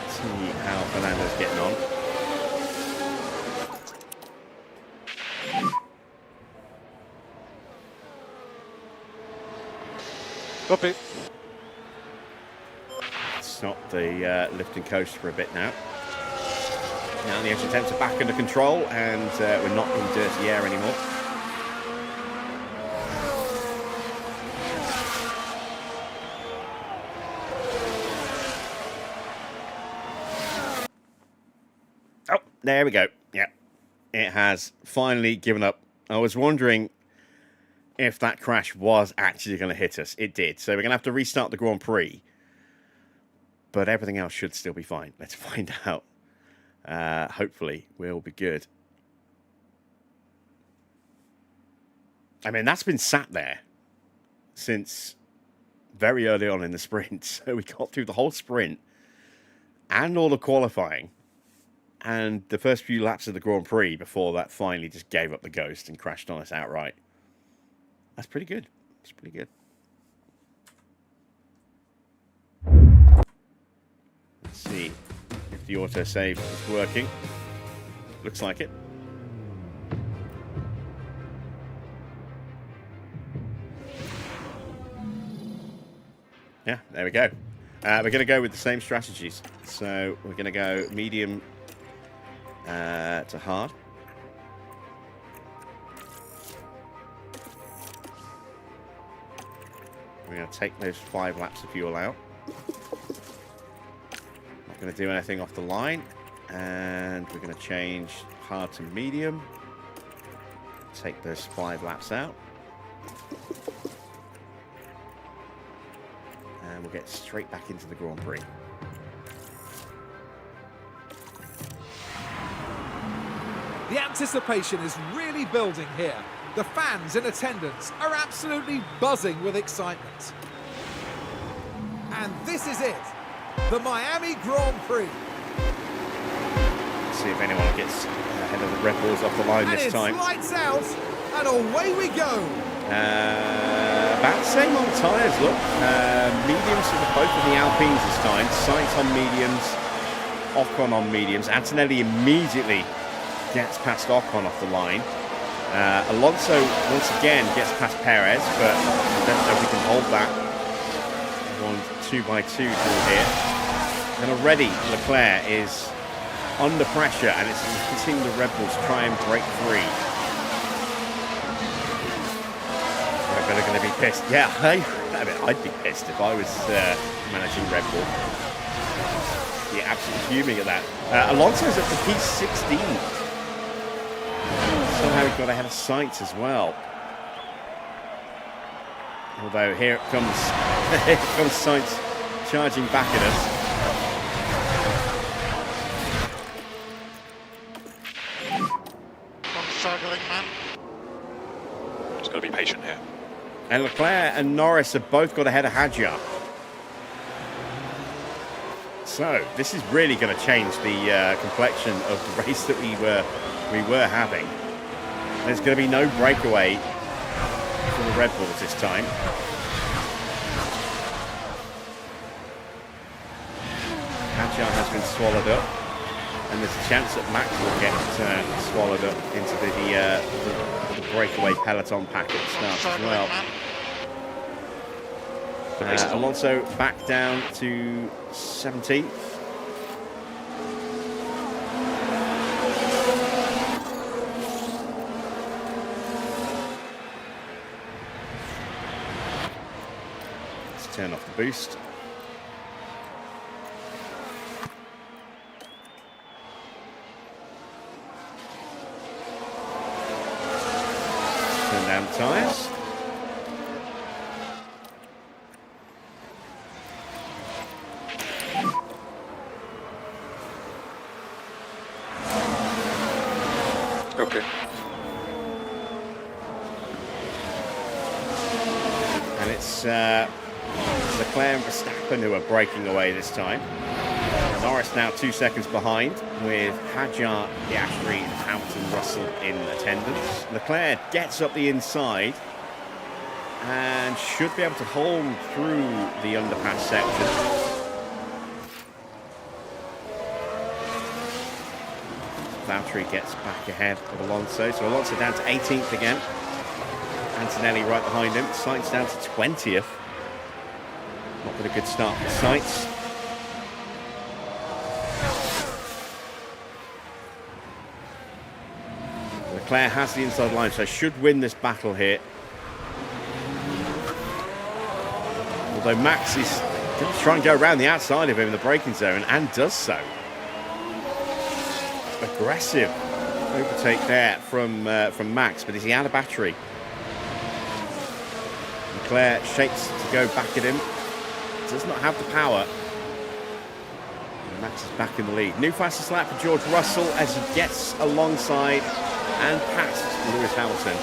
Let's see how Fernando's getting on. Copy. Stop the lift and coast for a bit now. Now the engine temps are back under control and we're not in dirty air anymore. Oh, there we go. Yeah, it has finally given up. I was wondering if that crash was actually going to hit us. It did. So we're going to have to restart the Grand Prix. But everything else should still be fine. Let's find out. Hopefully we'll be good. I mean, that's been sat there since very early on in the sprint. So we got through the whole sprint and all the qualifying and the first few laps of the Grand Prix before that finally just gave up the ghost and crashed on us outright. That's pretty good. That's pretty good. Let's see if the autosave is working. Looks like it. Yeah, there we go. We're going to go with the same strategies. So we're going to go medium to hard. We're going to take those 5 laps of fuel out. Not going to do anything off the line. And we're going to change hard to medium. Take those 5 laps out. And we'll get straight back into the Grand Prix. The anticipation is really building here. The fans in attendance are absolutely buzzing with excitement. And this is it, the Miami Grand Prix. Let's see if anyone gets ahead of the Red Bulls off the line And this it's time. lights out, and away we go. About the same on tyres, look. Mediums for both of the Alpines this time. Sainz on mediums, Ocon on mediums. Antonelli immediately gets past Ocon off the line. Alonso once again gets past Perez, but I don't know if we can hold that 1, 2x2 duel here. And already Leclerc is under pressure, and it's continuing the Red Bulls try and break free. They're going to be pissed. Yeah, I'd be pissed if I was managing Red Bull. Yeah, absolutely fuming at that. Alonso's at the P16. Somehow he got ahead of Sainz as well. Although here it comes, here comes Sainz charging back at us. Struggling, man. Just got to be patient here. And Leclerc and Norris have both got ahead of Hadjar. So this is really going to change the complexion of the race that we were having. There's going to be no breakaway for the Red Bulls this time. Hadjar has been swallowed up, and there's a chance that Max will get swallowed up into the breakaway peloton pack at the start as well. Alonso back down to 17th. Let's turn off the boost. Turn down the tyres. Okay. And it's Leclerc and Verstappen who are breaking away this time. Norris now 2 seconds behind, with Hadjar, Piastri, and Hamilton, Russell in attendance. Leclerc gets up the inside and should be able to hold through the underpass section. Valtteri gets back ahead of Alonso, so Alonso down to 18th again. Antonelli right behind him. Sainz down to 20th. Not been a good start for Sainz. Leclerc has the inside line, so should win this battle here. Although Max is going to try and go around the outside of him in the braking zone, and does so. Aggressive overtake there from Max, but is he out of battery? Leclerc shapes to go back at him. Does not have the power. And Max is back in the lead. New fastest lap for George Russell as he gets alongside and past Lewis Hamilton.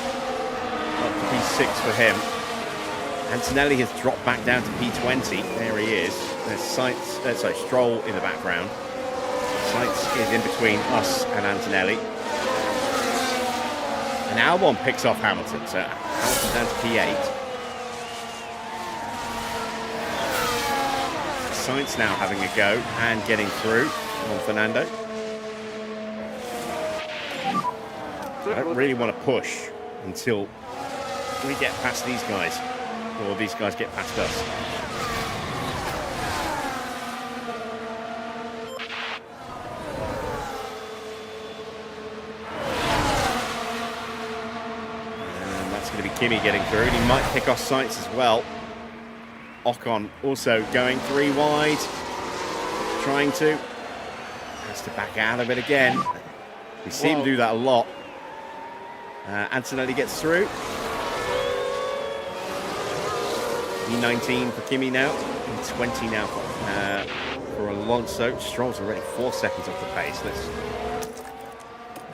Up to P6 for him. Antonelli has dropped back down to P20. There he is. There's Stroll in the background. Sainz is in between us and Antonelli. And Albon picks off Hamilton, so Hamilton down to P8. Sainz now having a go and getting through on Fernando. I don't really want to push until we get past these guys, or these guys get past us. Kimi getting through, and he might pick off Sainz as well. Ocon also going 3 wide, trying to. Has to back out of it again. We see him do that a lot. Antonelli gets through. E19 for Kimi now, E20 now for Alonso. Stroll's already 4 seconds off the pace. Let's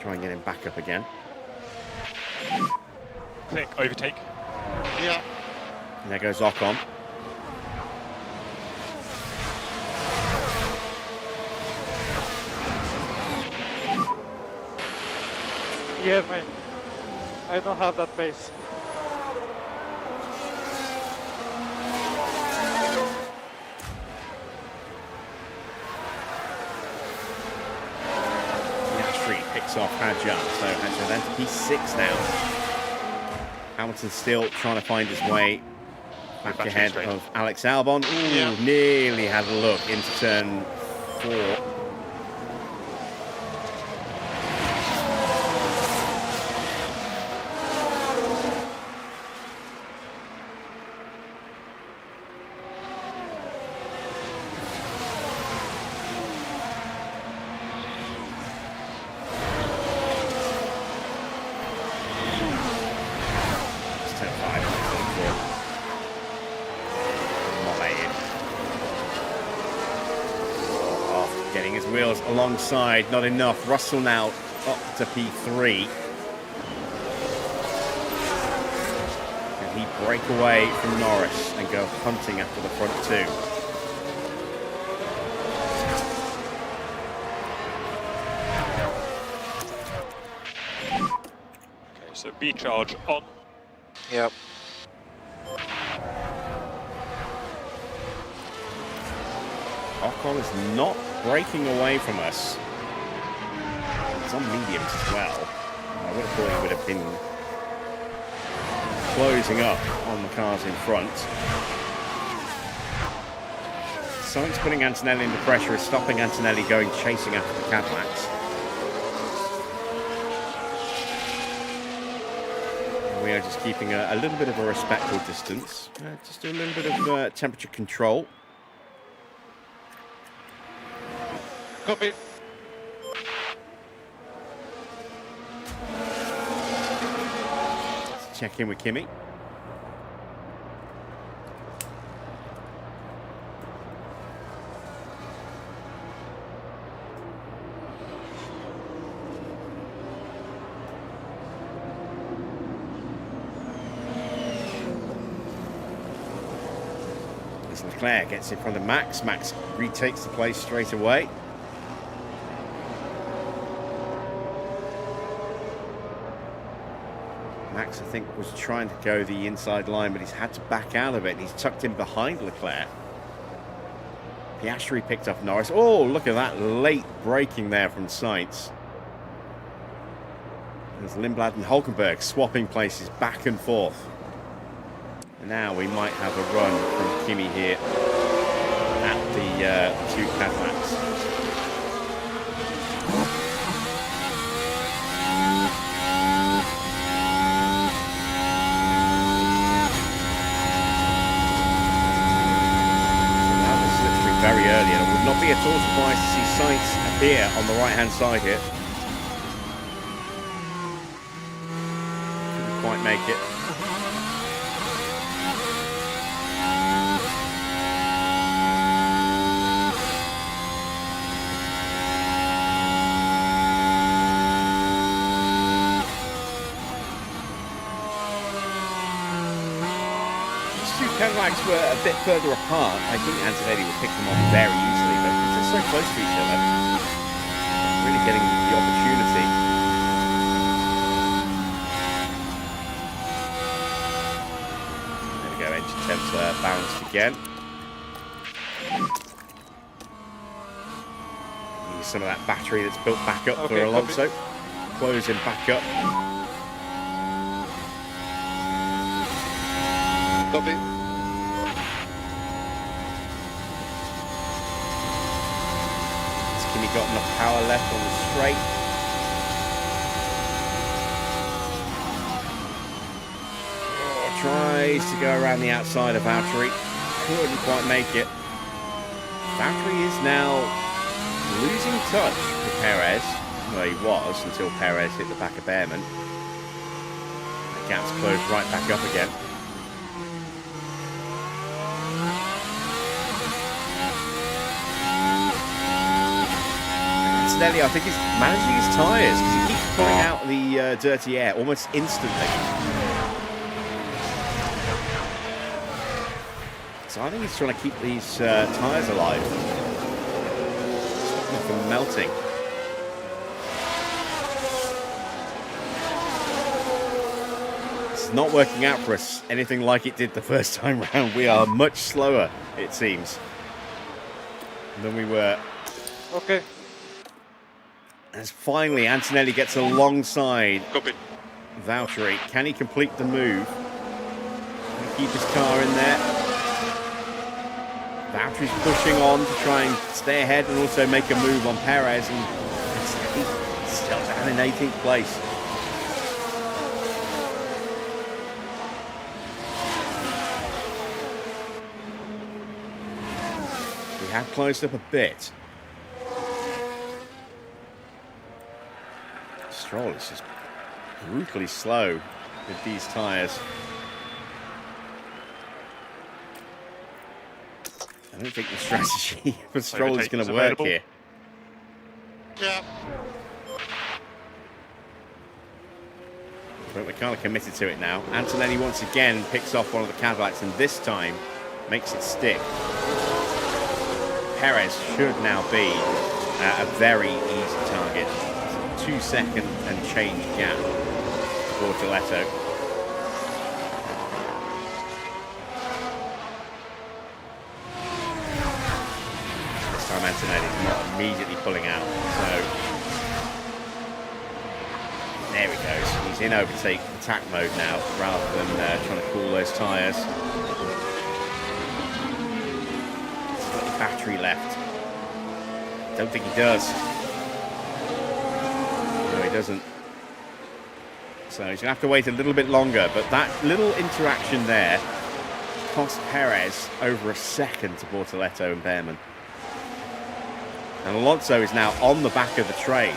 try and get him back up again. Click, overtake. Yeah. And there goes Ocon. Yeah, man. I don't have that pace. Piastri picks off Hadjar, so Hadjar then to P6 now. Hamilton still trying to find his way Back battery ahead strain. of Alex Albon. Ooh, Yeah. nearly had a look into turn 4. It's turn 5, turn 4. Not made it. Off, getting his wheels alongside, not enough. Russell now up to P3. Can he break away from Norris and go hunting after the front 2? Okay, so B charge on. Yep. Ocon is not breaking away from us. It's on mediums as well. I would have thought he would have been closing up on the cars in front. Sainz putting Antonelli under pressure is stopping Antonelli going chasing after the Cadillacs. We are just keeping a little bit of a respectful distance. Just do a little bit of temperature control. Copy. Let's check in with Kimi. As Leclerc gets in front of Max. Max retakes the place straight away. Max, I think, was trying to go the inside line, but he's had to back out of it. He's tucked in behind Leclerc. Piastri picked up Norris. Oh, look at that late braking there from Sainz. There's Lindblad and Hulkenberg swapping places back and forth. And now we might have a run from Kimi here at the 2 Cadillacs. Very early, and it would not be at all surprised to see Sainz appear on the right-hand side here. Couldn't quite make it. Cadillacs were a bit further apart. I think Antonelli would pick them off very easily, but because they're so close to each other, really getting the opportunity. There we go, engine temps balanced again. Use some of that battery that's built back up for Alonso. Close him back up. Copy. Kimi got enough power left on the straight. Oh, tries to go around the outside of Valtteri. Couldn't quite make it. Valtteri is now losing touch with Perez. Well, he was until Perez hit the back of Behrman. The gap's closed right back up again. Antonelli, I think, is managing his tyres because he keeps pulling out the dirty air almost instantly. So I think he's trying to keep these tyres alive, stop them from melting. It's not working out for us anything like it did the first time round. We are much slower, it seems, than we were. Okay. As finally Antonelli gets alongside Valtteri. Can he complete the move? Can he keep his car in there? Battery's pushing on to try and stay ahead and also make a move on Perez, and he's still down in 18th place. We have closed up a bit. Stroll is just brutally slow with these tyres. I don't think the strategy for Stroll is going to work here. Yeah. But we're kind of committed to it now. Antonelli once again picks off one of the Cadillacs and this time makes it stick. Perez should now be a very easy target. 2 second and change gap for Bortoleto. This time Antonelli's not immediately pulling out, so there he goes. He's in overtake attack mode now rather than trying to cool those tyres. He's got the battery left. Don't think he does. No, he doesn't. So he's going to have to wait a little bit longer, but that little interaction there cost Perez over a second to Bortoleto and Behrman. And Alonso is now on the back of the train.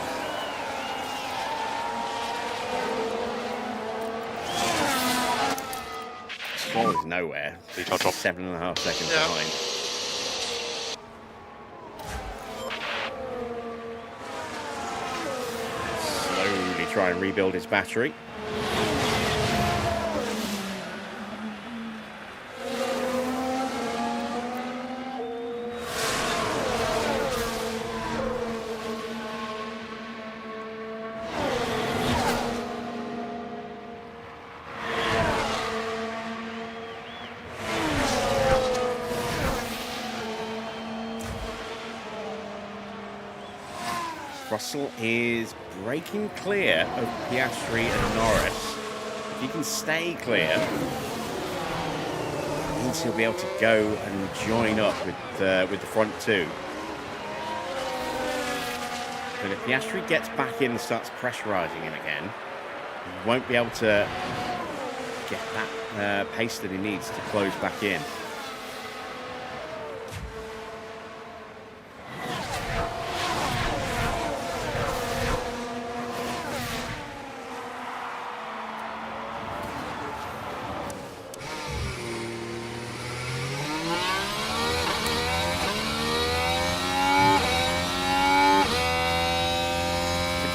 Stroll is nowhere. He's 7.5 seconds behind. Slowly try and rebuild his battery. Russell is breaking clear of Piastri and Norris. If he can stay clear, it means he'll be able to go and join up with the front two. But if Piastri gets back in and starts pressurising him again, he won't be able to get that pace that he needs to close back in.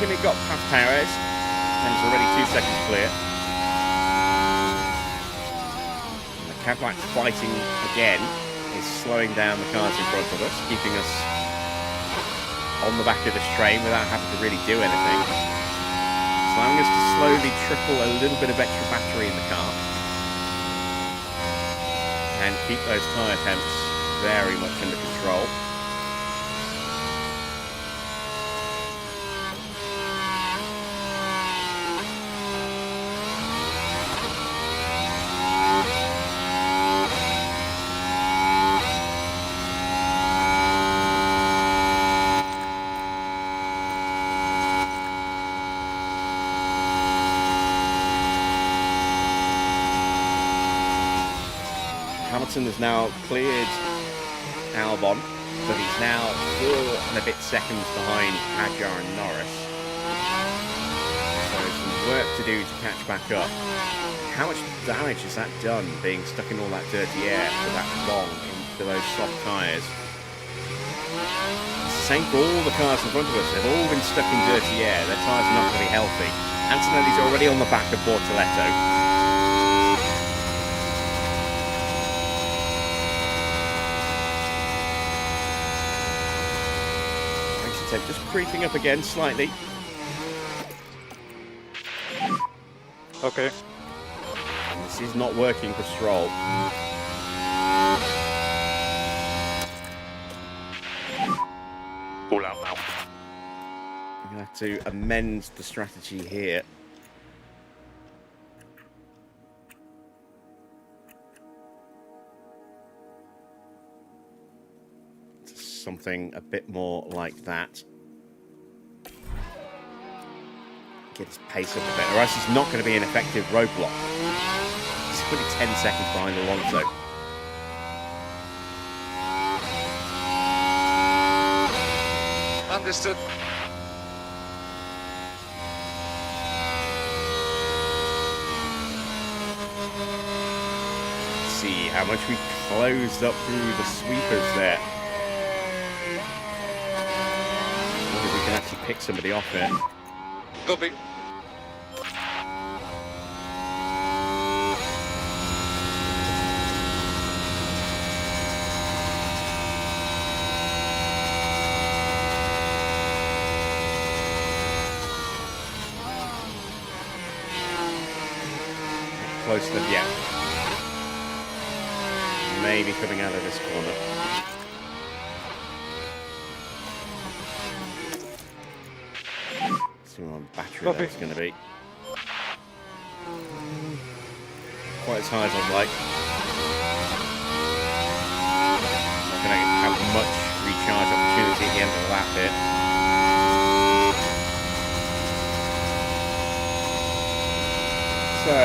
Kimi got past Perez and is already 2 seconds clear. And the Cadillac fighting again is slowing down the cars in front of us, keeping us on the back of this train without having to really do anything. It's allowing us to slowly trickle a little bit of extra battery in the car and keep those tyre temps very much under control. Hamilton has now cleared Albon, but he's now 4 and a bit seconds behind Hadjar and Norris. So some work to do to catch back up. How much damage has that done, being stuck in all that dirty air for that long into those soft tyres? It's the same for all the cars in front of us. They've all been stuck in dirty air. Their tyres are not going to be healthy. Antonelli's already on the back of Bortoleto. Just creeping up again slightly. Okay. And this is not working for Stroll. All out now. I'm going to have to amend the strategy here. something a bit more like that. Get his pace up a bit, or else he's not going to be an effective roadblock. He's only 10 seconds behind Alonso. Understood. See how much we closed up through the sweepers there. Wonder if we can actually pick somebody off here. Copy. Close enough yet. Maybe coming out of this corner. See what battery that's going to be. Quite as high as I'd like. Not going to have much recharge opportunity at the end of the lap here. So,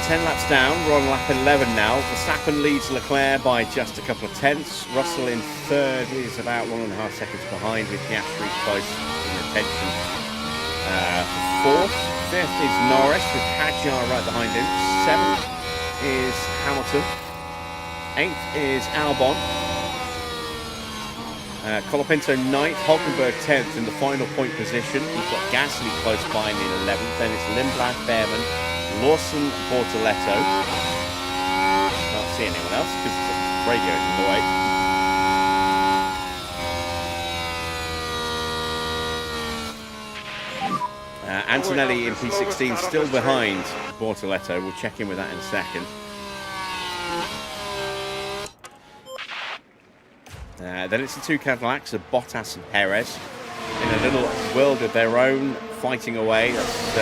10 laps down, we're on lap 11 now. Verstappen leads Leclerc by just a couple of tenths. Russell in third is about 1.5 seconds behind, with Piastri close in attention. Fourth, fifth is Norris with Hadjar right behind him. Seventh is Hamilton. Eighth is Albon. Colapinto 9th, Hulkenberg 10th in the final point position. We've got Gasly close by in 11th. Then it's Lindblad, Behrman, Lawson, Bortoletto. Can't see anyone else because the radio's in the way. Antonelli in P16 still behind Bortoletto. We'll check in with that in a second. Then it's the two Cadillacs of Bottas and Perez in a little world of their own, fighting away. That's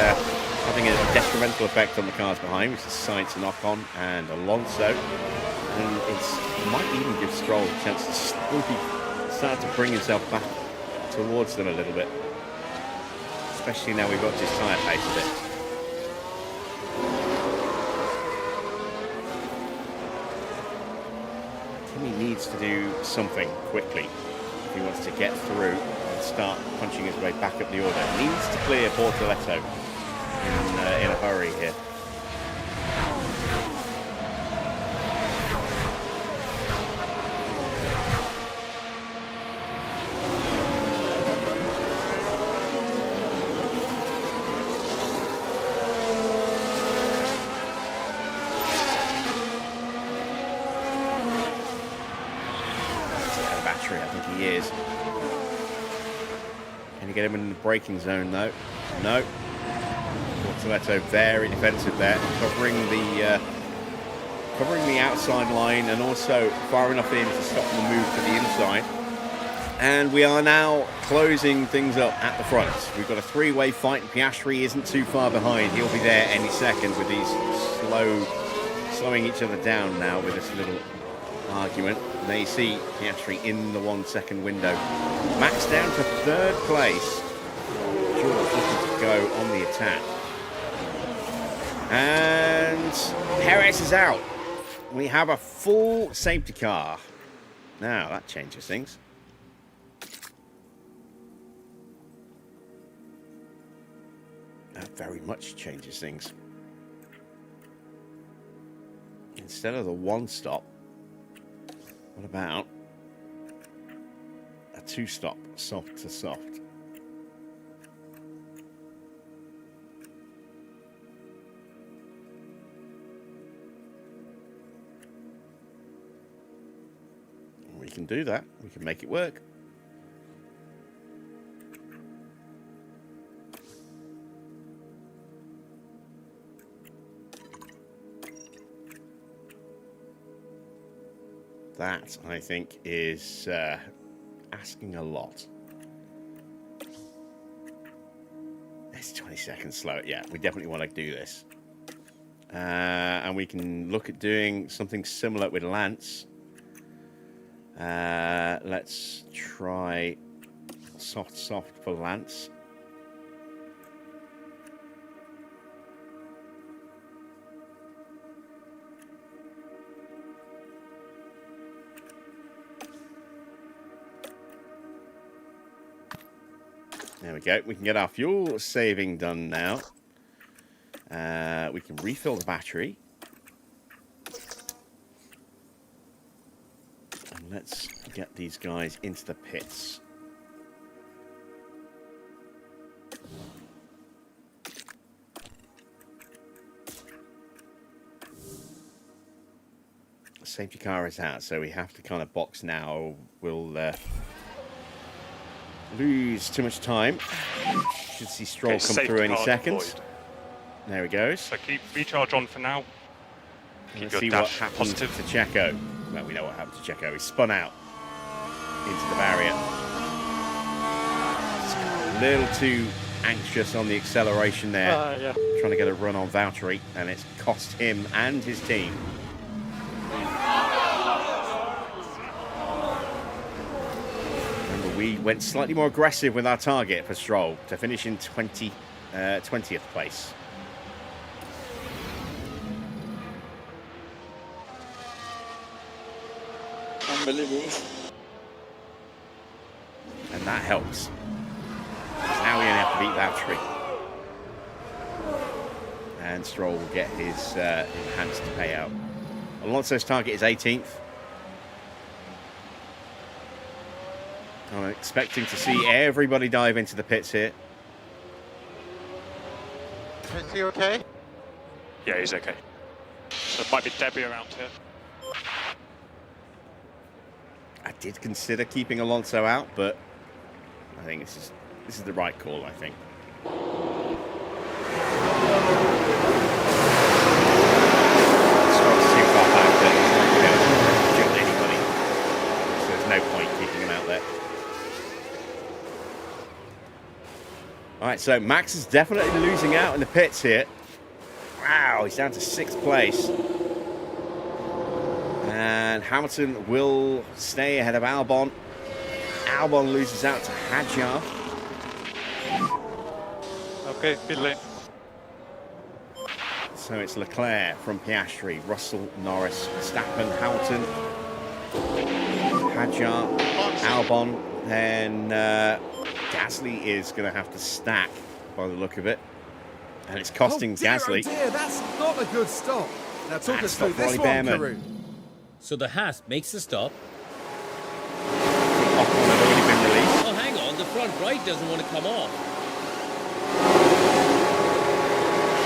having a detrimental effect on the cars behind, which is Sainz and Ocon and Alonso. And it might even give Stroll a chance to start to bring himself back towards them a little bit. Especially now we've got his tyre pace a bit. He needs to do something quickly if he wants to get through and start punching his way back up the order. He needs to clear Bortoletto in a hurry here. I think he is. Can you get him in the braking zone though? No. Bortoletto very defensive there, covering the outside line and also far enough in to stop the move to the inside. And we are now closing things up at the front. We've got a three-way fight. Piastri isn't too far behind. He'll be there any second with these slowing each other down now with this little argument. And there you see Piastri in the 1 second window. Max down to third place. George looking to go on the attack. And Perez is out. We have a full safety car. Now that changes things. That very much changes things. Instead of the one stop, what about a two-stop, soft to soft? We can do that. We can make it work. That, I think, is asking a lot. It's 20 seconds slow. Yeah, we definitely want to do this. And we can look at doing something similar with Lance. Let's try soft for Lance. There we go. We can get our fuel saving done now. We can refill the battery. And let's get these guys into the pits. The safety car is out, so we have to kind of box now. We'll lose too much time. Should see Stroll come through any seconds. Deployed. There he goes. So keep recharge on for now. Let's see what happens to Checo. Well, we know what happened to Checo. He spun out into the barrier. Just a little too anxious on the acceleration there. Yeah. Trying to get a run on Valtteri, and it's cost him and his team. We went slightly more aggressive with our target for Stroll to finish in 20th place. Unbelievable. And that helps. Now we only have to beat Valtteri. And Stroll will get his enhanced payout. Alonso's target is 18th. I'm expecting to see everybody dive into the pits here. Is he okay? Yeah, he's okay. So there might be debris around here. I did consider keeping Alonso out, but I think this is the right call, I think. Stroll's too far back that he's not going to be able to jump anybody. So there's no point keeping him out there. Alright, so Max is definitely losing out in the pits here. Wow, he's down to 6th place. And Hamilton will stay ahead of Albon. Albon loses out to Hadjar. Okay, pit lane. So it's Leclerc from Piastri, Russell, Norris, Verstappen, Hamilton, Hadjar, Albon, then Gasly is going to have to stack by the look of it. And it's costing Gasly. Oh dear, that's not a good stop. Now talk us through this one, Karun. So the Haas makes the stop. Ocon had already been released. Oh, hang on, the front right doesn't want to come off.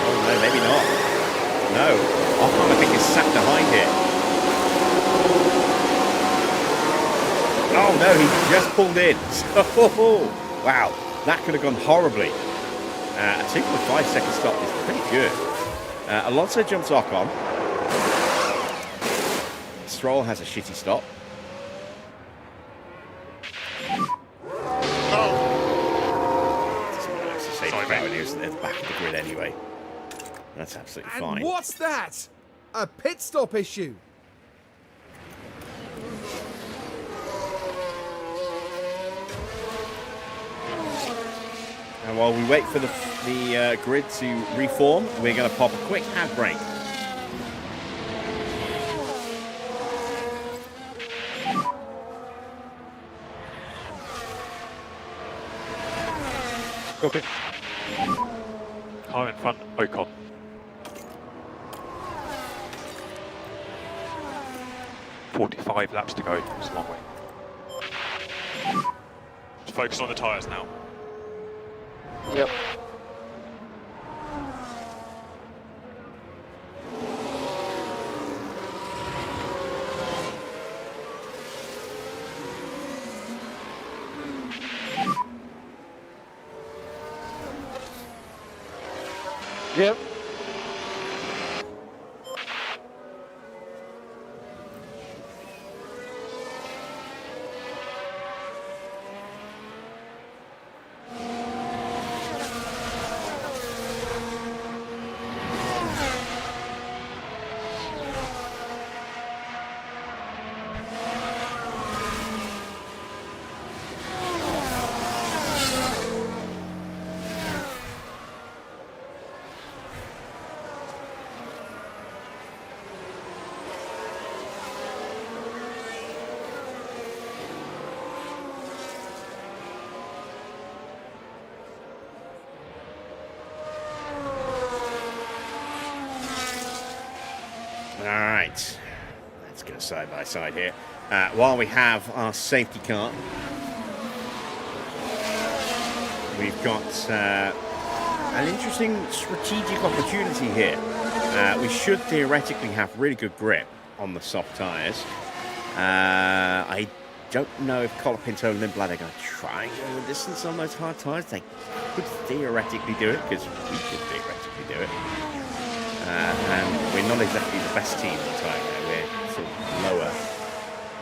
Oh, no, maybe not. No, Ocon, I think, is sat behind it. Oh, no, he just pulled in. So, wow, that could have gone horribly. A 2.5-second stop is pretty good. Alonso jumps Ocon. Stroll has a shitty stop. Doesn't matter, it's the same crowd at the back of the grid anyway. That's absolutely fine. And what's that? A pit stop issue. And while we wait for the grid to reform, we're going to pop a quick ad break. Okay. Car in front, Ocon. .45 laps to go. It's a long way. Just focus on the tyres now. Yep. Yep. Right, let's go side by side here. While we have our safety car, we've got an interesting strategic opportunity here. We should theoretically have really good grip on the soft tyres. I don't know if Colapinto and Lindblad are going to try and go the distance on those hard tyres. They could theoretically do it, because we could theoretically do it. And we're not exactly the best team on the tyre there. We're sort of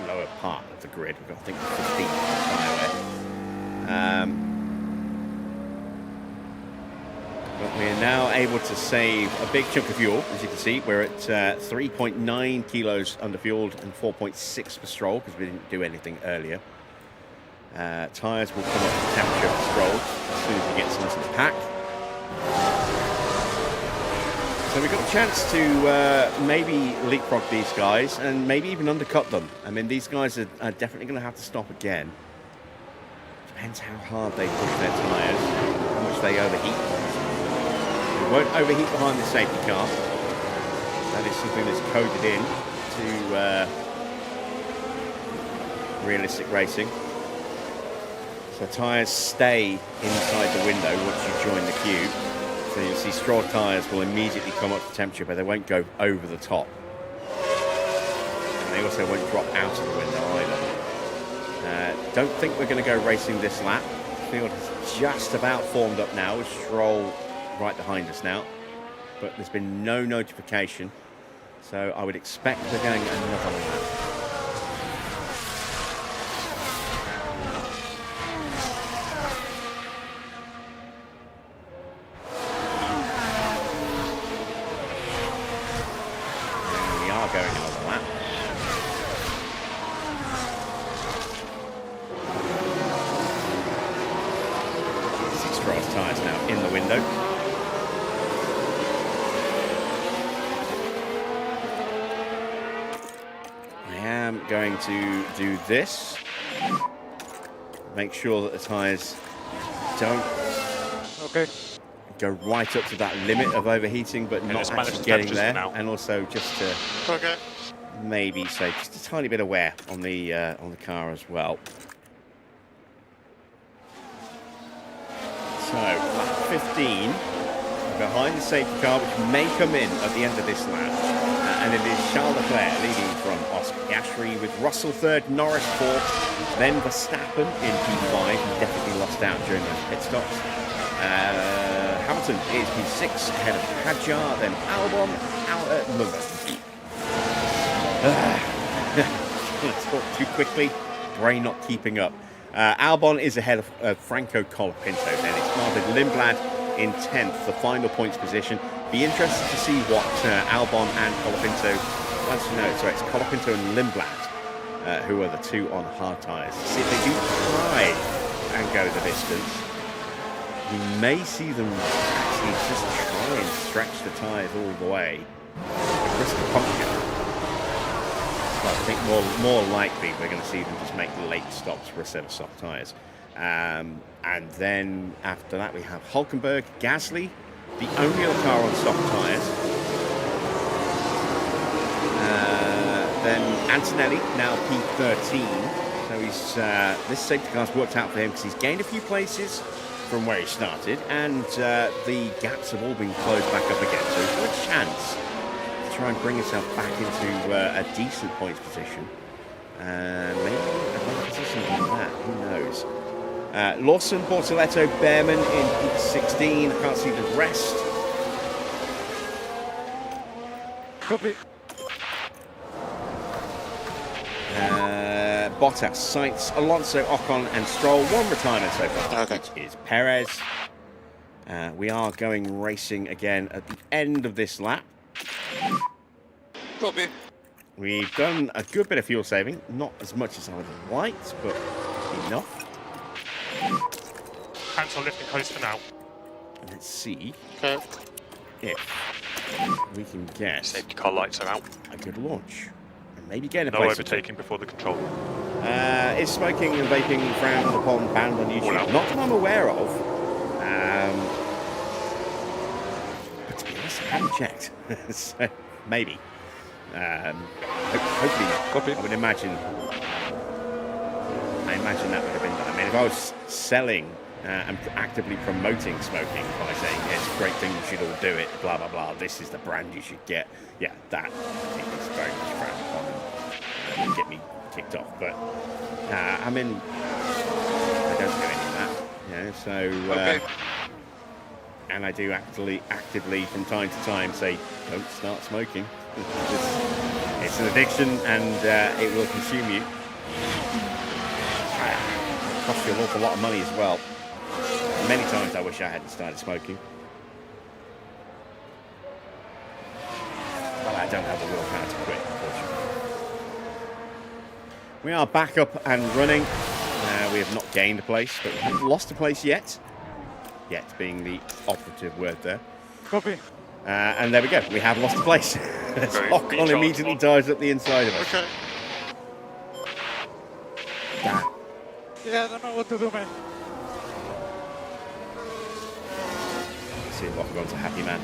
lower part of the grid. We've got, I think, 15 tyre wear. But we're now able to save a big chunk of fuel. As you can see, we're at 3.9 kilos underfueled and 4.6 for Stroll, because we didn't do anything earlier. Tyres will come up to temperature for Stroll as soon as he gets into the pack. So we've got a chance to maybe leapfrog these guys and maybe even undercut them. I mean, these guys are definitely going to have to stop again. Depends how hard they push their tyres, how much they overheat. They won't overheat behind the safety car. That is something that's coded in to realistic racing. So tyres stay inside the window once you join the queue. So you'll see straw tyres will immediately come up to temperature, but they won't go over the top. And they also won't drop out of the window either. Don't think we're going to go racing this lap. The field has just about formed up now with Stroll right behind us now, but there's been no notification, so I would expect we're going another lap. And we are going another lap. Stroll's tyres now in the window. Going to do this. Make sure that the tyres don't go right up to that limit of overheating, but not actually getting there. And also just to maybe say just a tiny bit of wear on the car as well. So lap 15 behind the safety car, which may come in at the end of this lap. And it is Charles Leclerc leading from Oscar Piastri, with Russell third, Norris fourth, then Verstappen in P5. He definitely lost out during those pit stops. Hamilton is P6 ahead of Hadjar, then Albon, talk too quickly, brain not keeping up. Albon is ahead of Franco Colapinto, then it's Marvin Lindblad in 10th, the final points position. Be interested to see what Albon and Colapinto, it's Colapinto and Lindblad, who are the two on hard tyres. See if they do try and go the distance. We may see them actually just try and stretch the tyres all the way at risk of puncture. But I think more likely we're going to see them just make late stops for a set of soft tyres. And then after that we have Hülkenberg, Gasly, the only other car on soft tyres. Then Antonelli, now P13. So he's this safety car's worked out for him because he's gained a few places from where he started, and the gaps have all been closed back up again. So he's got a chance to try and bring himself back into a decent points position. Maybe a better position than that, who knows. Lawson, Bortoletto, Behrman in P16. I can't see the rest. Copy. Bottas, Sainz, Alonso, Ocon and Stroll. One retirement so far, which is Perez. We are going racing again at the end of this lap. Copy. We've done a good bit of fuel saving. Not as much as I would have liked, but enough. Hands are lifting close for now. Let's see Okay. if we can get Safety car lights are out. a good launch. And maybe get a No place. overtaking before the control. Is smoking and vaping frowned upon, banned on YouTube? Well, Not that I'm aware of. But to be honest, I haven't checked. So maybe. Hopefully, Copy. I imagine that would have been done. I mean, if I was selling and actively promoting smoking by saying it's a great thing, you should all do it, blah blah blah, this is the brand you should get, yeah, that I think is very much frowned upon and get me kicked off. But I mean, I don't do any of that, so Okay. and I do actively from time to time say don't start smoking. It's an addiction and it will consume you. It costs you an awful lot of money as well. Many times I wish I hadn't started smoking. But I don't have the willpower to quit, unfortunately. We are back up and running. We have not gained a place, but we haven't lost a place yet. Yet being the operative word there. Copy. And there we go. We have lost a place. Very Ocon recharged immediately one. dives up the inside of us. Okay. Damn. Yeah, I don't know what to do, man. See if Ocon's a happy man.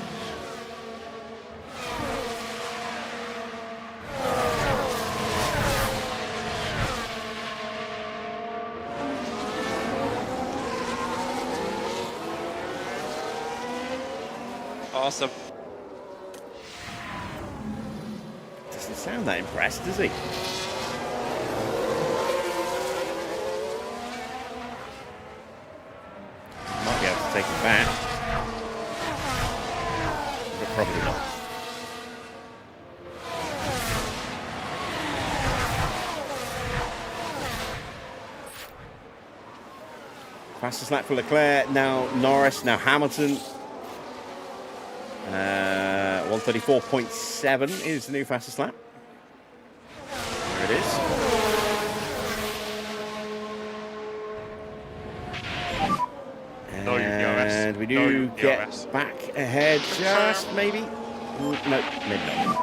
Awesome. Doesn't sound that impressed, does he? Might be able to take him back. But probably not. Fastest lap for Leclerc, now Norris, now Hamilton. 134.7 is the new fastest lap. There it is. No DRS. And we No do get DRS. back ahead just maybe. No, maybe not.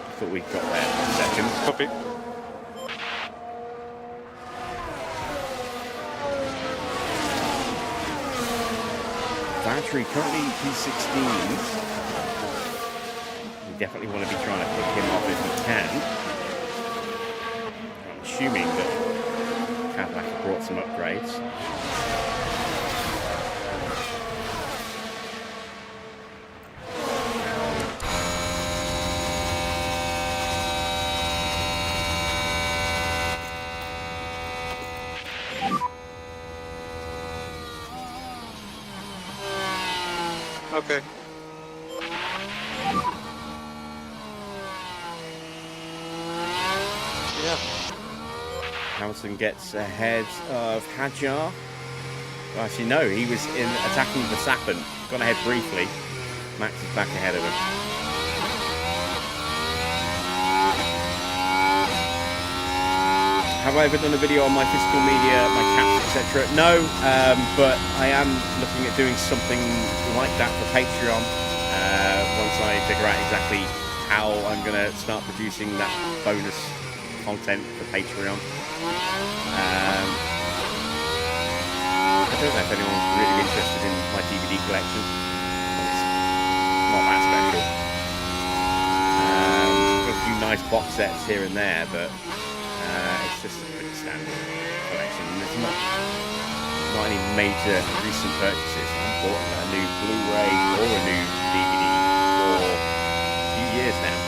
I thought we got there for a second. Copy. Battery currently P16. We definitely want to be trying to pick him off if we can. I'm assuming that Cadillac have brought some upgrades. Okay. Yeah. Hamilton gets ahead of Hadjar. Well, actually, no, he was in attacking Verstappen. Gone ahead briefly. Max is back ahead of him. Have I ever done a video on my physical media, my caps, etc.? No, but I am looking at doing something like that for Patreon once I figure out exactly how I'm going to start producing that bonus content for Patreon. I don't know if anyone's really interested in my DVD collection. It's not that special. Got a few nice box sets here and there, but it's just a pretty standard collection. There's not any major recent purchases. I haven't bought a new Blu-ray or a new DVD for a few years now.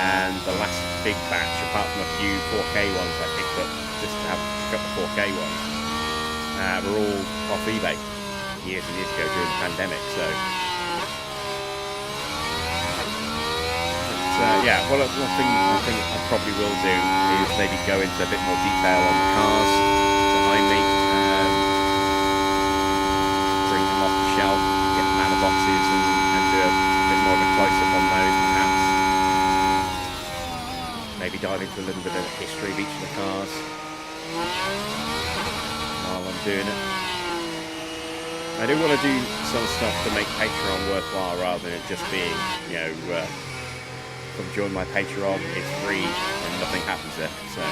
And the last big batch, apart from a few 4K ones I picked up, just to have a couple of 4K ones, were all off eBay years and years ago during the pandemic. So, yeah, well, one thing I think I probably will do is maybe go into a bit more detail on the cars behind me, bring them off the shelf, get them out of boxes, and do a bit more of a close-up on those, perhaps. Maybe dive into a little bit of the history of each of the cars while I'm doing it. I do want to do some stuff to make Patreon worthwhile rather than it just being, you know, come join my Patreon, it's free and nothing happens there. So,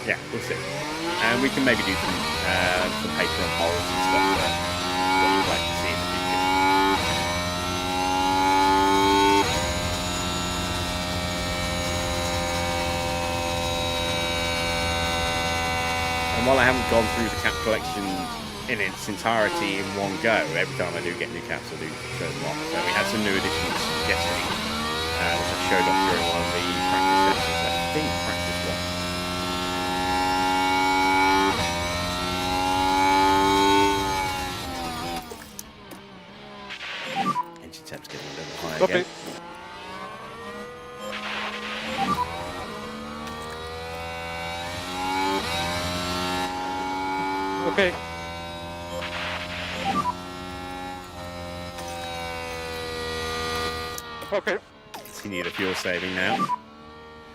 yeah, we'll see. And we can maybe do some Patreon polls and stuff there, what you'd like to see in the future. And while I haven't gone through the cap collection in its entirety in one go, every time I do get new caps, I do show them off. So we had some new additions yesterday, which I showed off during one of the practice sessions. I think practice one. Engine temp's getting a little higher again. Okay. Okay. Continue the fuel saving now.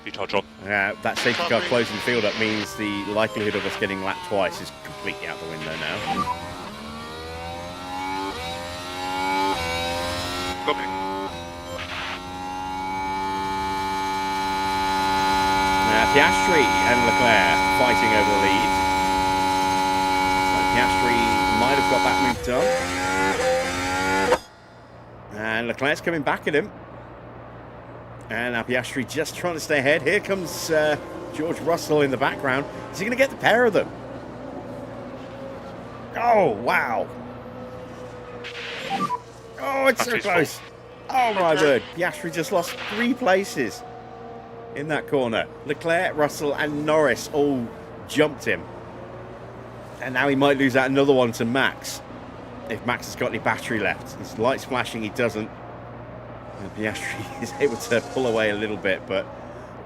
Recharge on. That safety car closing the field up means the likelihood of us getting lapped twice is completely out the window now. Copy. Piastri and Leclerc fighting over the lead. So Piastri might have got that move done. And Leclerc's coming back at him. And now Piastri just trying to stay ahead. Here comes George Russell in the background. Is he going to get the pair of them? Oh, wow. Oh, it's so close. Oh, my word. Piastri just lost 3 places in that corner. Leclerc, Russell, and Norris all jumped him. And now he might lose out another one to Max. If Max has got any battery left. His light's flashing, he doesn't. And Piastri is able to pull away a little bit, but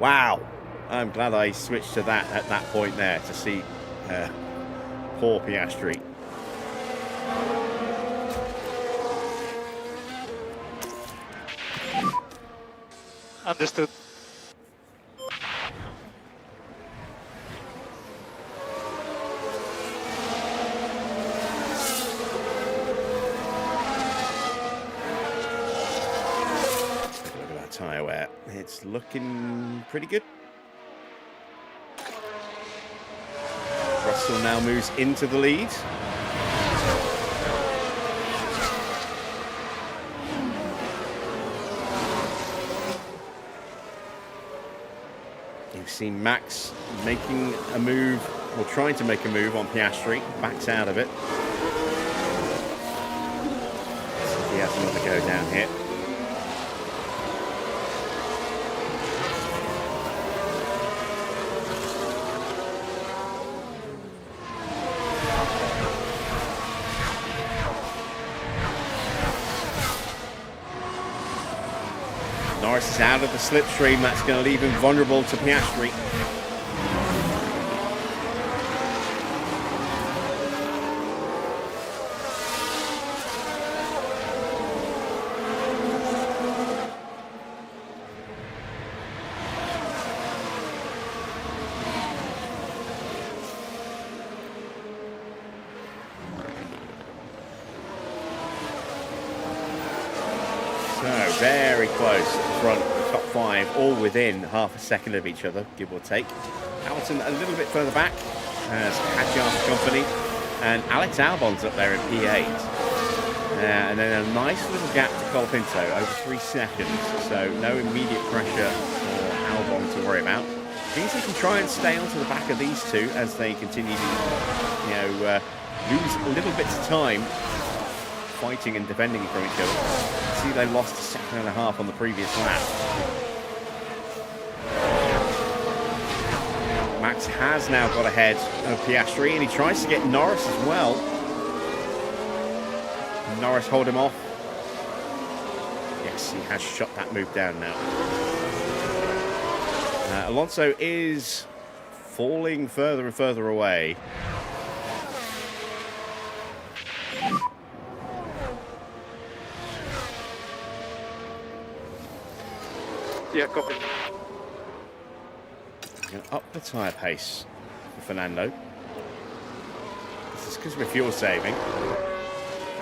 wow. I'm glad I switched to that at that point there to see poor Piastri. Understood. Tyre wear. It's looking pretty good. Russell now moves into the lead. You've seen Max making a move, or trying to make a move on Piastri, backs out of it. So he has another go down here. Norris is out of the slipstream. That's going to leave him vulnerable to Piastri. So, very close at the front, the top 5, all within half a second of each other, give or take. Hamilton a little bit further back, as Hadjar's company, and Alex Albon's up there in P8. And then a nice little gap to Colapinto, over 3 seconds, so no immediate pressure for Albon to worry about. Means he can try and stay onto the back of these two as they continue to, lose little bits of time fighting and defending from each other. See, they lost a second and a half on the previous lap. Max has now got ahead of Piastri, and he tries to get Norris as well. Norris hold him off. Yes, he has shut that move down now. Alonso is falling further and further away. Yeah, copy. Up the tyre pace for Fernando. This is because we're fuel saving.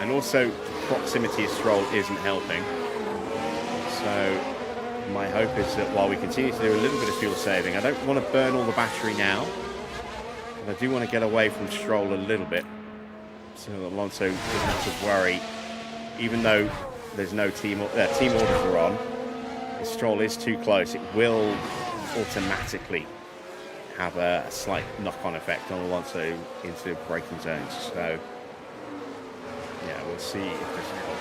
And also proximity of Stroll isn't helping. So my hope is that while we continue to do a little bit of fuel saving, I don't want to burn all the battery now. But I do want to get away from Stroll a little bit. So that Alonso doesn't have to worry. Even though there's no team orders are on. If Stroll is too close, it will automatically have a slight knock-on effect on Alonso into braking zones. So, yeah, we'll see if this helps.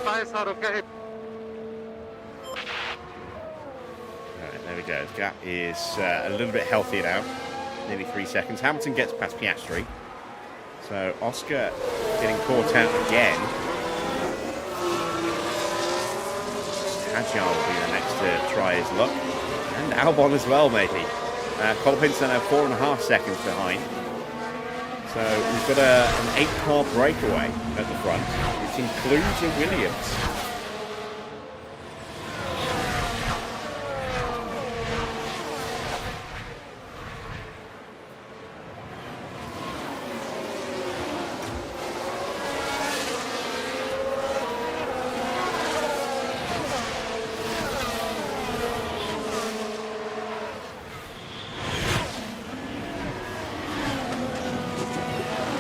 Nice out of game. Alright, there we go. The gap is a little bit healthier now. Nearly 3 seconds. Hamilton gets past Piastri. So Oscar getting caught out again. Hadjar will be the next to try his luck. And Albon as well, maybe. Colpinson now 4.5 seconds behind. So we've got an 8-car breakaway at the front, which includes a Williams.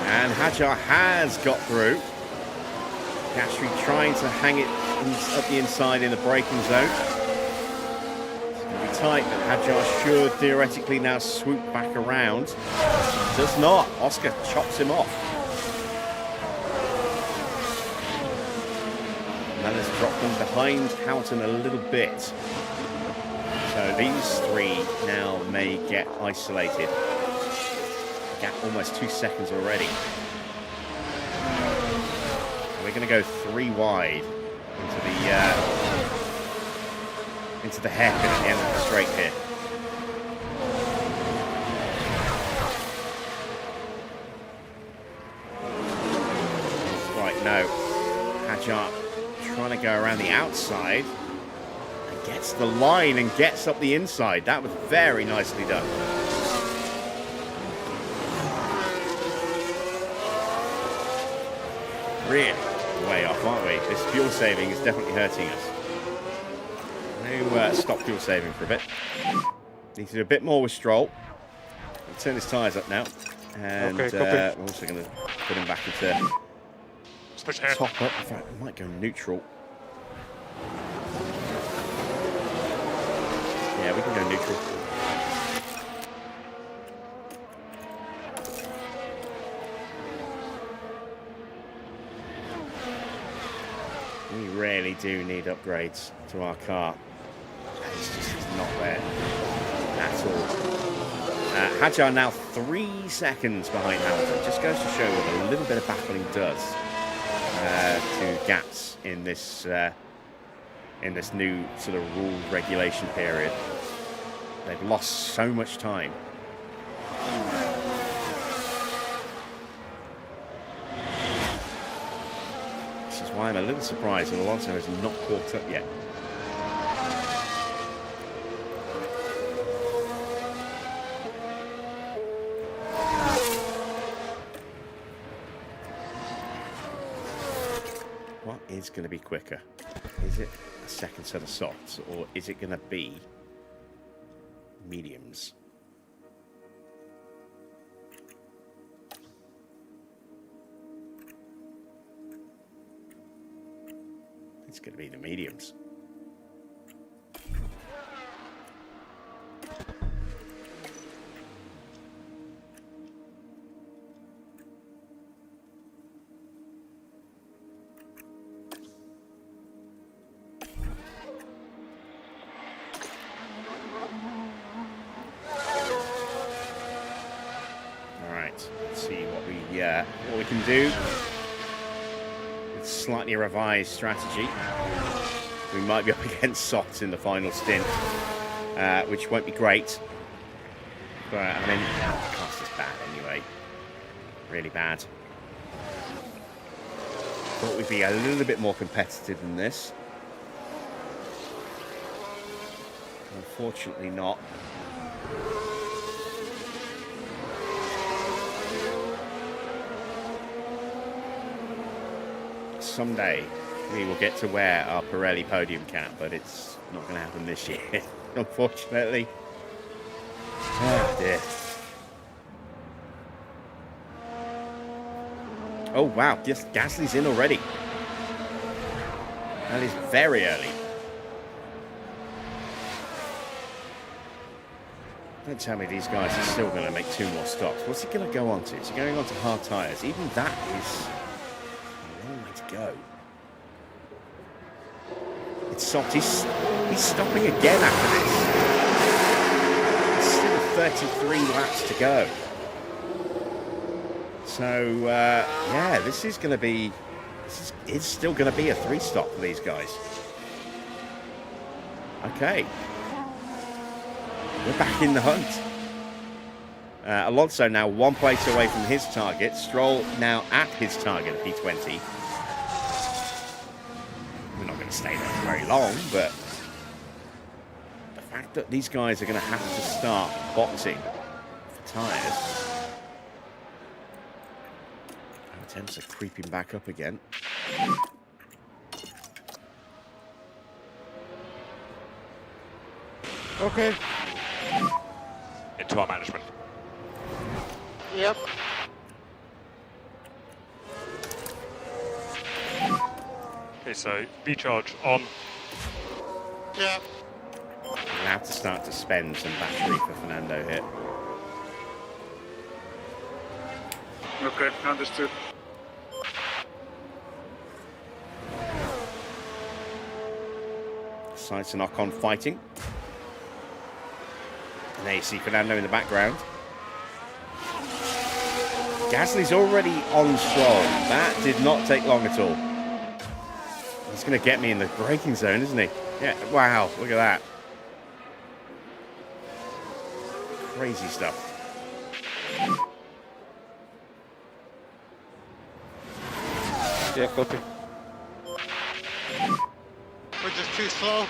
And Hadjar has got through. Piastri trying to hang it up the inside in the braking zone. It's going to be tight, but Hadjar should theoretically now swoop back around. Does not. Oscar chops him off. And that has dropped them behind Hamilton a little bit. So these three now may get isolated. Gap almost 2 seconds already. We're going to go 3 wide into the hairpin at the end of the straight here. Right, no. Hadjar trying to go around the outside and gets the line and gets up the inside. That was very nicely done. Really way off, aren't we? This fuel saving is definitely hurting us. No, stop fuel saving for a bit. Need to do a bit more with Stroll. We'll turn his tyres up now. And we're also going to put him back into top up. In fact, we might go neutral. Yeah, we can go neutral. We really do need upgrades to our car. It's just not there at all. Hadjar now 3 seconds behind Hamilton. Just goes to show what a little bit of battling does to gaps in this new sort of rule regulation period. They've lost so much time. Why I'm a little surprised that Alonso has not caught up yet. What is going to be quicker? Is it a second set of softs, or is it going to be mediums? It's going to be the mediums. All right, let's see what we can do. Slightly revised strategy. We might be up against softs in the final stint, which won't be great. But I mean, the cost is bad anyway. Really bad. Thought we'd be a little bit more competitive than this. Unfortunately not. someday we will get to wear our Pirelli podium cap, but it's not going to happen this year, unfortunately. Oh, dear. Oh, wow. Just Gasly's in already. That is very early. Don't tell me these guys are still going to make 2 more stops. What's he going to go on to? Is he going on to hard tyres? Even that is a long way to go. It's soft. He's stopping again after this. There's still 33 laps to go. So, yeah, this is going to be... It's still going to be a 3-stop for these guys. Okay. We're back in the hunt. Alonso now 1 place away from his target. Stroll now at his target, P20. We're not going to stay there for very long, but the fact that these guys are going to have to start boxing for tyres. Our temps are creeping back up again. Okay. Into our management. Yep. Okay, so recharge on. Yep. We'll have to start to spend some battery for Fernando here. Okay, understood. Sainz and Ocon fighting. And there you see Fernando in the background. Gasly's already on Stroll. That did not take long at all. He's going to get me in the braking zone, isn't he? Yeah, wow, look at that. Crazy stuff. Yeah, copy. We're just too slow.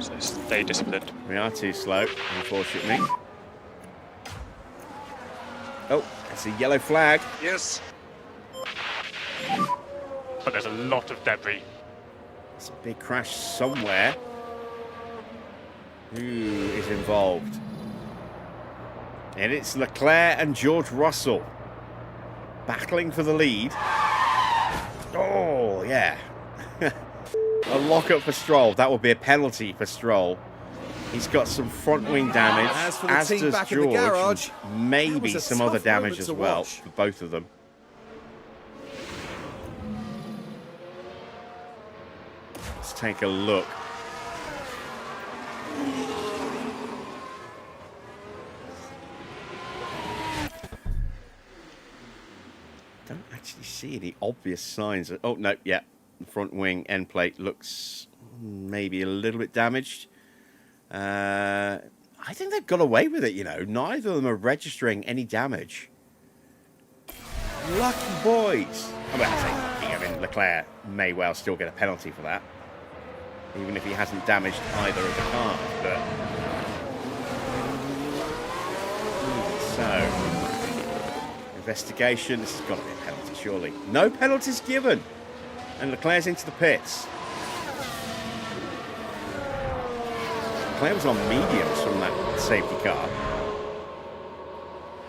So stay disciplined. We are too slow, unfortunately. Oh, that's a yellow flag. Yes. But there's a lot of debris. It's a big crash somewhere. Who is involved? And it's Leclerc and George Russell battling for the lead. Oh, yeah. A lock-up for Stroll. That will be a penalty for Stroll. He's got some front wing damage, As for the as team does back in the George, garage, and that maybe was a some tough other damage moment as to well watch. for both of them. Let's take a look. Don't actually see any obvious signs of... Oh, no, yeah. The front wing end plate looks maybe a little bit damaged. I think they've got away with it, you know. Neither of them are registering any damage. Lucky boys. I mean, I say lucky. I mean, Leclerc may well still get a penalty for that. Even if he hasn't damaged either of the cars. But... So... Investigation. This has got to be a penalty, surely. No penalties given. And Leclerc's into the pits. Leclerc was on mediums from that safety car.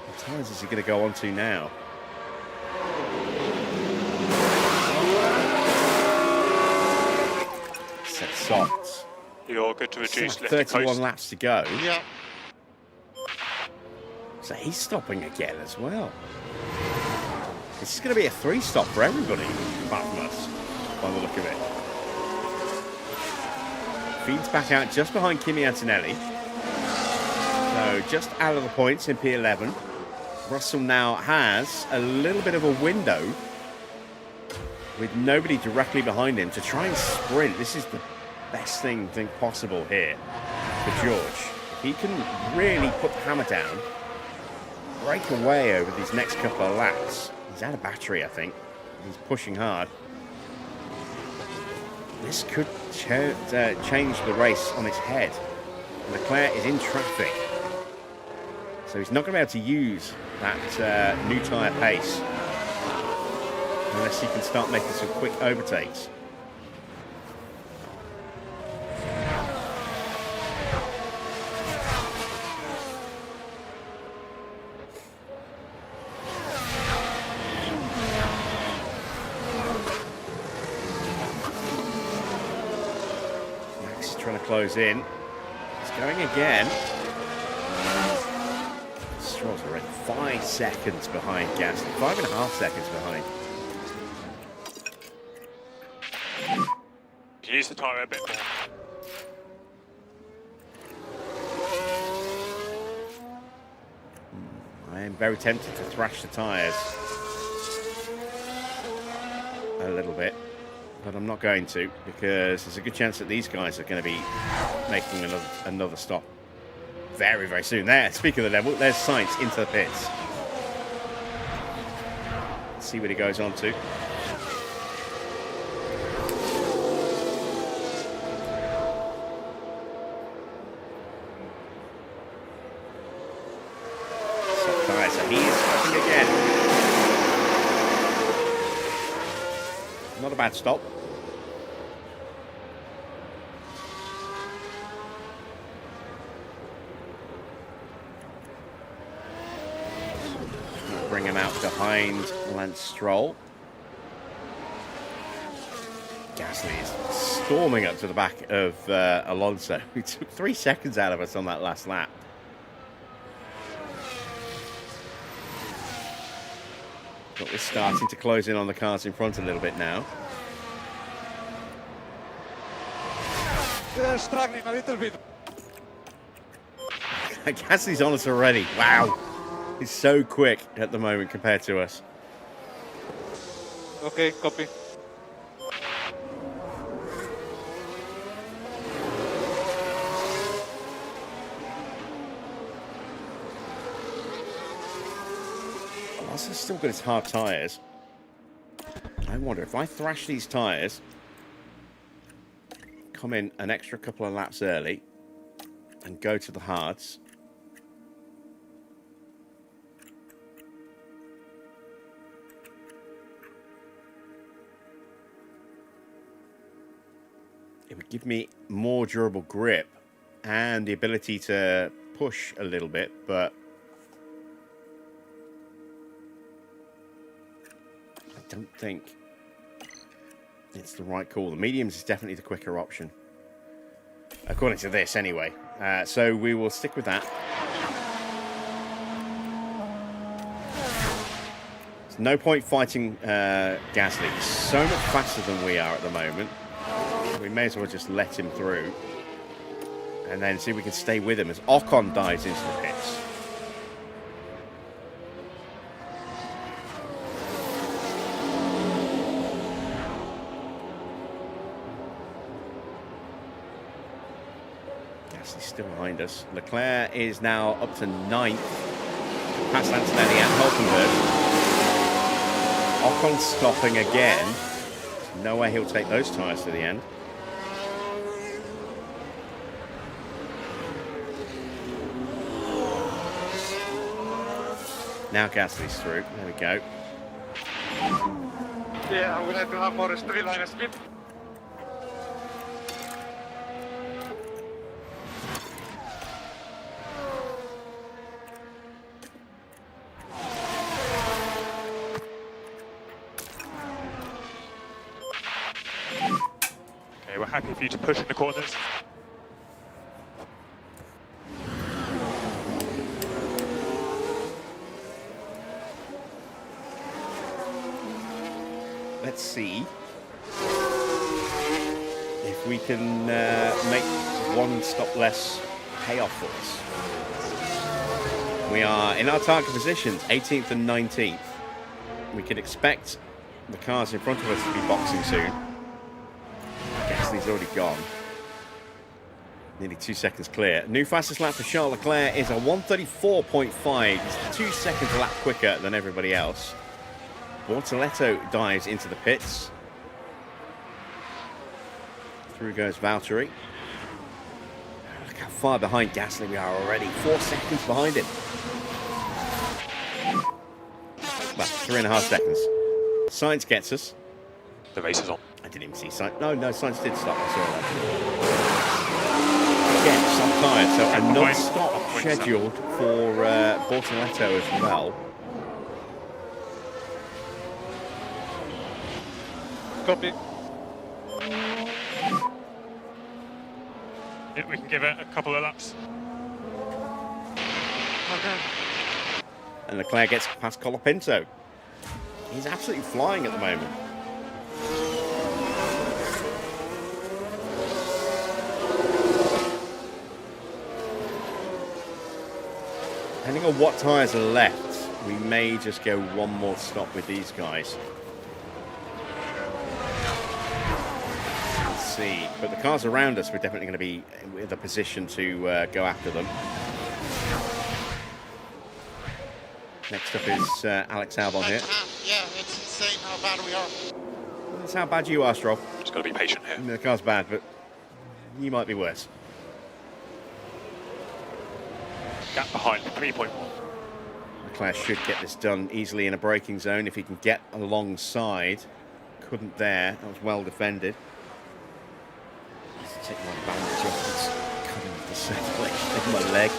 What tyres is he going to go on to now? Set softs. You're good to reduce Still lifting 31 coast. laps to go. Yep. So he's stopping again as well. This is going to be a 3-stop for everybody, apart from us, by the look of it. Feeds back out just behind Kimi Antonelli. So just out of the points in P11. Russell now has a little bit of a window with nobody directly behind him to try and sprint. This is the best thing possible here for George. If he can really put the hammer down, break away over these next couple of laps. He's out of battery, I think. He's pushing hard. This could change the race on its head. Leclerc is in traffic. So he's not going to be able to use that new tyre pace. Unless he can start making some quick overtakes. Max is trying to close in. He's going again. Stroll's already 5 seconds behind Gasly. 5.5 seconds behind. Use the tyre a bit more. I am very tempted to thrash the tyres a little bit, but I'm not going to, because there's a good chance that these guys are going to be making another stop very, very soon. There, speaking of the devil, there's Sainz into the pits. Let's see what he goes on to. So he is stopping again. Not a bad stop. Bring him out behind Lance Stroll. Gasly is storming up to the back of Alonso. He took 3 seconds out of us on that last lap. But we're starting to close in on the cars in front a little bit now. They're struggling a little bit. Gasly's on us already. Wow. He's so quick at the moment compared to us. Okay, copy. Alonso's still got his hard tyres. I wonder if I thrash these tyres, come in an extra couple of laps early, and go to the hards. It would give me more durable grip and the ability to push a little bit, but I don't think it's the right call. The mediums is definitely the quicker option, according to this anyway. So we will stick with that. There's no point fighting Gasly. He's so much faster than we are at the moment. We may as well just let him through and then see if we can stay with him as Ocon dives into the pits. Gasly's still behind us. Leclerc is now up to 9th, past Antonelli and Hulkenberg. Ocon stopping again. There's no way he'll take those tyres to the end. Now Gasly's through. There we go. Yeah, we have to have more straight line speed. Okay, we're happy for you to push in the corners. Let's see if we can make one stop less pay off for us. We are in our target positions, 18th and 19th. We can expect the cars in front of us to be boxing soon. Gasly's already gone. Nearly 2 seconds clear. New fastest lap for Charles Leclerc is a 1:34.5. He's 2 seconds a lap quicker than everybody else. Bortoletto dives into the pits. Through goes Valtteri. Look how far behind Gasly we are already. 4 seconds behind him. Well, 3.5 seconds. Sainz gets us. The race is on. I didn't even see Sainz. No, Sainz did stop. I saw that. Again, some tyres. So another stop scheduled for Bortoletto as well. Copy. Yeah, we can give it a couple of laps. Okay. And Leclerc gets past Colapinto. He's absolutely flying at the moment. Depending on what tyres are left, we may just go one more stop with these guys. Let's see. But the cars around us, we're definitely going to be in the position to go after them. Next up is Alex Albon here. Yeah, it's insane how bad we are. That's how bad you are, Stroll. Just got to be patient here. The car's bad, but you might be worse. Gap behind, 3.1. Leclerc should get this done easily in a braking zone if he can get alongside. Couldn't there. That was well defended. Let's take my bandage off. It's cutting the circulation in my leg.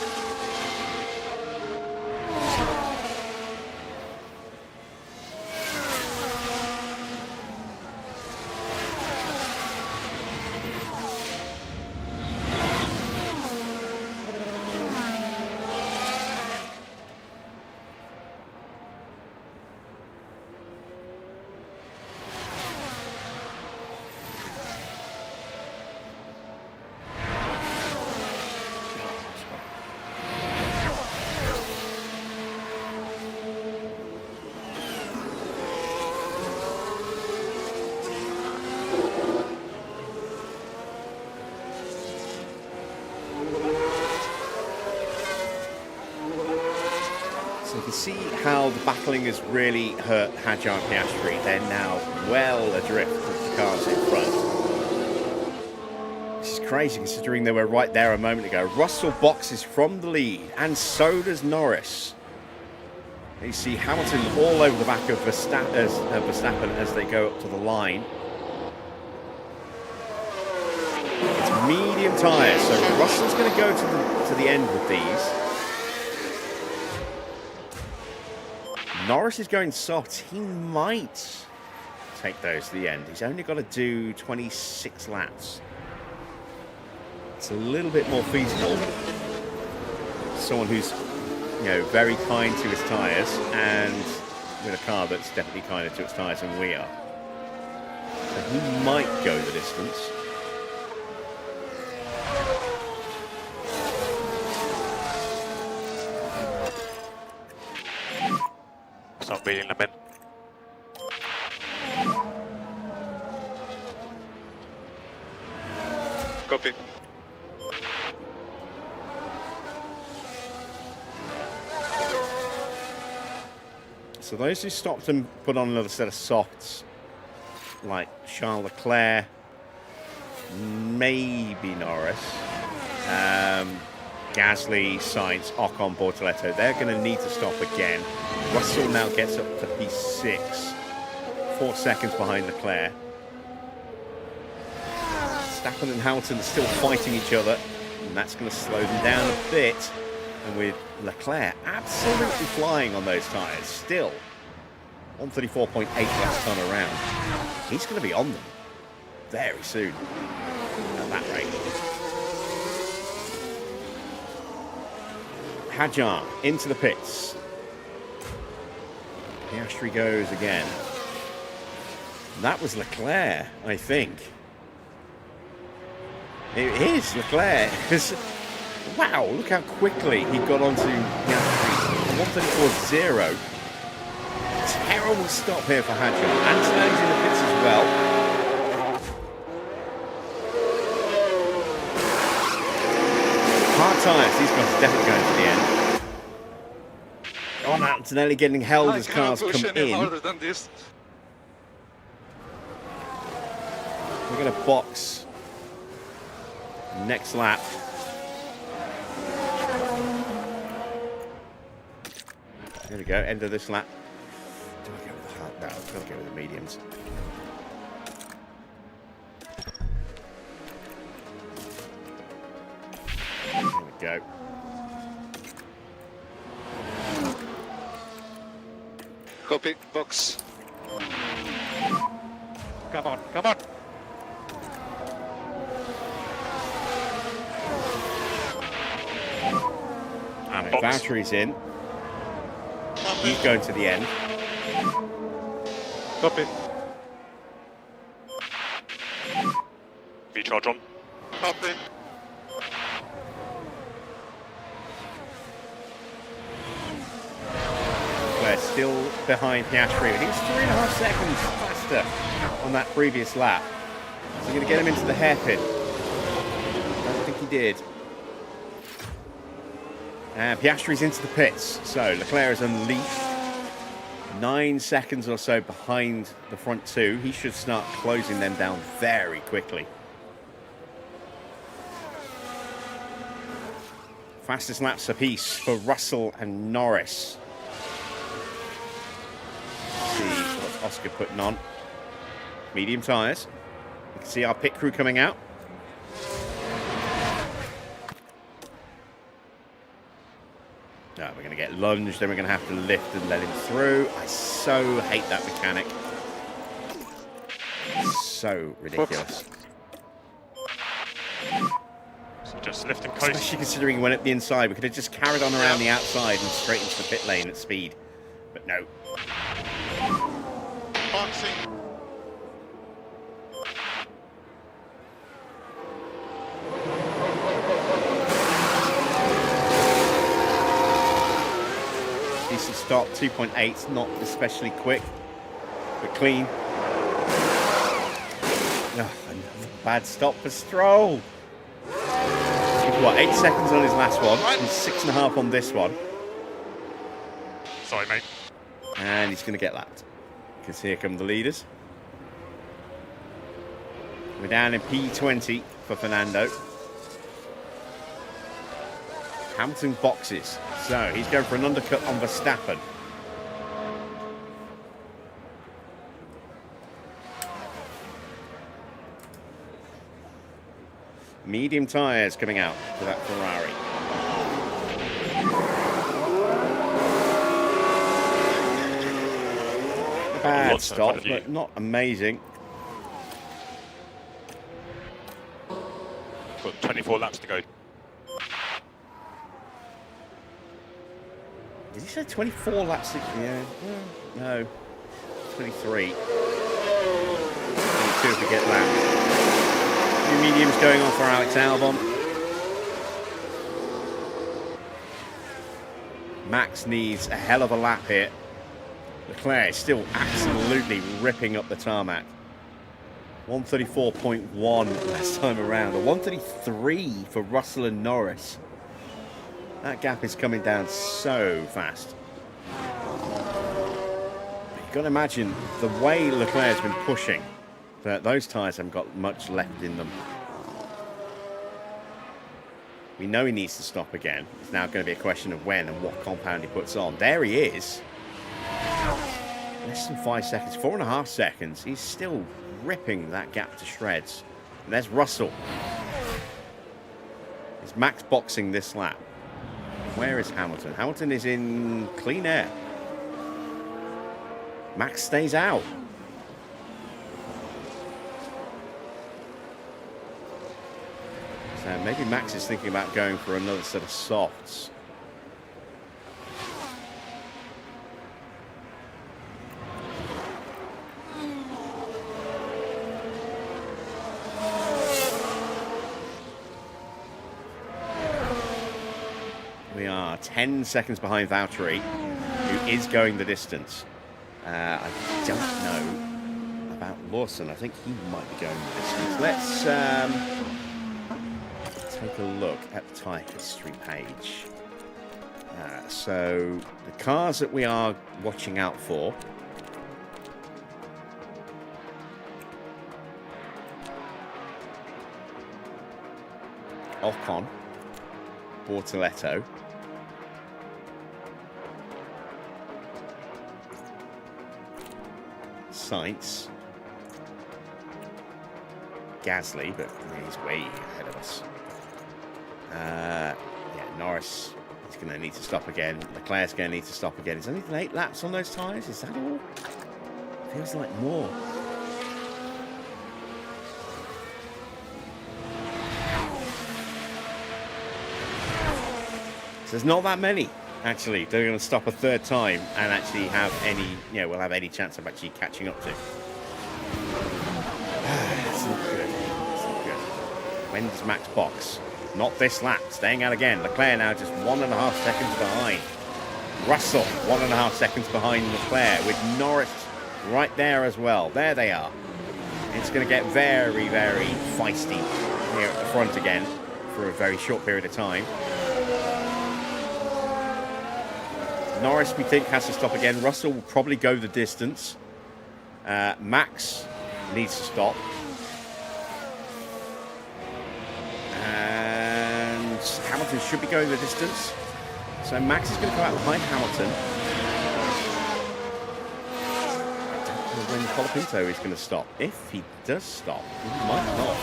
So you can see how the battling has really hurt Hadjar and Piastri. They're now well adrift with the cars in front. This is crazy considering they were right there a moment ago. Russell boxes from the lead, and so does Norris. You see Hamilton all over the back of Verstappen as they go up to the line. It's medium tyres, so Russell's going to go to the end with these. Norris is going soft. He might take those to the end. He's only got to do 26 laps. It's a little bit more feasible. Someone who's, you know, very kind to his tyres, and with a car that's definitely kinder to its tyres than we are. So he might go the distance. Start reading them in. Copy. So those who stopped and put on another set of softs, like Charles Leclerc, maybe Norris, Gasly, Sainz, Ocon, Bortoletto, they're going to need to stop again. Russell now gets up to P6, 4 seconds behind Leclerc. Verstappen and Hamilton are still fighting each other, and that's going to slow them down a bit. And with Leclerc absolutely flying on those tyres, still 134.8 last time around. He's going to be on them very soon at that rate. Hadjar into the pits. Piastri goes again. That was Leclerc, I think. It is Leclerc. Wow, look how quickly he got onto Piastri. 134.0. Terrible stop here for Hadjar. Antonelli's in the pits as well. Hard tyres, these guys are definitely going to the end. Oh, Antonelli getting held as cars come in. Harder than this. We're going to box next lap. There we go, end of this lap. Do I go with the No, I've got to go with the mediums. There we go. Copy. Box. Come on, come on. And Box. Valtteri's in. He's going to the end. Copy. V-charge on. Copy. We're still behind Piastri, but he was 3.5 seconds faster on that previous lap. So you're going to get him into the hairpin. I don't think he did. And Piastri's into the pits, so Leclerc is unleashed. 9 seconds or so behind the front two. He should start closing them down very quickly. Fastest laps apiece for Russell and Norris. Let's see what's Oscar putting on. Medium tyres. You can see our pit crew coming out. No, we're going to get lunged, then we're going to have to lift and let him through. I so hate that mechanic. So ridiculous. So just lift and coast. Especially considering he went up the inside. We could have just carried on around the outside and straight into the pit lane at speed. But no. Boxing. Decent stop, 2.8, not especially quick, but clean. Oh, another bad stop for Stroll. What, 8 seconds on his last one, and 6.5 on this one. Sorry, mate. And he's going to get lapped. Because here come the leaders. We're down in P20 for Fernando. Hamilton boxes. So he's going for an undercut on Verstappen. Medium tyres coming out for that Ferrari. A bad Lots in front stop, of you. but not amazing. Got 24 laps to go. Did he say 24 laps? Yeah, no, 23. 22 if we get lapped. New mediums going on for Alex Albon. Max needs a hell of a lap here. Leclerc is still absolutely ripping up the tarmac. 134.1 last time around. A 133 for Russell and Norris. That gap is coming down so fast. You've got to imagine the way Leclerc's been pushing, that those tyres haven't got much left in them. We know he needs to stop again. It's now going to be a question of when and what compound he puts on. There he is. Less than 5 seconds, 4.5 seconds. He's still ripping that gap to shreds. And there's Russell. Is Max boxing this lap? Where is Hamilton? Hamilton is in clean air. Max stays out. So maybe Max is thinking about going for another set of softs. We are 10 seconds behind Valtteri, who is going the distance. I don't know about Lawson. I think he might be going the distance. Let's take a look at the tyre history page. So the cars that we are watching out for. Ocon, Bortoletto, Sainz. Gasly, but he's way ahead of us. Yeah, Norris is going to need to stop again. Leclerc's going to need to stop again. Is only 8 laps on those tyres? Is that all? Feels like more. So there's not that many, actually. They're going to stop a third time and actually have any, we'll have any chance of actually catching up to. It's not good. It's not good. When does Max box? Not this lap. Staying out again. Leclerc now just 1.5 seconds behind. Russell, 1.5 seconds behind Leclerc, with Norris right there as well. There they are. It's going to get very, very feisty here at the front again for a very short period of time. Norris, we think, has to stop again. Russell will probably go the distance. Max needs to stop. And Hamilton should be going the distance. So Max is going to go out behind Hamilton. I don't know when Colapinto is going to stop. If he does stop, he might not.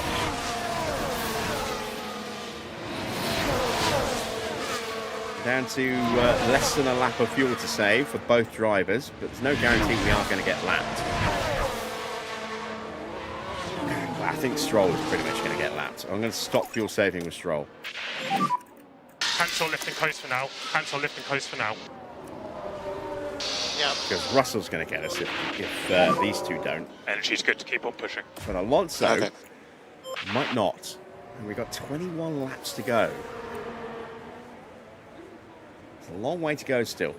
Down to less than a lap of fuel to save for both drivers, but there's no guarantee we are going to get lapped. I think Stroll is pretty much going to get lapped. I'm going to stop fuel saving with Stroll. Cancel lifting coast for now. Cancel lifting coast for now. Yeah. Because Russell's going to get us if these two don't. Energy's good to keep on pushing. But Alonso Okay. might not. And we've got 21 laps to go. It's a long way to go still.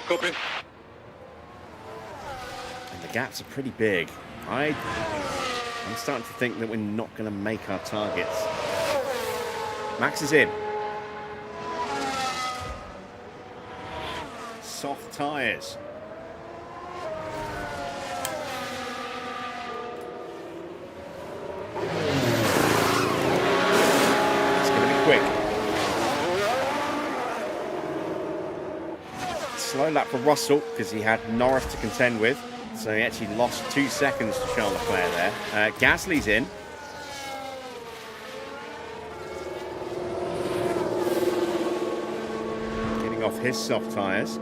Copy. And the gaps are pretty big. I'm starting to think that we're not going to make our targets. Max is in. Soft tyres. It's going to be quick. Slow lap for Russell because he had Norris to contend with. So he actually lost 2 seconds to Charles Leclerc there. Gasly's in. Getting off his soft tyres.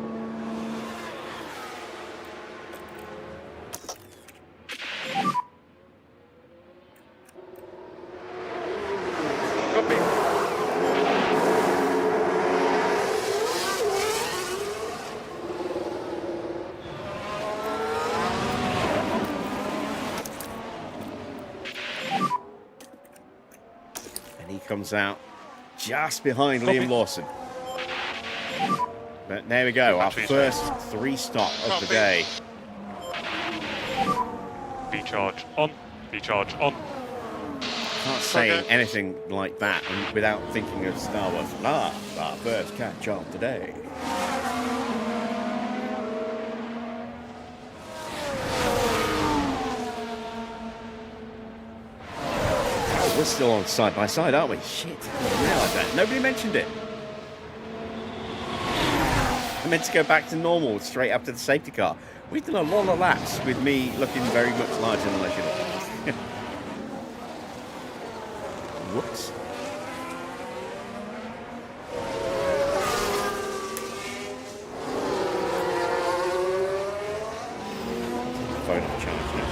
Copy. And he comes out just behind Liam Lawson. But there we go, our first 3-stop of the day. V-charge on. V-charge on. Can't say Okay. anything like that without thinking of Star Wars. Our first catch of the day. Oh, we're still on side by side, aren't we? Shit, I didn't realise that. Nobody mentioned it. I meant to go back to normal straight after the safety car. We've done a lot of laps with me looking very much larger than I should have. Whoops. Phone off charge now.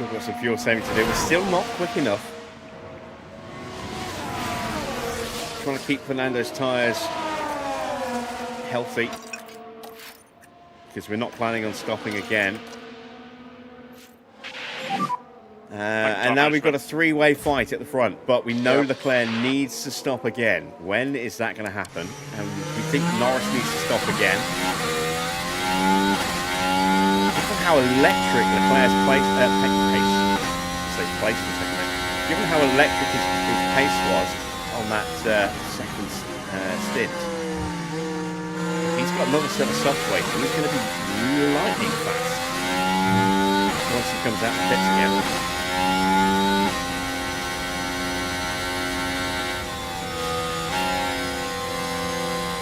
Still got some fuel saving to do. We're still not quick enough. Trying to keep Fernando's tyres healthy. Because we're not planning on stopping again. And now we've got a three-way fight at the front, but we know Leclerc needs to stop again. When is that going to happen? And we think Norris needs to stop again. Given how electric Leclerc's pace for a second. Given how electric his pace was on that second stint, he's got another set of soft weight, and he's going to be lightning fast once he comes out of pits again.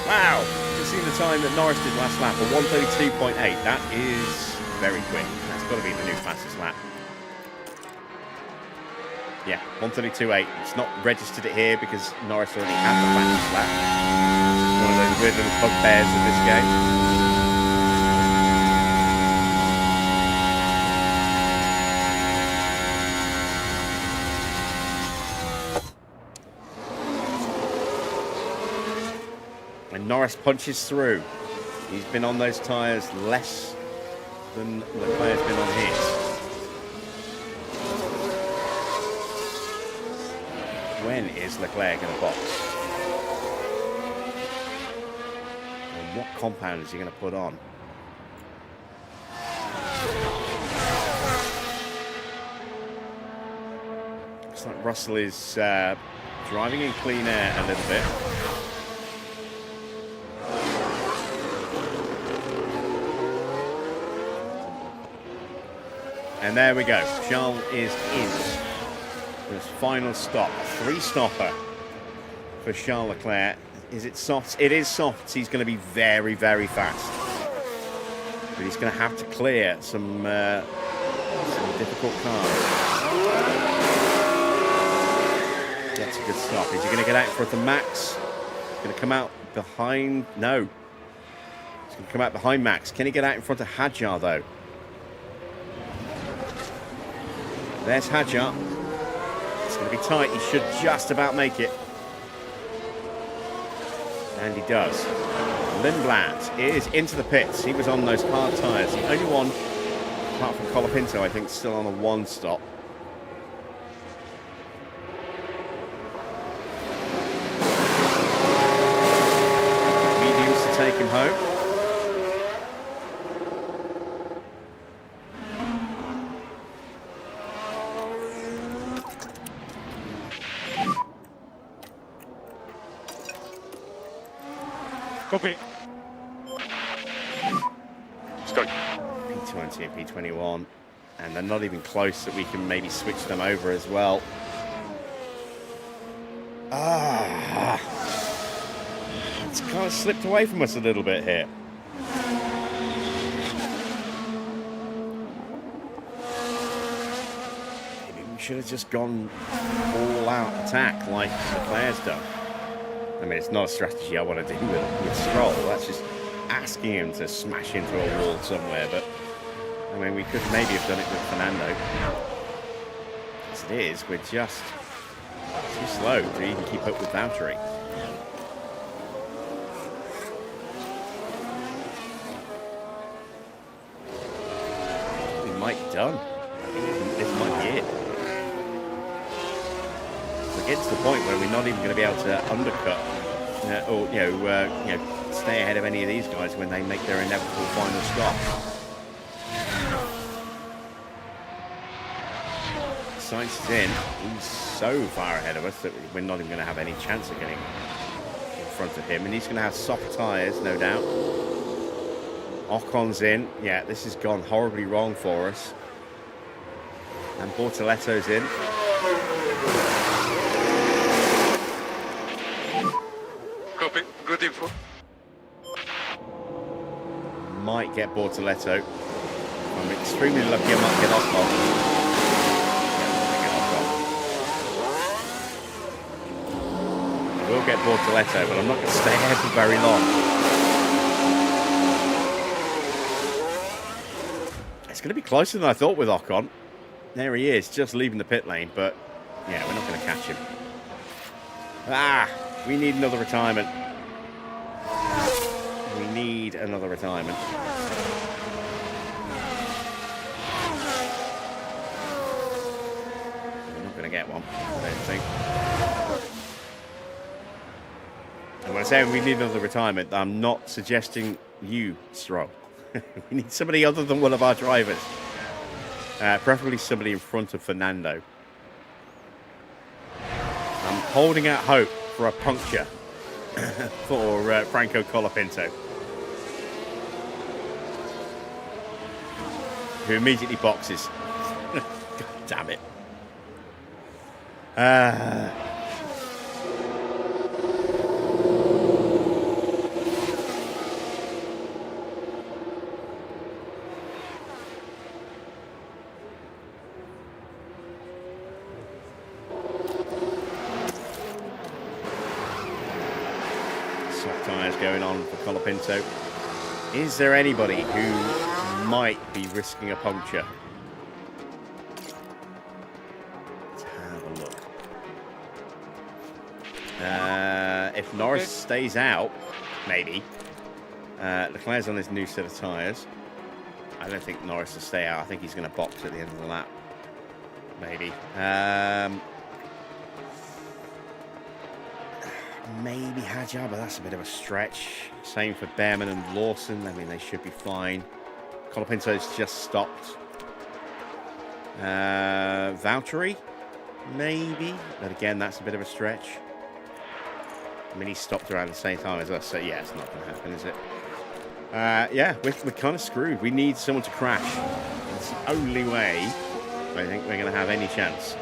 Wow, you can see the time that Norris did last lap, a 1:32.8. That is very quick. That's got to be the new fastest lap. Yeah, 1:32.8. It's not registered it here because Norris already had the fastest lap. It's one of those weird little bugbears of this game. Norris punches through. He's been on those tyres less than Leclerc's been on his. When is Leclerc going to box? And what compound is he going to put on? Looks like Russell is driving in clean air a little bit. And there we go. Charles is in. His final stop. A three-stopper for Charles Leclerc. Is it soft? It is soft. He's going to be very, very fast. But he's going to have to clear some difficult cars. That's a good stop. Is he going to get out in front of Max? He's going to come out behind... No. He's going to come out behind Max. Can he get out in front of Hadjar, though? There's Hadjar. It's going to be tight. He should just about make it. And he does. Lindblad is into the pits. He was on those hard tyres. The only one, apart from Colapinto, I think, still on a one stop. Mediums to take him home. Copy. Let's go. P20 and P21. And they're not even close that we can maybe switch them over as well. It's kind of slipped away from us a little bit here. Maybe we should have just gone all-out attack like Leclerc's done. I mean, it's not a strategy I want to do with Stroll. That's just asking him to smash into a wall somewhere. But, I mean, we could maybe have done it with Fernando. As it is, we're just too slow to even keep up with Valtteri. We might be done. I think this might be it. We're getting to the point where we're not even going to be able to undercut or stay ahead of any of these guys when they make their inevitable final stop. Sainz is in. He's so far ahead of us that we're not even going to have any chance of getting in front of him, and he's going to have soft tyres, no doubt. Ocon's in. Yeah, this has gone horribly wrong for us. And Bortoletto's in. Copy. Good info. Might get Bortoletto. I'm extremely lucky I might get Ocon. I will get Bortoletto, but I'm not going to stay here for very long. It's going to be closer than I thought with Ocon. There he is, just leaving the pit lane, but yeah, we're not going to catch him. Ah, we need another retirement. We need another retirement. We're not going to get one, I don't think. And when I say we need another retirement, I'm not suggesting you, Stroll. We need somebody other than one of our drivers. Preferably somebody in front of Fernando. I'm holding out hope for a puncture for Franco Colapinto, who immediately boxes. God damn it. Soft tyres going on for Colapinto. Is there anybody who might be risking a puncture? Let's have a look. If Norris stays out, maybe. Leclerc's on his new set of tyres. I don't think Norris will stay out. I think he's going to box at the end of the lap. Maybe. Maybe Hadjar, but that's a bit of a stretch. Same for Behrman and Lawson. I mean, they should be fine. Colapinto's just stopped. Valtteri, maybe. But again, that's a bit of a stretch. I mean, he stopped around the same time as us, so yeah, it's not going to happen, is it? Yeah, we're kind of screwed. We need someone to crash. It's the only way I think we're going to have any chance.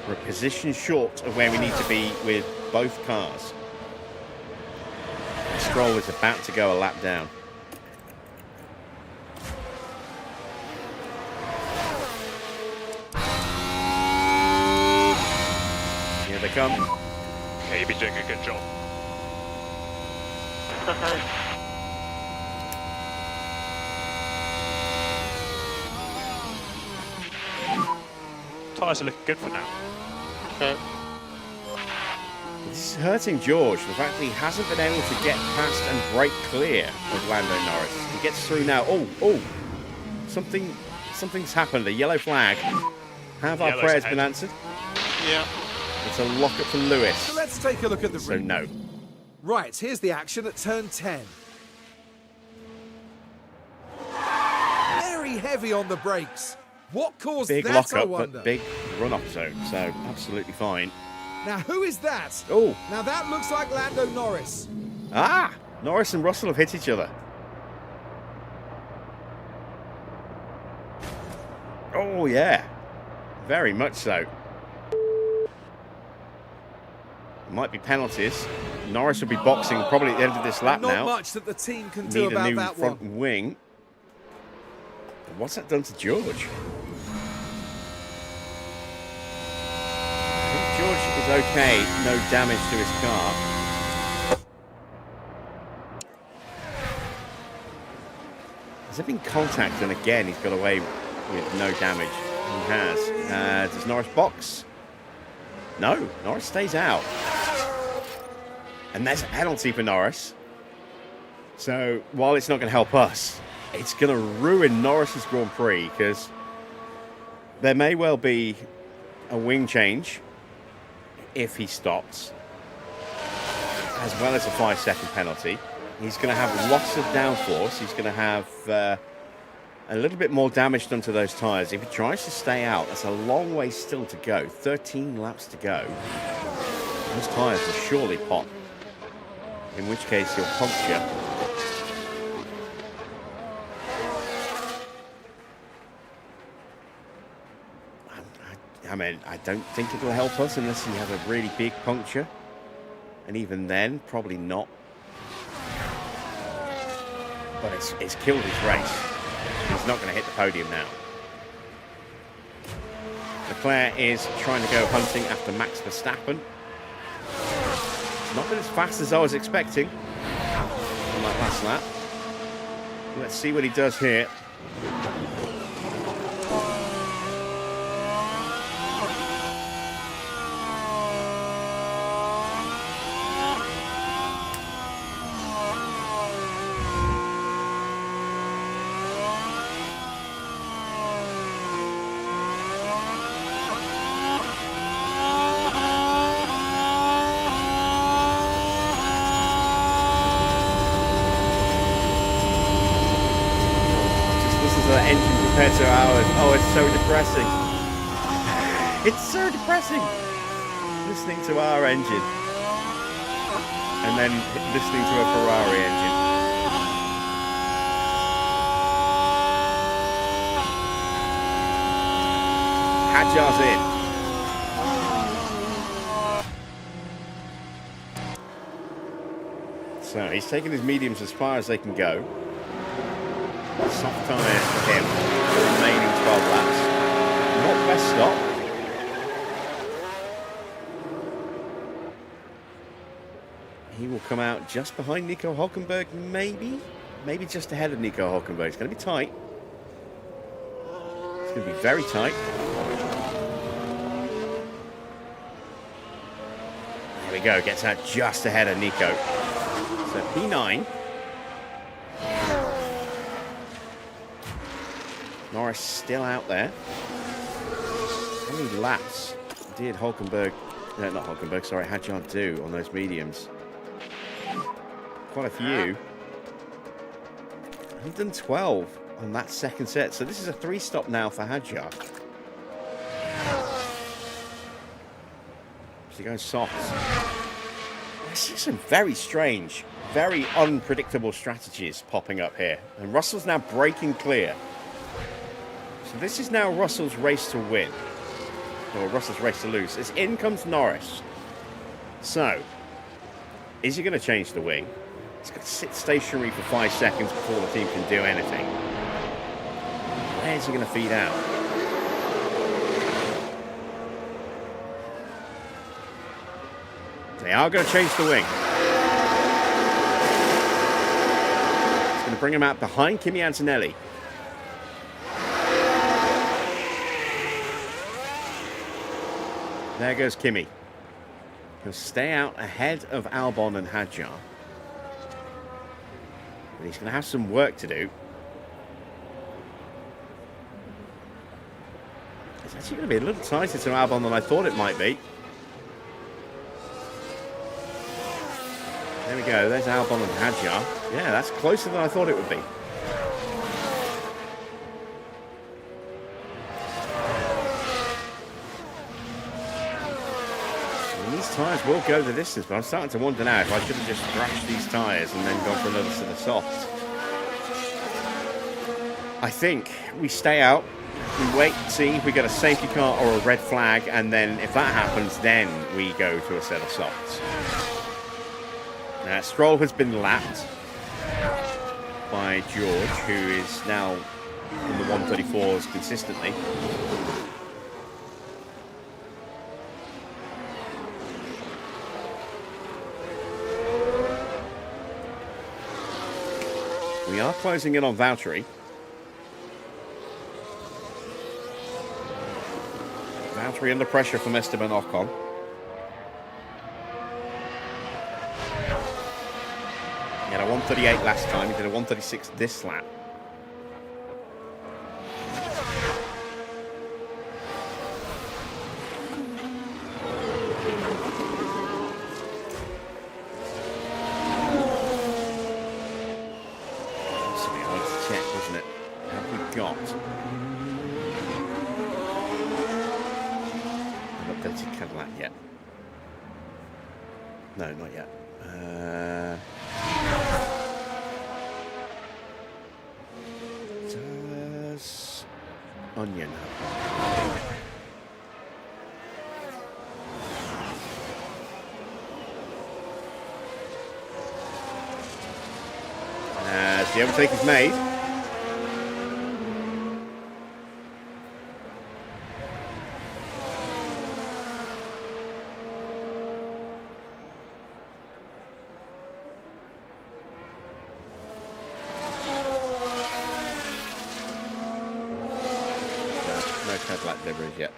We're a position short of where we need to be with both cars. Stroll is about to go a lap down. Here they come. Yeah, you've been doing a good job. Tyres are looking good for now. Okay. This is hurting George, the fact that he hasn't been able to get past and break clear of Lando Norris. He gets through now. Oh, something's happened. A yellow flag. Have our prayers been answered? Yeah. It's a lock-up for Lewis. So let's take a look at the So no. Right, here's the action at turn 10. Very heavy on the brakes. What caused Big that, I lock-up, wonder? but big run-off zone, so absolutely fine. Now, who is that? Oh. Now, that looks like Lando Norris. Ah! Norris and Russell have hit each other. Oh, yeah. Very much so. Might be penalties. Norris will be boxing probably at the end of this lap Not now. much that the team can do Need a about new that front one. wing. What's that done to George? I think George is okay. No damage to his car. Has there been contact? And again, he's got away with no damage. He has. Does Norris box? No. Norris stays out. And there's a penalty for Norris. So, while it's not going to help us, it's going to ruin Norris's Grand Prix because there may well be a wing change if he stops, as well as a 5-second penalty. He's going to have lots of downforce. He's going to have a little bit more damage done to those tyres. If he tries to stay out, that's a long way still to go. 13 laps to go. Those tyres will surely pop, in which case he'll puncture. I mean, I don't think it'll help us unless he has a really big puncture. And even then, probably not. But it's killed his race. He's not going to hit the podium now. Leclerc is trying to go hunting after Max Verstappen. It's not been as fast as I was expecting on that last lap. Let's see what he does here. Engine compared to ours. Oh, it's so depressing. It's so depressing. Listening to our engine and then listening to a Ferrari engine. Hadjar's in. So he's taking his mediums as far as they can go. Soft tyres for him, the remaining 12 laps. Not best stop. He will come out just behind Nico Hülkenberg, maybe? Maybe just ahead of Nico Hülkenberg. It's going to be tight. It's going to be very tight. There we go, gets out just ahead of Nico. So P9. Norris still out there. How many laps did Hadjar do on those mediums? Quite a few. He's done 12 on that second set. So this is a 3-stop now for Hadjar. Is he going softs? There's just some very strange, very unpredictable strategies popping up here. And Russell's now breaking clear. So this is now Russell's race to win. Or Russell's race to lose. As in comes Norris. So, is he going to change the wing? He's got to sit stationary for 5 seconds before the team can do anything. Where's he going to feed out? They are going to change the wing. It's going to bring him out behind Kimi Antonelli. There goes Kimi. He'll stay out ahead of Albon and Hadjar. But he's going to have some work to do. It's actually going to be a little tighter to Albon than I thought it might be. There we go. There's Albon and Hadjar. Yeah, that's closer than I thought it would be. These tyres will go the distance, but I'm starting to wonder now if I should have just thrashed these tyres and then gone for another set of softs. I think we stay out, we wait and see if we get a safety car or a red flag, and then if that happens, then we go to a set of softs. Stroll has been lapped by George, who is now in the 134s consistently. We are closing in on Valtteri. Valtteri under pressure from Esteban Ocon. He had a 138 last time. He did a 136 this lap. No, not yet. Does Onion have? The overtake is made. liveries yet.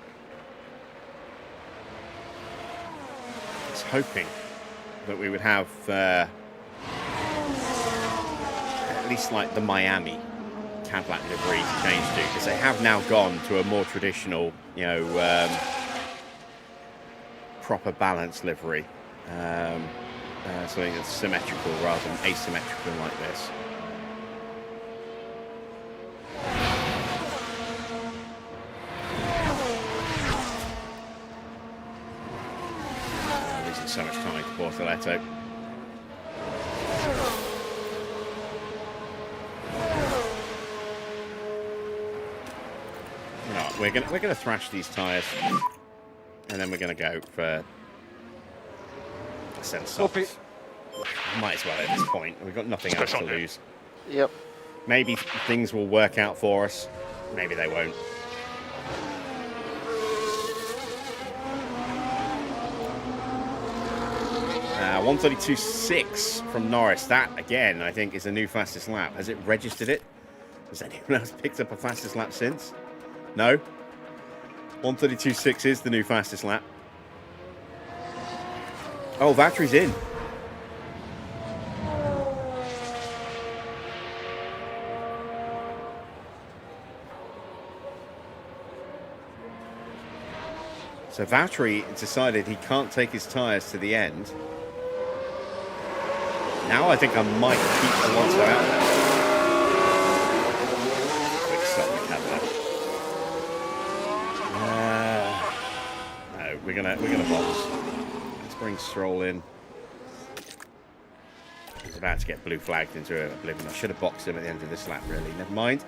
I was hoping that we would have at least like the Miami Cadillac livery to change to, because they have now gone to a more traditional, you know, proper balanced livery. Something that's symmetrical rather than asymmetrical like this. Losing so much time to Bortoletto. No, we're gonna thrash these tyres, and then we're gonna go for send Copy. softs. Might as well at this point. We've got nothing else to lose. Yep. Maybe things will work out for us. Maybe they won't. 132.6 from Norris. That, again, I think is a new fastest lap. Has it registered it? Has anyone else picked up a fastest lap since? No? 132.6 is the new fastest lap. Oh, Valtteri's in. So Valtteri decided he can't take his tyres to the end. Now I think I might keep Alonso out there. Quick stop the Cadillac. No, we're gonna box. Let's bring Stroll in. He's about to get blue flagged into oblivion. I should have boxed him at the end of this lap, really. Never mind.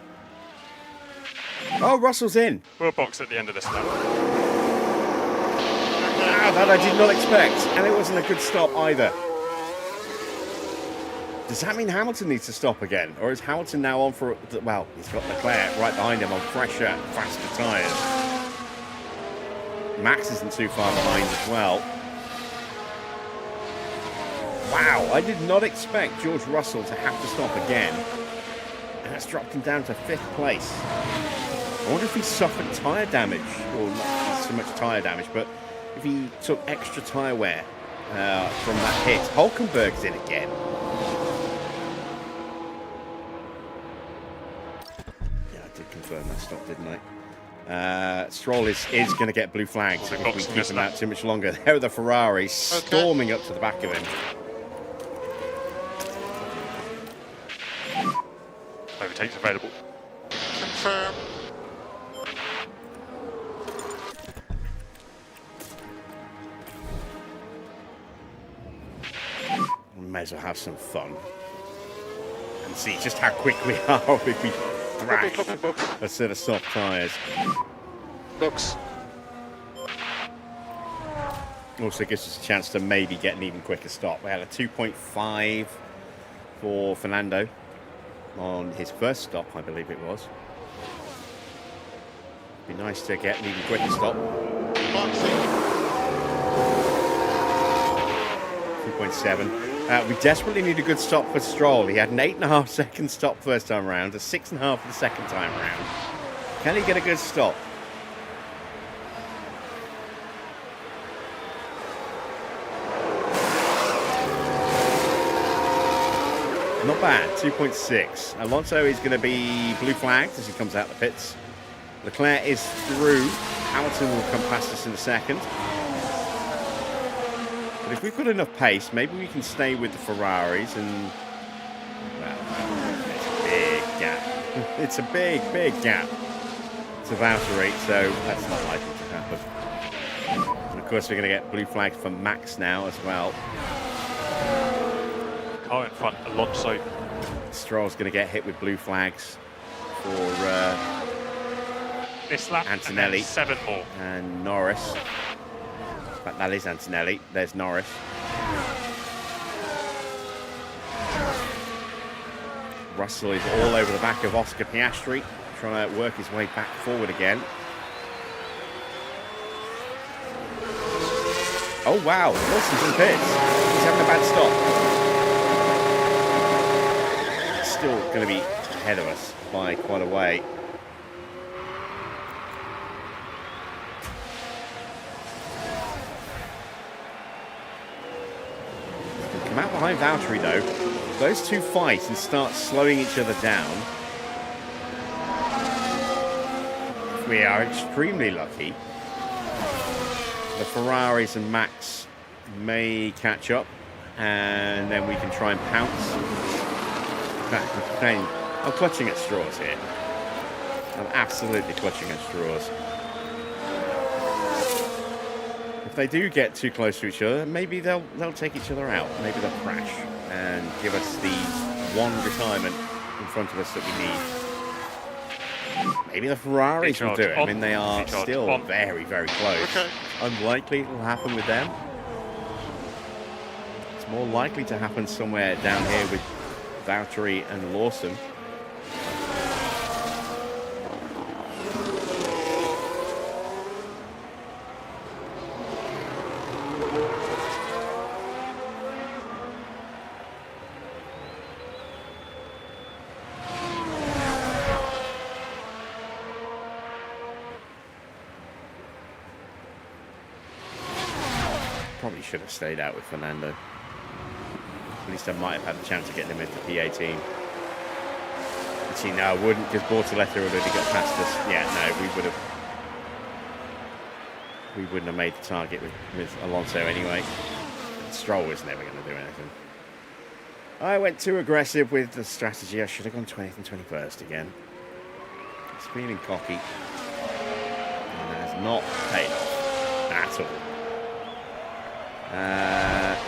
Oh, Russell's in. We'll box at the end of this lap. Ah, that I did not expect. And it wasn't a good stop either. Does that mean Hamilton needs to stop again? Or is Hamilton now on for... Well, he's got Leclerc right behind him on fresher, faster tyres. Max isn't too far behind as well. Wow, I did not expect George Russell to have to stop again. And that's dropped him down to 5th place. I wonder if he suffered tyre damage. Or not so much tyre damage, but if he took extra tyre wear from that hit. Hulkenberg's in again. Confirm that stop, didn't I? Stroll is going to get blue flags if we keep him out too much longer. There are the Ferraris storming up to the back of him. Overtakes available. Confirm. We may as well have some fun and see just how quick we are if we thrash a set of soft tyres. Looks. Also gives us a chance to maybe get an even quicker stop. We had a 2.5 for Fernando on his first stop, I believe it was. Be nice to get an even quicker stop. 2.7. We desperately need a good stop for Stroll. He had an 8.5 second stop first time around, a 6.5 the second time around. Can he get a good stop? Not bad, 2.6. Alonso is going to be blue flagged as he comes out the pits. Leclerc is through. Hamilton will come past us in a second. But if we've got enough pace, maybe we can stay with the Ferraris and... Well, it's a big gap. It's a big, big gap to Valtteri, so that's not likely to happen. And of course, we're going to get blue flags for Max now as well. Car in front, Alonso. Stroll's going to get hit with blue flags for This lap, Antonelli. and 7 more. And Norris. In fact, that is Antonelli. There's Norris. Russell is all over the back of Oscar Piastri, trying to work his way back forward again. Oh, wow. Wilson's in pits. He's having a bad stop. Still going to be ahead of us by quite a way. by Valtteri, though. Those two fight and start slowing each other down. We are extremely lucky. The Ferraris and Max may catch up, and then we can try and pounce. I'm clutching at straws here. I'm absolutely clutching at straws. If they do get too close to each other, maybe they'll take each other out. Maybe they'll crash and give us the one retirement in front of us that we need. Maybe the Ferraris will do it. I mean, they are still very, very close. Okay. Unlikely it will happen with them. It's more likely to happen somewhere down here with Valtteri and Lawson. Probably should have stayed out with Fernando. At least I might have had a chance of getting him into P18. Actually, no, I wouldn't, because Bortoletti already got past us. Yeah, no, we wouldn't have made the target with Alonso anyway. Stroll was never going to do anything. I went too aggressive with the strategy. I should have gone 20th and 21st again. It's feeling cocky. And it has not paid off at all.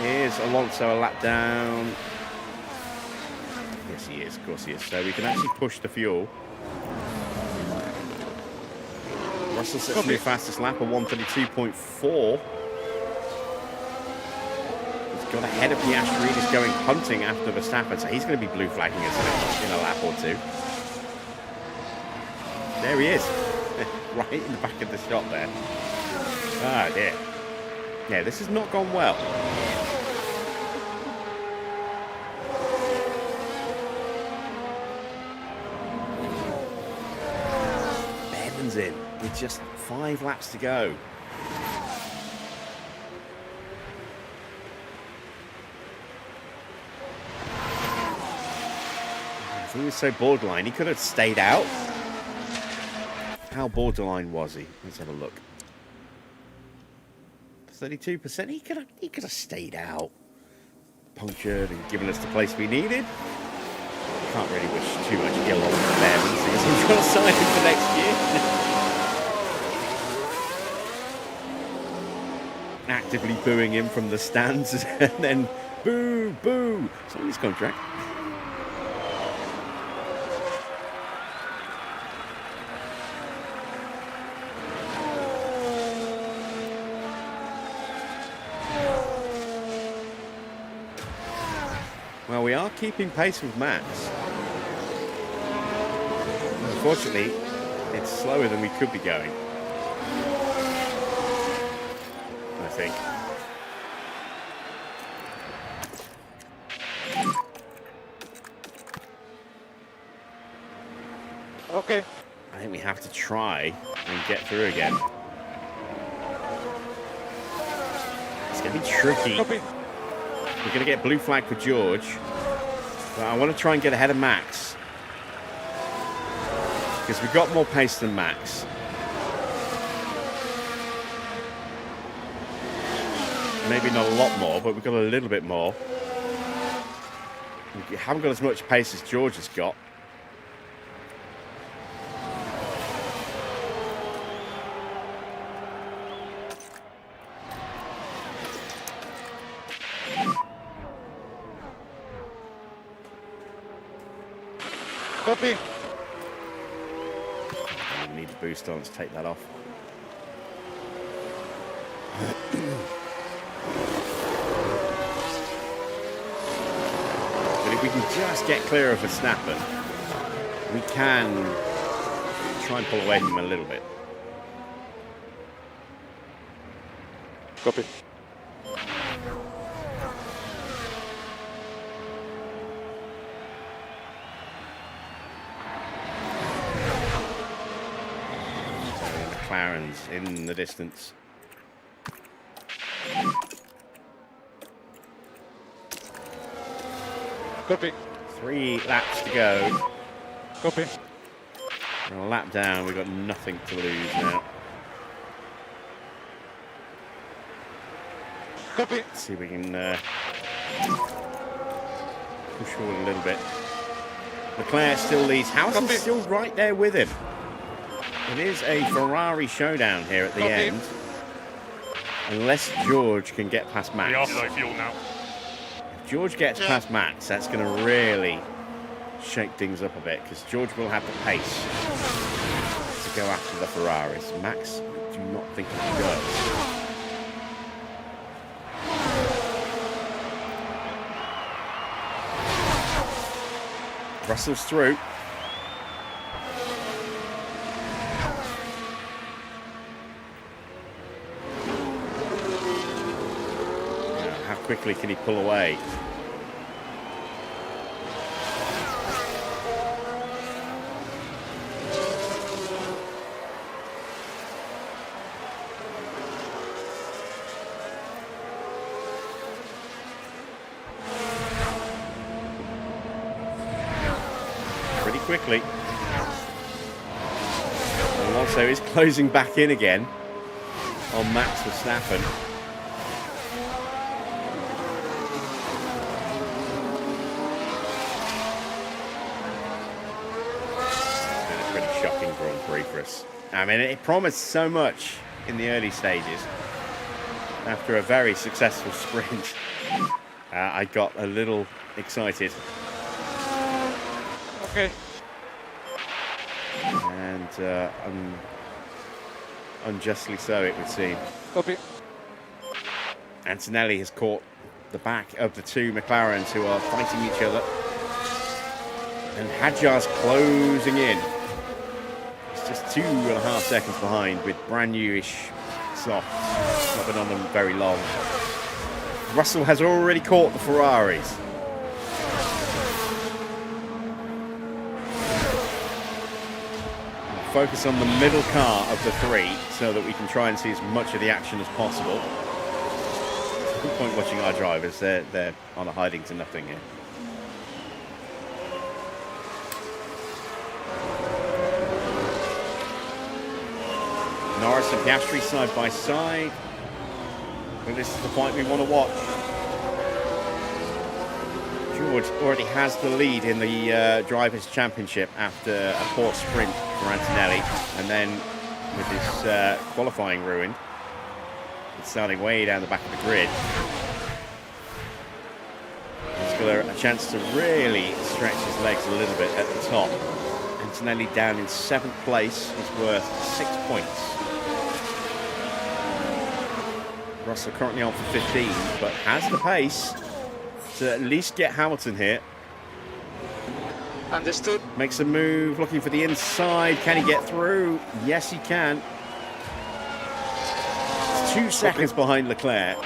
Is Alonso a lap down? Yes, he is. Of course he is. So we can actually push the fuel. Russell sets the new fastest lap of 132.4. He's got ahead of Piastri. He's going hunting after Verstappen, so he's going to be blue flagging us in a lap or two. There he is. Right in the back of the shot there. Ah, dear. Yeah, this has not gone well. Bevan's in with just 5 laps to go. He was so borderline, he could have stayed out. How borderline was he? Let's have a look. 32%. He could have stayed out, punctured, and given us the place we needed. Can't really wish too much ill on Bevan, since he's got to sign him for next year. Actively booing him from the stands, and then boo, boo. Sign his contract. Well, we are keeping pace with Max. Unfortunately, it's slower than we could be going, I think. Okay. I think we have to try and get through again. It's going to be tricky. Copy. We're going to get blue flag for George. But I want to try and get ahead of Max, because we've got more pace than Max. Maybe not a lot more, but we've got a little bit more. We haven't got as much pace as George has got. Copy. I need a boost on, let's take that off. But if we can just get clear of Verstappen, we can try and pull away from him a little bit. Copy. McLaren's in the distance. Copy. 3 laps to go. Copy. And a lap down, we've got nothing to lose now. Copy. Let's see if we can push forward a little bit. Leclerc still leads. Hamilton's Copy. still right there with him. It is a Ferrari showdown here at the Copy. end. Unless George can get past We are Max. low fuel now. If George gets past Max, that's going to really shake things up a bit, because George will have the pace to go after the Ferraris. Max, I do not think he does. Russell's through. How quickly can he pull away? Pretty quickly. Alonso is closing back in again on Max Verstappen. Been a pretty shocking Grand Prix for us. I mean, it promised so much in the early stages. After a very successful sprint, I got a little excited. Okay. And unjustly so, it would seem. Copy. Antonelli has caught the back of the 2 McLarens who are fighting each other. And Hadjar's closing in. It's just 2.5 seconds behind with brand newish softs. Not been on them very long. Russell has already caught the Ferraris. Focus on the middle car of the 3 so that we can try and see as much of the action as possible. No point watching our drivers, they're on a hiding to nothing here. Norris and Piastri side by side. Well, this is the point we want to watch. George already has the lead in the Drivers' Championship after a poor sprint for Antonelli, and then with his qualifying ruined, it's starting way down the back of the grid. He's got a chance to really stretch his legs a little bit at the top. Antonelli down in 7th place is worth 6 points. Russell currently on for 15, but has the pace to at least get Hamilton here. Understood. Makes a move, looking for the inside. Can he get through? Yes, he can. He's 2 seconds behind Leclerc.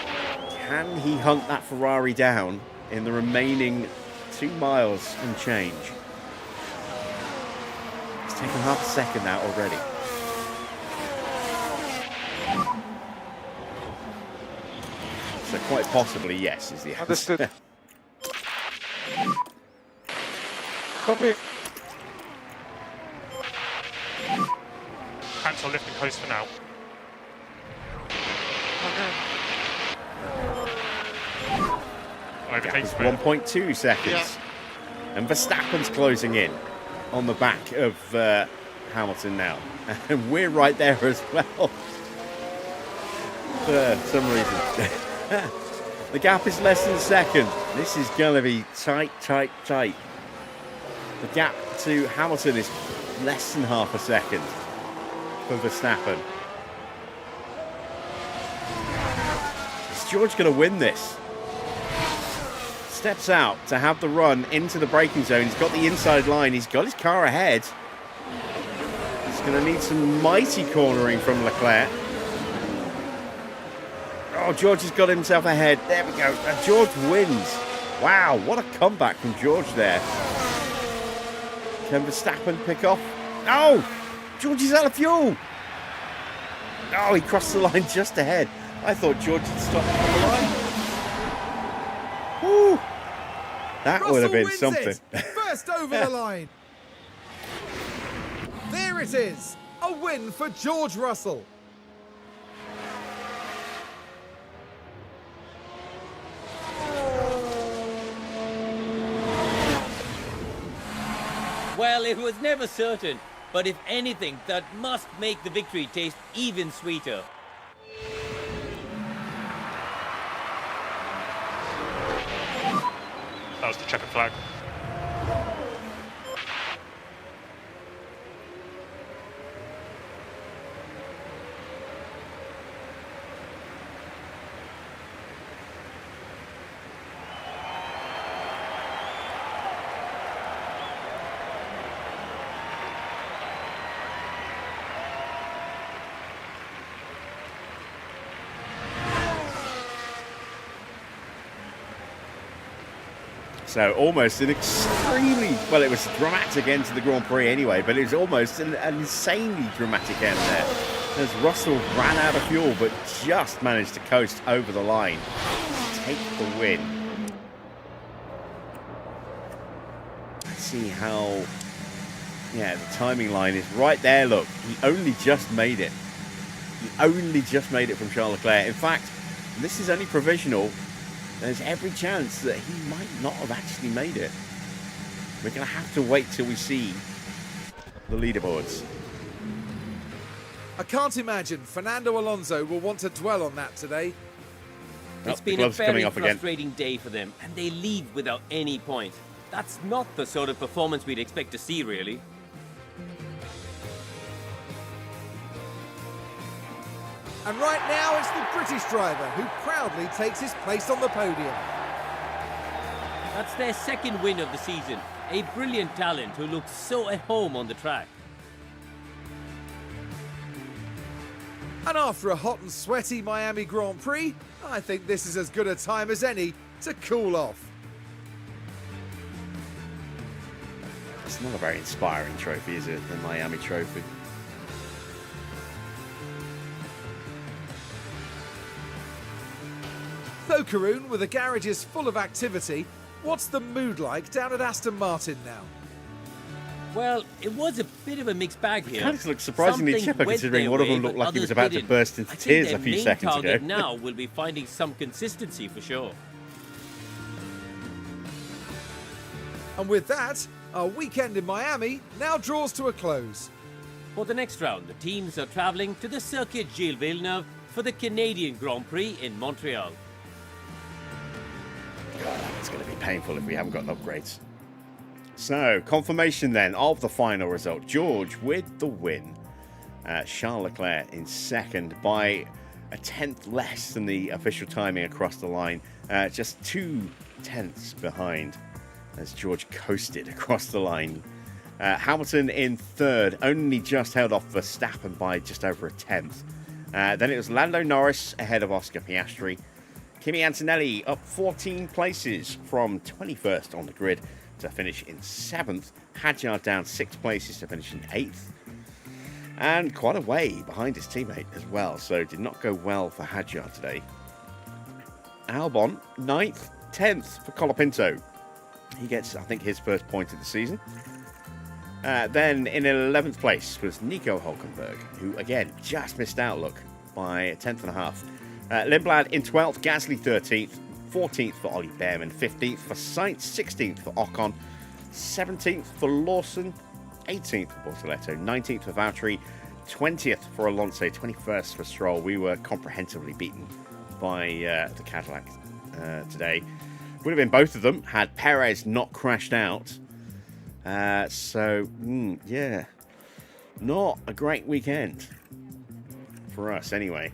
Can he hunt that Ferrari down in the remaining 2 miles and change? It's taken half a second now already. So quite possibly yes is the answer. Understood. Copy. Cancel lifting coast for now. Overtakes for 1.2 seconds. Yeah. And Verstappen's closing in on the back of Hamilton now. And we're right there as well. For some reason. The gap is less than a second. This is going to be tight, tight, tight. The gap to Hamilton is less than half a second for Verstappen. Is George going to win this? Steps out to have the run into the braking zone. He's got the inside line. He's got his car ahead. He's going to need some mighty cornering from Leclerc. Oh, George has got himself ahead. There we go. And George wins. Wow, what a comeback from George there. Can Verstappen pick off? No! George is out of fuel. Oh, he crossed the line just ahead. I thought George had stopped on the line. Woo! That Russell would have been wins something. it. First over the line. There it is. A win for George Russell. Well, it was never certain, but if anything, that must make the victory taste even sweeter. That was the checkered flag. So almost an extremely, well, it was a dramatic end to the Grand Prix anyway, but it was almost an insanely dramatic end there, as Russell ran out of fuel but just managed to coast over the line to take the win. Let's see how, yeah, the timing line is right there. Look, he only just made it. He only just made it from Charles Leclerc. In fact, this is only provisional. There's every chance that he might not have actually made it. We're going to have to wait till we see the leaderboards. I can't imagine Fernando Alonso will want to dwell on that today. It's the been a gloves coming very off again. frustrating day for them, and they leave without any point. That's not the sort of performance we'd expect to see, really. And right now it's the British driver who proudly takes his place on the podium. That's their second win of the season. A brilliant talent who looks so at home on the track. And after a hot and sweaty Miami Grand Prix, I think this is as good a time as any to cool off. It's not a very inspiring trophy, is it? The Miami trophy. So Karun, with the garages full of activity, what's the mood like down at Aston Martin now? Well, it was a bit of a mixed bag here. Kind of looks surprisingly Some things chipper, went considering their one of way, them looked but like he was others about to didn't. burst into I think tears their a few main seconds target ago. now will be finding some consistency for sure. And with that, our weekend in Miami now draws to a close. For the next round, the teams are travelling to the Circuit Gilles Villeneuve for the Canadian Grand Prix in Montreal. God, it's going to be painful if we haven't got upgrades. So, confirmation then of the final result. George with the win. Charles Leclerc in second by a tenth less than the official timing across the line. Just 2 tenths behind as George coasted across the line. Hamilton in third, only just held off Verstappen by just over a tenth. Then it was Lando Norris ahead of Oscar Piastri. Kimi Antonelli up 14 places from 21st on the grid to finish in 7th. Hadjar down 6 places to finish in 8th. And quite a way behind his teammate as well, so did not go well for Hadjar today. Albon, 9th, 10th for Colapinto. He gets, I think, his first point of the season. Then in 11th place was Nico Hulkenberg, who again just missed out, look, by a tenth and a half. Lindblad in 12th, Gasly 13th, 14th for Ollie Behrman, 15th for Sainz, 16th for Ocon, 17th for Lawson, 18th for Bortoletto, 19th for Valtteri, 20th for Alonso, 21st for Stroll. We were comprehensively beaten by the Cadillac today. Would have been both of them had Perez not crashed out. Yeah, not a great weekend for us anyway.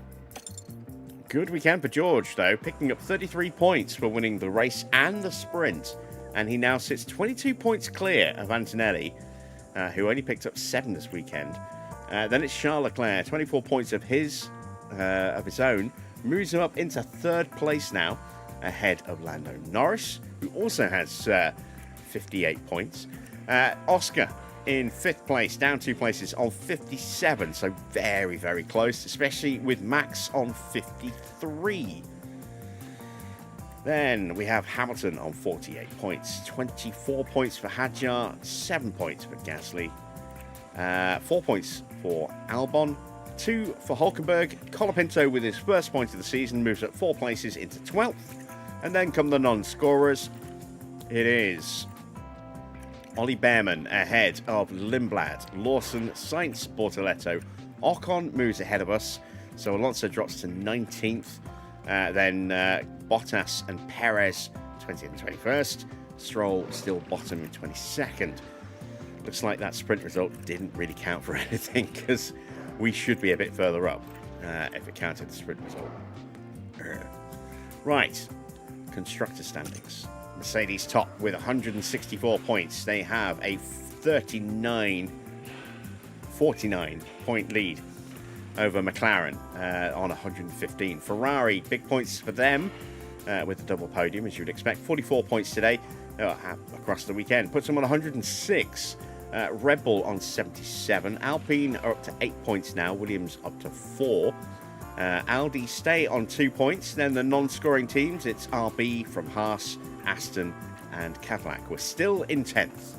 Good weekend for George, though, picking up 33 points for winning the race and the sprint. And he now sits 22 points clear of Antonelli, who only picked up 7 this weekend. Then it's Charles Leclerc, 24 points of his own, moves him up into 3rd place now, ahead of Lando Norris, who also has 58 points. Oscar in 5th place, down 2 places on 57, so very, very close, especially with Max on 53. Then we have Hamilton on 48 points, 24 points for Hadjar, 7 points for Gasly, 4 points for Albon, 2 for Hulkenberg. Colapinto with his first point of the season moves up 4 places into 12th. And then come the non-scorers. It is Ollie Behrman ahead of Lindblad, Lawson, Sainz, Bortoletto. Ocon moves ahead of us, so Alonso drops to 19th. Then Bottas and Perez 20th and 21st. Stroll still bottom in 22nd. Looks like that sprint result didn't really count for anything, because we should be a bit further up if it counted the sprint result. Right, constructor standings. Mercedes top with 164 points. They have a 49 point lead over McLaren on 115. Ferrari, big points for them with the double podium, as you would expect. 44 points today across the weekend. Puts them on 106. Red Bull on 77. Alpine are up to 8 points now. Williams up to 4. Audi stay on 2 points. Then the non-scoring teams, it's RB from Haas, Aston and Cadillac. We're still in 10th.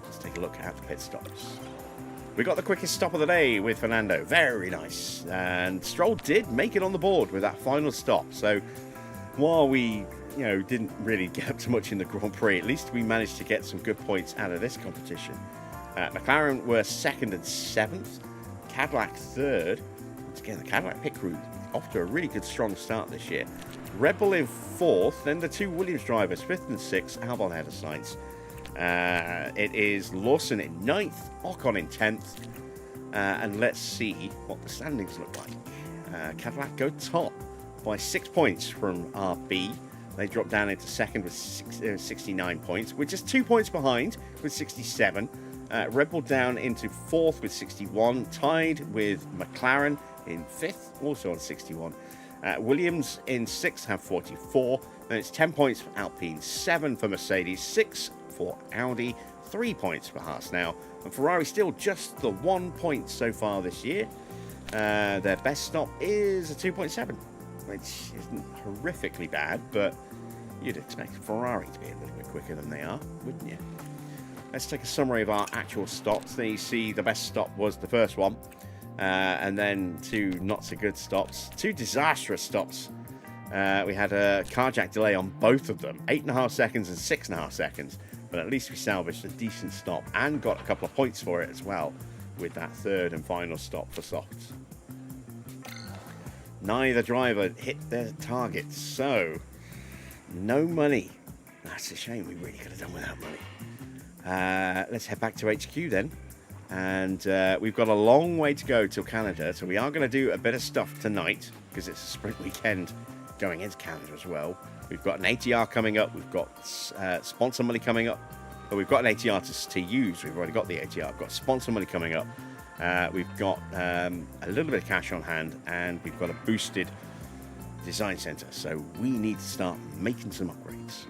Let's take a look at the pit stops. We got the quickest stop of the day with Fernando. Very nice. And Stroll did make it on the board with that final stop. So while we didn't really get up to much in the Grand Prix, at least we managed to get some good points out of this competition. McLaren were 2nd and 7th. Cadillac 3rd. Once again, the Cadillac pit crew off to a really good strong start this year. Red Bull in 4th, then the 2 Williams drivers 5th and 6th. Albon ahead of Sainz. It is Lawson in 9th, Ocon in 10th, and let's see what the standings look like. Cadillac go top by 6 points from RB. They drop down into 2nd with 69 points. We're just 2 points behind with 67. Red Bull down into 4th with 61, tied with McLaren in 5th, also on 61. Williams in 6th have 44. Then it's 10 points for Alpine, 7 for Mercedes, 6 for Audi, 3 points for Haas now. And Ferrari still just the 1 point so far this year. Their best stop is a 2.7, which isn't horrifically bad, but you'd expect Ferrari to be a little bit quicker than they are, wouldn't you? Let's take a summary of our actual stops. There you see the best stop was the first one. And then 2 not so good stops, 2 disastrous stops. We had a carjack delay on both of them, 8.5 seconds and 6.5 seconds, but at least we salvaged a decent stop and got a couple of points for it as well with that 3rd and final stop for softs. Neither driver hit their targets, so no money. That's a shame. We really could have done without money. Let's head back to HQ then. And we've got a long way to go till Canada, so we are going to do a bit of stuff tonight because it's a sprint weekend going into Canada as well. We've got an ATR coming up. We've got sponsor money coming up. But we've got an ATR to use. We've already got the ATR. We've got sponsor money coming up. We've got a little bit of cash on hand, and we've got a boosted design center. So we need to start making some upgrades.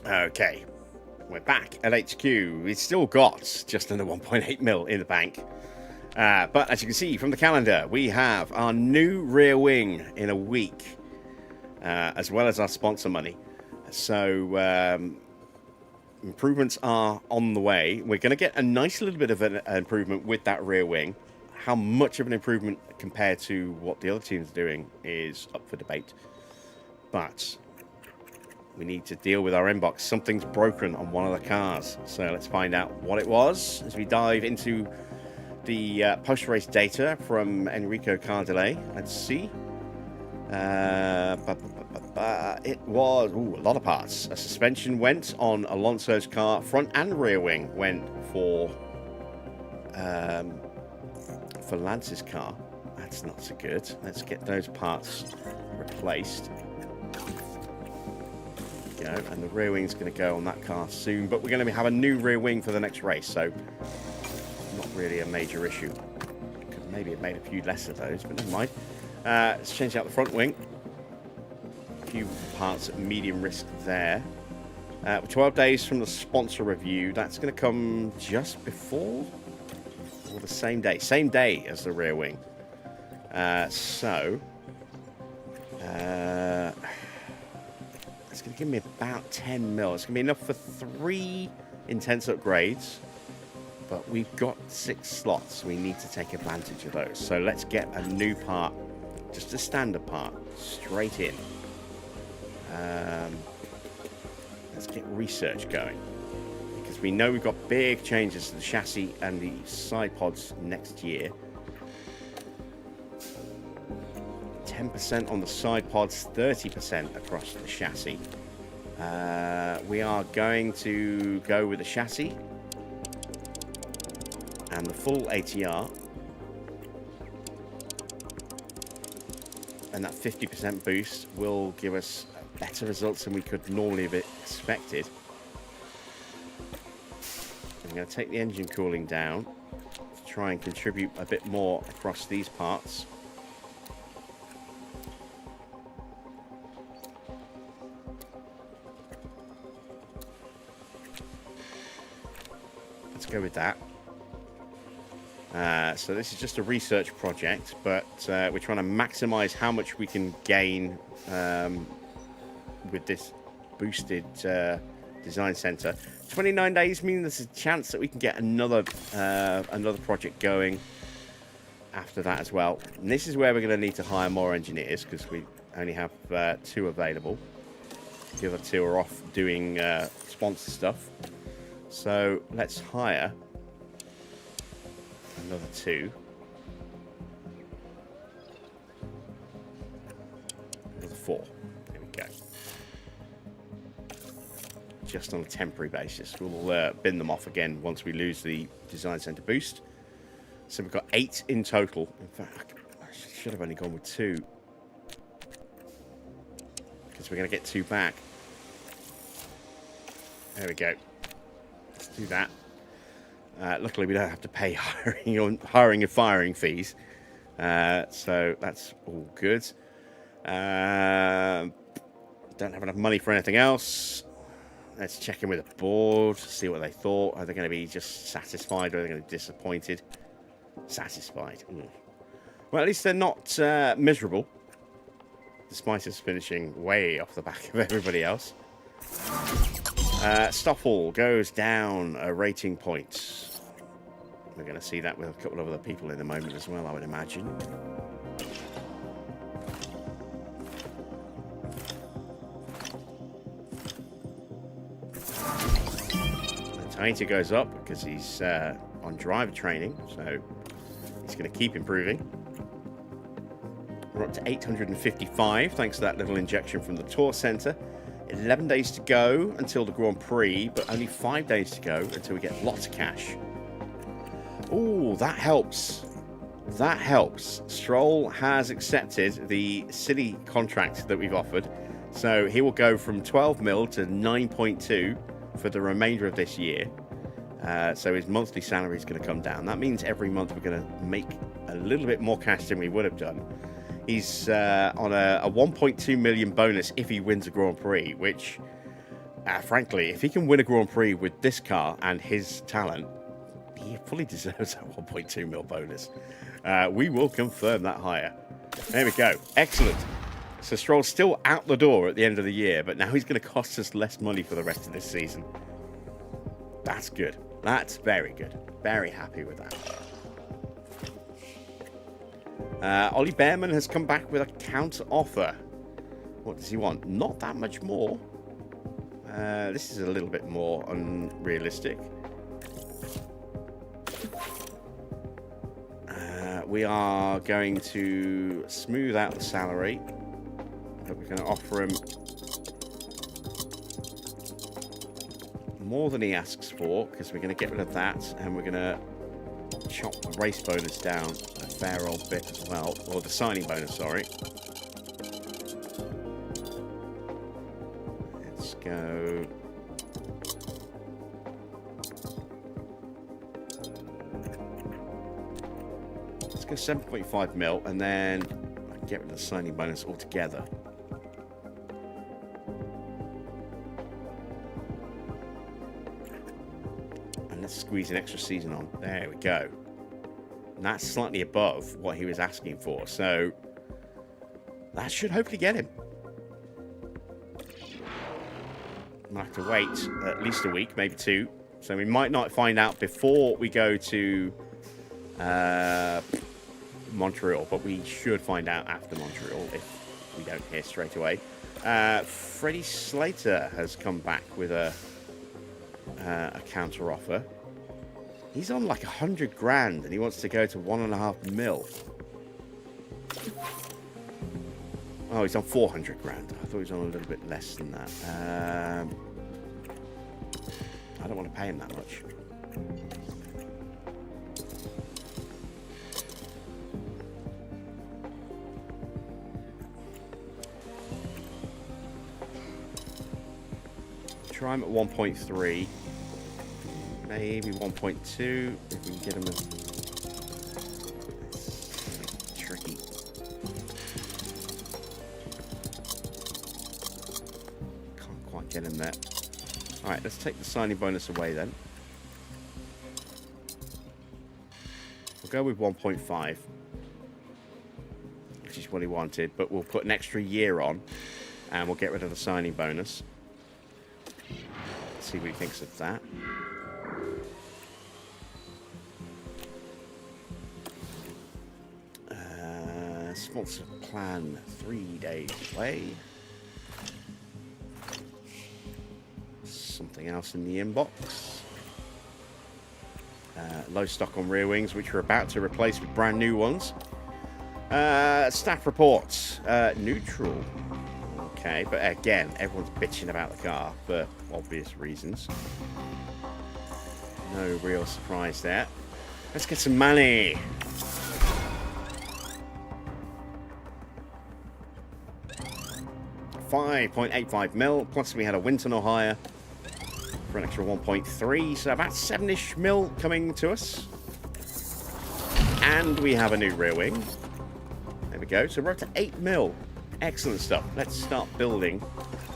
Okay, we're back at HQ. We've still got just under 1.8 mil in the bank. But as you can see from the calendar, we have our new rear wing in a week, as well as our sponsor money. So improvements are on the way. We're going to get a nice little bit of an improvement with that rear wing. How much of an improvement compared to what the other team's doing is up for debate. But we need to deal with our inbox. Something's broken on one of the cars. So let's find out what it was as we dive into the post-race data from Enrico Cardelay. Let's see. It was a lot of parts. A suspension went on Alonso's car. Front and rear wing went for Lance's car. That's not so good. Let's get those parts replaced. There we go. And the rear wing's going to go on that car soon. But we're going to have a new rear wing for the next race, so not really a major issue. Could maybe have made a few less of those, but never mind. Let's change out the front wing. A few parts at medium risk there. 12 days from the sponsor review. That's going to come just before or the same day. Same day as the rear wing. So it's going to give me about 10 mil. It's going to be enough for 3 intense upgrades. But we've got 6 slots. We need to take advantage of those. So let's get a new part. Just a standard part. Straight in. Let's get research going. Because we know we've got big changes to the chassis and the side pods next year. 10% on the side pods, 30% across the chassis. We are going to go with the chassis and the full ATR. And that 50% boost will give us better results than we could normally have expected. I'm going to take the engine cooling down to try and contribute a bit more across these parts. Let's go with that. So this is just a research project, but we're trying to maximize how much we can gain with this boosted design center. 29 days means there's a chance that we can get another project going after that as well. And this is where we're going to need to hire more engineers because we only have 2 available. The other 2 are off doing sponsor stuff. So let's hire another 2. Another 4. There we go. Just on a temporary basis. We'll bin them off again once we lose the design center boost. So we've got 8 in total. In fact, I should have only gone with 2. Because we're going to get 2 back. There we go. Let's do that. Luckily, we don't have to pay hiring and firing fees. So that's all good. Don't have enough money for anything else. Let's check in with the board, see what they thought. Are they going to be just satisfied or are they going to be disappointed? Satisfied. Well, at least they're not miserable, despite us finishing way off the back of everybody else. Stoffel goes down a rating point. We're going to see that with a couple of other people in a moment as well, I would imagine. Tainter goes up because he's on driver training, so he's going to keep improving. We're up to 855 thanks to that little injection from the Tour Centre. 11 days to go until the Grand Prix, but only 5 days to go until we get lots of cash. Ooh, that helps. That helps. Stroll has accepted the silly contract that we've offered. So he will go from 12 mil to 9.2 for the remainder of this year. So his monthly salary is going to come down. That means every month we're going to make a little bit more cash than we would have done. He's on a 1.2 million bonus if he wins a Grand Prix, which, frankly, if he can win a Grand Prix with this car and his talent, he fully deserves that 1.2 mil bonus. We will confirm that hire. There we go. Excellent. So Stroll's still out the door at the end of the year, but now he's going to cost us less money for the rest of this season. That's good. That's very good. Very happy with that. Ollie Behrman has come back with a counter offer. What does he want? Not that much more. This is a little bit more unrealistic. We are going to smooth out the salary, but we're going to offer him more than he asks for, because we're going to get rid of that, and we're going to chop the race bonus down a fair old bit as well, or the signing bonus, sorry. Let's go. Let's go 7.5 mil, and then I can get rid of the signing bonus altogether. And let's squeeze an extra season on. There we go. And that's slightly above what he was asking for, so that should hopefully get him. We'll have to wait at least a week, maybe 2. So we might not find out before we go to Montreal, but we should find out after Montreal if we don't hear straight away. Freddie Slater has come back with a counter offer. He's on like 100 grand and he wants to go to 1.5 mil. Oh, he's on 400 grand. I thought he was on a little bit less than that. I don't want to pay him that much. Try him at 1.3, maybe 1.2 if we can get him. It's tricky. Can't quite get him there. All right, let's take the signing bonus away then. We'll go with 1.5, which is what he wanted, but we'll put an extra year on, and we'll get rid of the signing bonus. See what he thinks of that. Sponsor plan 3 days away. Something else in the inbox. Low stock on rear wings, which we're about to replace with brand new ones. Staff reports. Neutral. Okay, but again, everyone's bitching about the car for obvious reasons. No real surprise there. Let's get some money. $5.85 mil, plus we had a wind tunnel hire for an extra 1.3, so about 7-ish mil coming to us. And we have a new rear wing. There we go, so we're up to 8 mil. Excellent stuff. Let's start building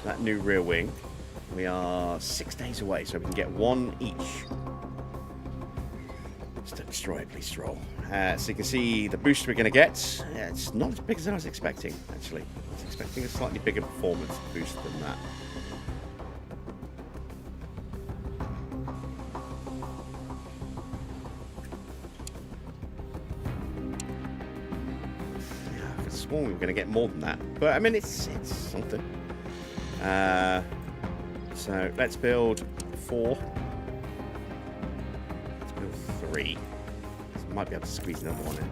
that new rear wing. We are 6 days away, so we can get 1 each. Just don't destroy it, please, Stroll. So you can see the boost we're going to get. It's not as big as I was expecting, actually. I was expecting a slightly bigger performance boost than that. We were going to get more than that, but I mean it's something. So let's build 4. Let's build 3. So might be able to squeeze another one in.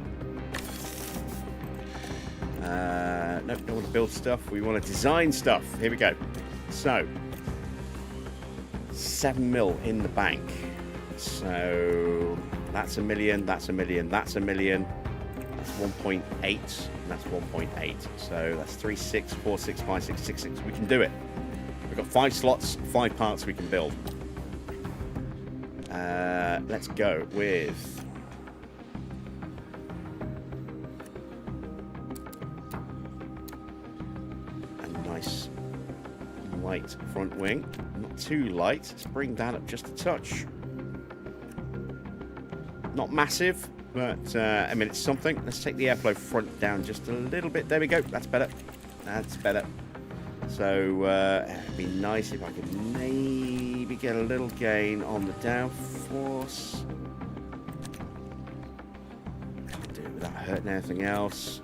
No, don't want to build stuff. We want to design stuff. Here we go. So 7 mil in the bank. So that's $1 million. That's $1 million. That's $1 million. That's 1.8, and that's 1.8. So that's 3, 6, 4, 6, 5, 6, 6, 6. We can do it. We've got 5 slots, 5 parts we can build. Let's go with a nice light front wing. Not too light. Let's bring that up just a touch. Not massive. But, I mean, it's something. Let's take the airflow front down just a little bit. There we go. That's better. That's better. So, it'd be nice if I could maybe get a little gain on the downforce. Do without hurting anything else.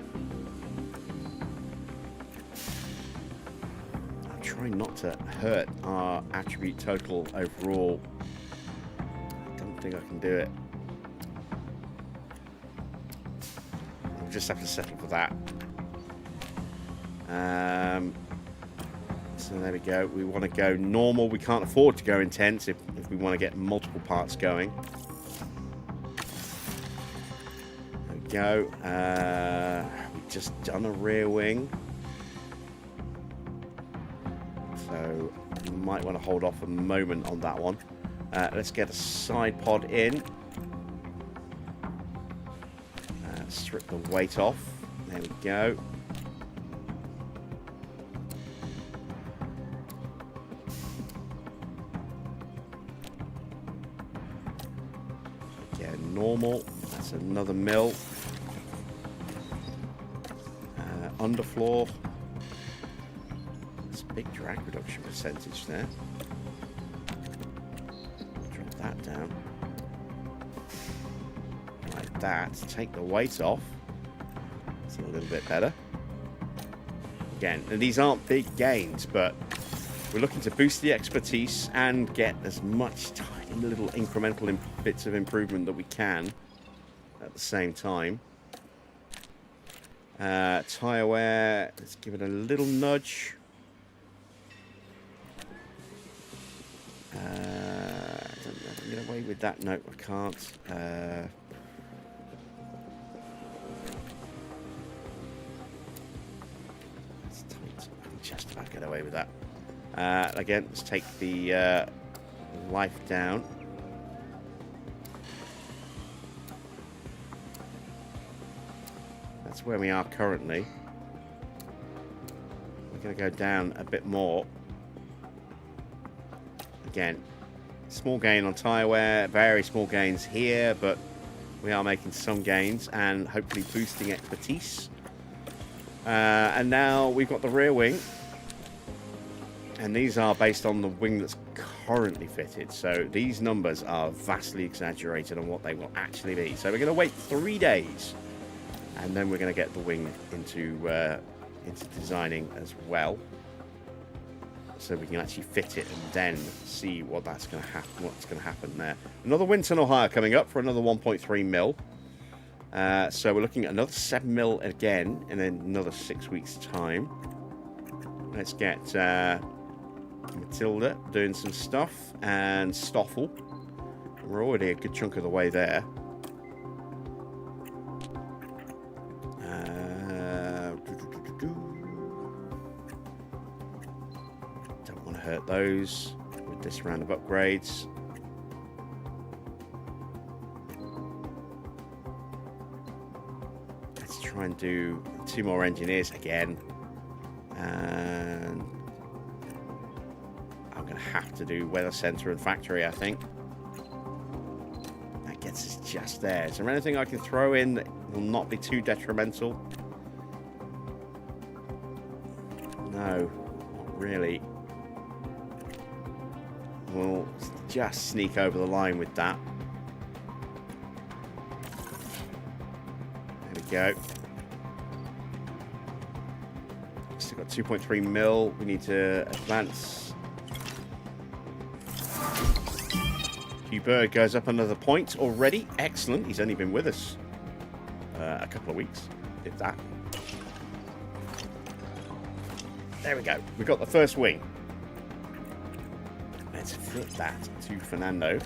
I'm trying not to hurt our attribute total overall. I don't think I can do it. We'll just have to settle for that. So there we go. We want to go normal. We can't afford to go intense if we want to get multiple parts going. There we go. We've just done a rear wing. So we might want to hold off a moment on that one. Let's get a side pod in. Strip the weight off. There we go. Normal. That's another mil. Underfloor. That's a big drag reduction percentage there. Drop that down. Like that. Take the weight off. It's a little bit better. Again, and these aren't big gains, but we're looking to boost the expertise and get as much tiny little incremental bits of improvement that we can at the same time. Tyre wear, let's give it a little nudge. I don't know if I can get away with that. No, I can't. It's tight. I can just about get away with that. Again, let's take the life down. That's where we are currently. We're going to go down a bit more. Again, small gain on tyre wear, very small gains here, but we are making some gains and hopefully boosting expertise. And now we've got the rear wing. And these are based on the wing that's currently fitted. So these numbers are vastly exaggerated on what they will actually be. So we're going to wait 3 days. And then we're going to get the wing into designing as well. So we can actually fit it and then see what that's going to happen. What's going to happen there? Another wind tunnel hire coming up for another 1.3 mil. So we're looking at another 7 mil again in another 6 weeks' time. Let's get Matilda doing some stuff and Stoffel. We're already a good chunk of the way there. Don't want to hurt those with this round of upgrades. Let's try and do 2 more engineers again. And I'm going to have to do weather center and factory, I think. That gets us just there. Is there anything I can throw in that will not be too detrimental? No, not really. We'll just sneak over the line with that. There we go. Still got 2.3 mil. We need to advance. Hugh goes up another point already. Excellent. He's only been with us a couple of weeks, if that. There we go. We got the first wing. Let's flip that to Fernando.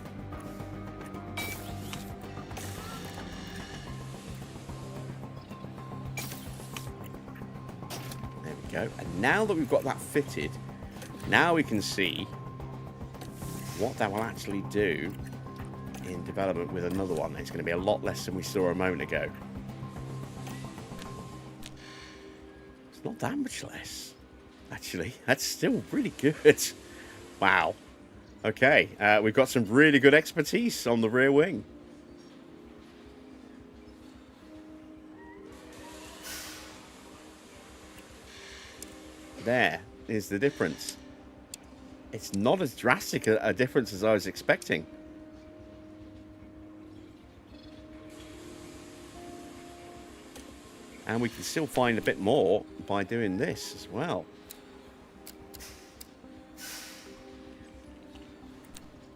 There we go. And now that we've got that fitted, now we can see what that will actually do in development with another one. It's going to be a lot less than we saw a moment ago. It's not that much less, actually. That's still really good. Wow. Okay, we've got some really good expertise on the rear wing. There is the difference. It's not as drastic a difference as I was expecting. And we can still find a bit more by doing this as well.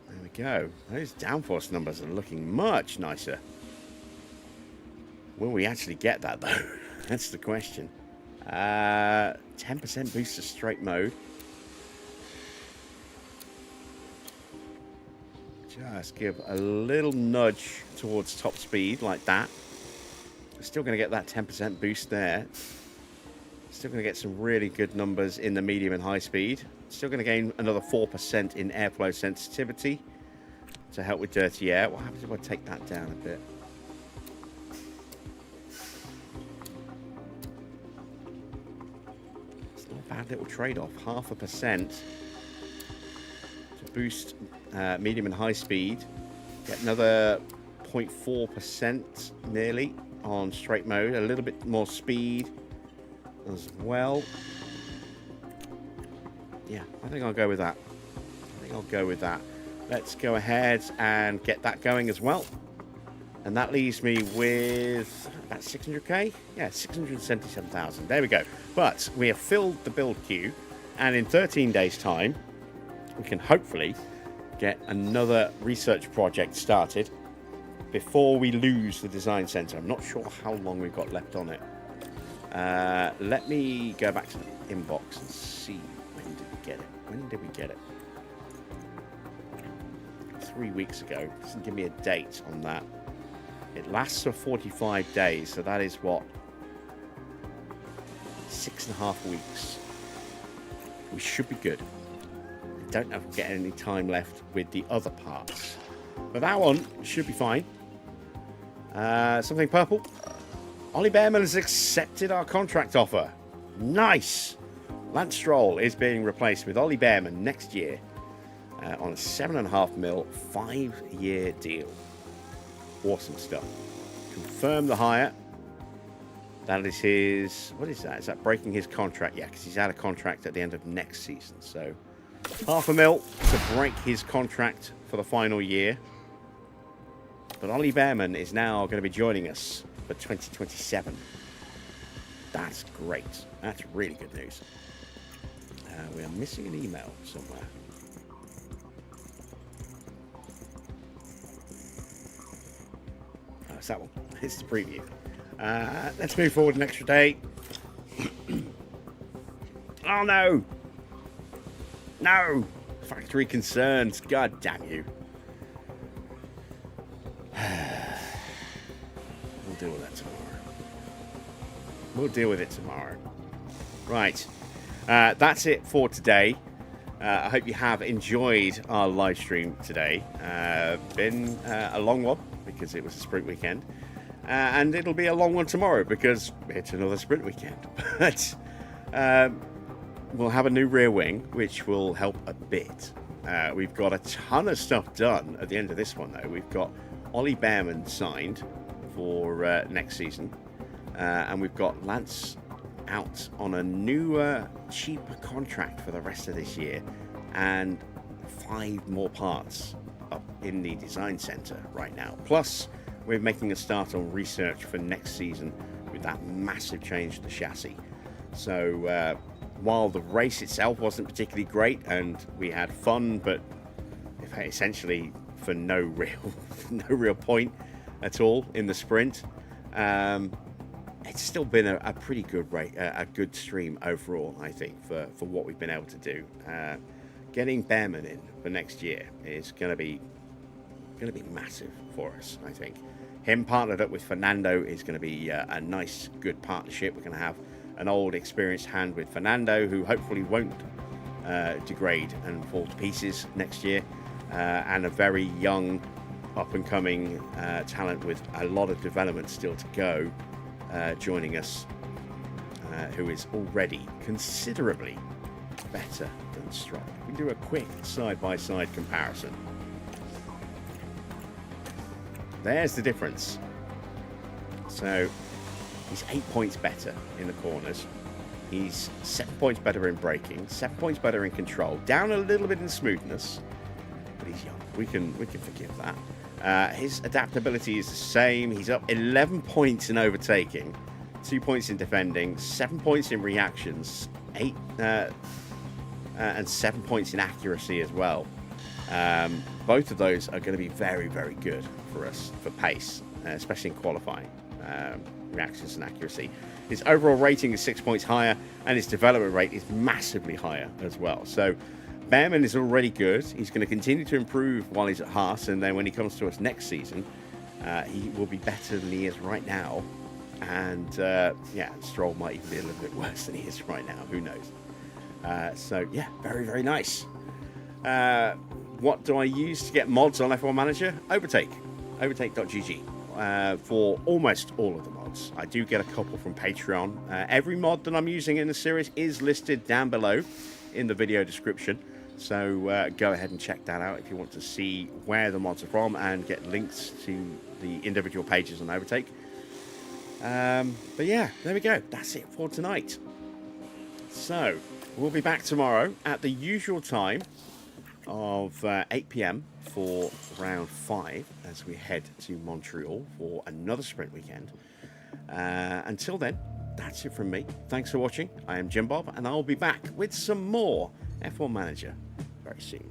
There we go. Those downforce numbers are looking much nicer. Will we actually get that, though? That's the question. 10% boost to straight mode. Just give a little nudge towards top speed like that. Still going to get that 10% boost there. Still going to get some really good numbers in the medium and high speed. Still going to gain another 4% in airflow sensitivity to help with dirty air. What happens if I take that down a bit? It's not a bad little trade-off. 0.5% to boost medium and high speed. Get another 0.4% nearly on straight mode. A little bit more speed as well. Yeah, I think I'll go with that. Let's go ahead and get that going as well. And that leaves me with about 600k. Yeah, 677,000. There we go. But we have filled the build queue, and in 13 days' time, we can hopefully get another research project started before we lose the design center. I'm not sure how long we've got left on it. Let me go back to the inbox and see, when did we get it? When did we get it? 3 weeks ago. Doesn't give me a date on that. It lasts for 45 days, so that is what? 6.5 weeks. We should be good. I don't know if we'll get any time left with the other parts. But that one should be fine. Something purple. Ollie Behrman has accepted our contract offer. Nice. Lance Stroll is being replaced with Ollie Behrman next year on a 7.5 mil, 5-year deal. Awesome stuff. Confirm the hire. That is his... What is that? Is that breaking his contract? Yeah, because he's out of contract at the end of next season. So, 0.5 mil to break his contract for the final year. But Ollie Behrman is now going to be joining us for 2027. That's great. That's really good news. We are missing an email somewhere. Oh, it's that one. It's the preview. Let's move forward an extra day. Oh, no. No. Factory concerns. God damn you. We'll deal with that tomorrow. We'll deal with it tomorrow. Right. That's it for today. I hope you have enjoyed our live stream today. Been a long one because it was a sprint weekend. And it'll be a long one tomorrow because it's another sprint weekend. But we'll have a new rear wing, which will help a bit. We've got a ton of stuff done at the end of this one, though. We've got Ollie Behrman signed for next season. And we've got Lance out on a newer, cheaper contract for the rest of this year. And 5 more parts up in the design center right now. Plus, we're making a start on research for next season with that massive change to the chassis. So while the race itself wasn't particularly great and we had fun, but essentially for no real point at all in the sprint, it's still been a pretty good race, a good stream overall, I think, for what we've been able to do. Getting Behrman in for next year is going to be massive for us, I think. Him partnered up with Fernando is going to be a nice, good partnership. We're going to have an old, experienced hand with Fernando, who hopefully won't degrade and fall to pieces next year, and a very young, up-and-coming talent with a lot of development still to go, joining us, who is already considerably better than Stroll. We can do a quick side-by-side comparison. There's the difference. So he's 8 points better in the corners. He's 7 points better in braking, 7 points better in control, down a little bit in smoothness, but he's young. We can forgive that. His adaptability is the same. He's up 11 points in overtaking, 2 points in defending, 7 points in reactions, 8 and 7 points in accuracy as well. Both of those are going to be very, very good for us for pace, especially in qualifying. Reactions and accuracy. His overall rating is 6 points higher, and his development rate is massively higher as well. So Behrman is already good. He's going to continue to improve while he's at Haas, and then when he comes to us next season, he will be better than he is right now. And yeah, Stroll might even be a little bit worse than he is right now. Who knows? So yeah, very, very nice. What do I use to get mods on F1 Manager? Overtake. Overtake.gg. For almost all of the mods. I do get a couple from Patreon. Every mod that I'm using in the series is listed down below in the video description. So go ahead and check that out if you want to see where the mods are from and get links to the individual pages on Overtake. But yeah, there we go. That's it for tonight. So we'll be back tomorrow at the usual time of 8 p.m. for round 5 as we head to Montreal for another sprint weekend. Until then, that's it from me. Thanks for watching. I am Jim Bob, and I'll be back with some more F1 Manager very soon.